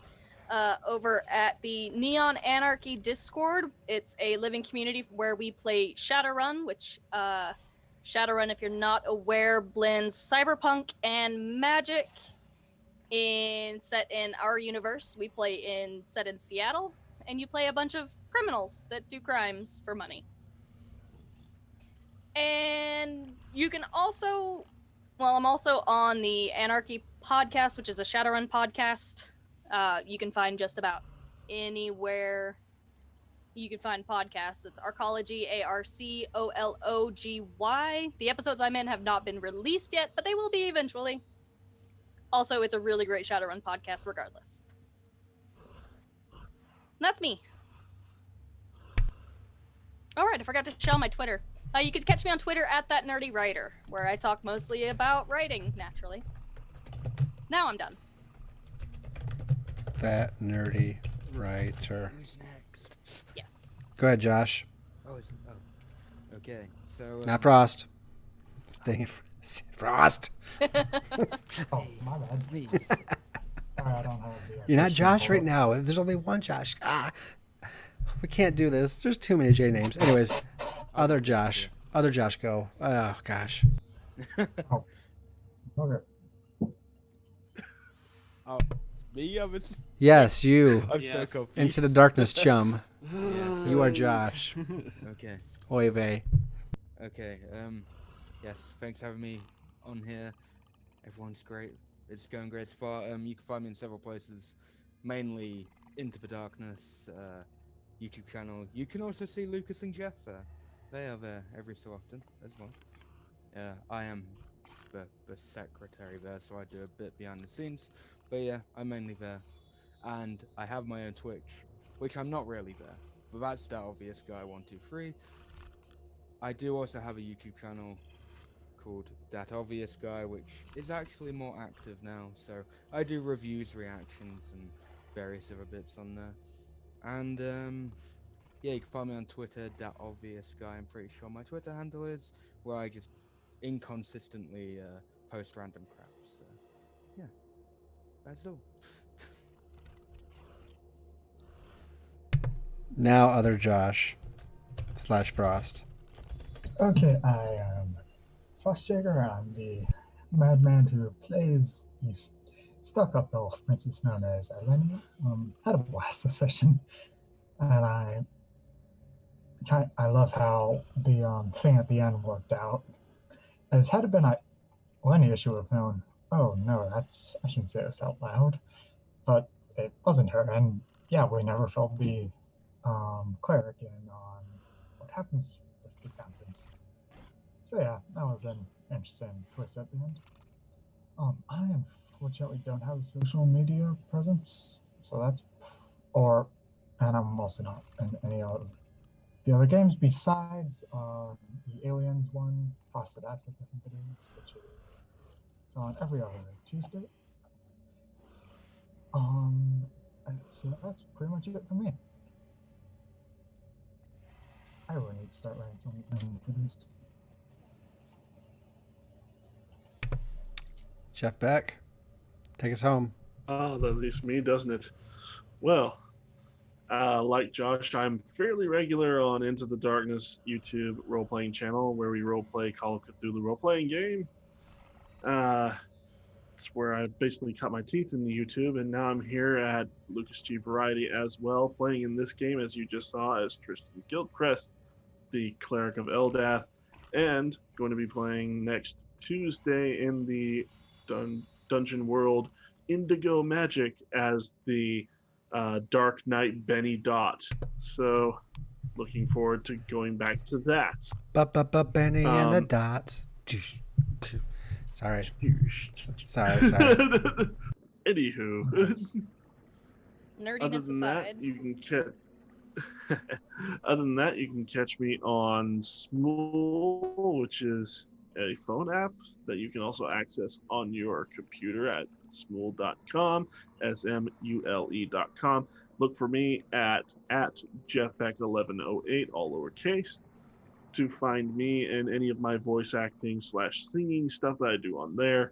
Over at the Neon Anarchy Discord. It's a living community where we play Shadowrun, which Shadowrun, if you're not aware, blends cyberpunk and magic set in our universe. We play set in Seattle, and you play a bunch of criminals that do crimes for money. And you can also, I'm also on the Anarchy podcast, which is a Shadowrun podcast. You can find just about anywhere you can find podcasts. It's Arcology, ARCOLOGY. The episodes I'm in have not been released yet, but they will be eventually. Also, it's a really great Shadowrun podcast regardless. And that's me. Alright, I forgot to shout my Twitter. You can catch me on Twitter at @ThatNerdyWriter, where I talk mostly about writing, naturally. Now I'm done. That nerdy writer. Who's next? Yes. Go ahead, Josh. Okay. So. Not Frost. Frost. Oh, my bad. Me. Sorry, I don't have the. You're not Josh right now. There's only one Josh. We can't do this. There's too many J names. Anyways, other Josh. Other Josh, go. Oh, gosh. Oh. Okay. Oh, me? Yes, you. I'm Yes. so confused. Into the darkness, chum. Yes. You are Josh. Okay. Oy vey. Okay. Yes. Thanks for having me on here. Everyone's great. It's going great so far. You can find me in several places, mainly Into the Darkness, YouTube channel. You can also see Lucas and Jeff there. They are there every so often as well. I am the secretary there, so I do a bit behind the scenes. But yeah, I'm mainly there. And I have my own Twitch, which I'm not really there. But that's That Obvious Guy 123. I do also have a YouTube channel called That Obvious Guy, which is actually more active now. So I do reviews, reactions, and various other bits on there. And yeah, you can find me on Twitter, That Obvious Guy. I'm pretty sure my Twitter handle is, where I just inconsistently post random crap. So yeah, that's all. Now other Josh / Frost. Okay, I am Frostjäger. I'm the madman who plays the stuck-up elf princess known as Elenia. Had a blast this session, and I love how the thing at the end worked out. As had it been Elenia, she would have known. Oh no, I shouldn't say this out loud, but it wasn't her. And yeah, we never felt the cleric in on what happens with the fountains. So yeah, that was an interesting twist at the end. I unfortunately don't have a social media presence, so that's and I'm also not in any of the other games besides the Aliens one, Frosted Assets, I think it is, which is on every other Tuesday. So that's pretty much it for me. I really need to start writing something for this. Jeff Beck, take us home. Oh, that leaves me, doesn't it? Well, like Josh, I'm fairly regular on Into the Darkness YouTube role-playing channel where we role-play Call of Cthulhu role-playing game. It's where I basically cut my teeth in the YouTube, and now I'm here at Lucas G Variety as well, playing in this game, as you just saw, as Tristan Gilchrist, the Cleric of Eldath, and going to be playing next Tuesday in the Dungeon World Indigo Magic as the Dark Knight Benny Dot. So, looking forward to going back to that. Benny and the dots. Sorry. Sorry. Anywho, Nerdiness aside. other than that, you can catch me on Smool, which is a phone app that you can also access on your computer at smool.com, smule.com. Look for me at JeffBeck1108, all lowercase, to find me and any of my voice acting / singing stuff that I do on there.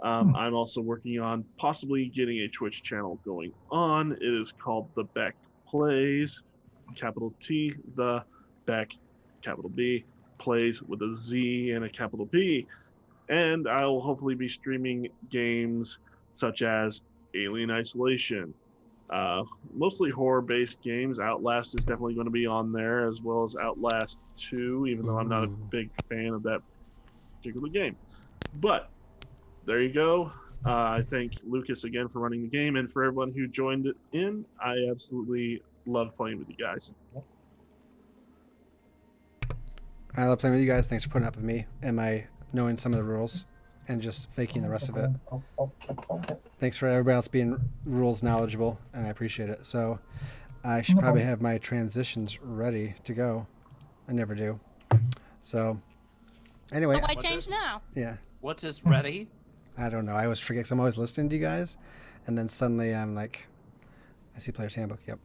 I'm also working on possibly getting a Twitch channel going on. It is called The Beck Plays, capital T, The Beck, capital B, Plays with a Z and a capital P. And I will hopefully be streaming games such as Alien Isolation, mostly horror-based games. Outlast is definitely going to be on there, as well as Outlast 2, even though I'm not a big fan of that particular game. But there you go. I thank Lucas again for running the game, and for everyone who joined in. I absolutely love playing with you guys. I love playing with you guys. Thanks for putting up with me and my knowing some of the rules and just faking the rest of it. Thanks for everybody else being rules knowledgeable, and I appreciate it. So I should probably have my transitions ready to go. I never do. So anyway. So why change now? Yeah. What is ready? I don't know. I always forget because I'm always listening to you guys, and then suddenly I'm like, I see Player's Handbook. Yep.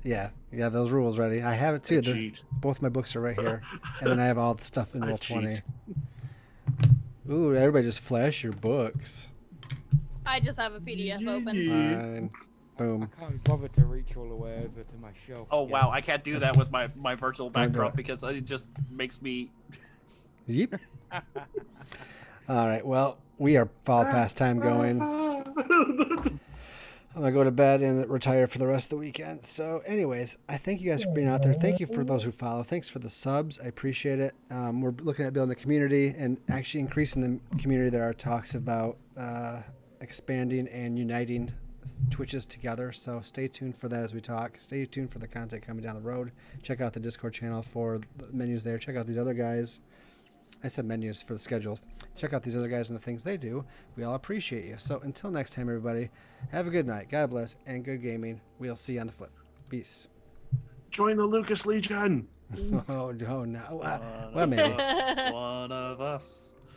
Yeah, those rules ready. I have it too. Both my books are right here, and then I have all the stuff in Roll20. Ooh, everybody just flash your books. I just have a PDF open. Fine. Boom. I can't bother to reach all the way over to my shelf. Oh again. wow, I can't do that with my virtual backdrop because it just makes me. Yep. All right. Well, we are far past time going. I'm going to go to bed and retire for the rest of the weekend. So anyways, I thank you guys for being out there. Thank you for those who follow. Thanks for the subs. I appreciate it. We're looking at building a community and actually increasing the community. There are talks about expanding and uniting Twitches together. So stay tuned for that as we talk. Stay tuned for the content coming down the road. Check out the Discord channel for the menus there. Check out these other guys. I said menus for the schedules. Check out these other guys and the things they do. We all appreciate you. So until next time, everybody, have a good night. God bless and good gaming. We'll see you on the flip. Peace. Join the Lucas Legion. Oh, no. Well, One maybe. one of us.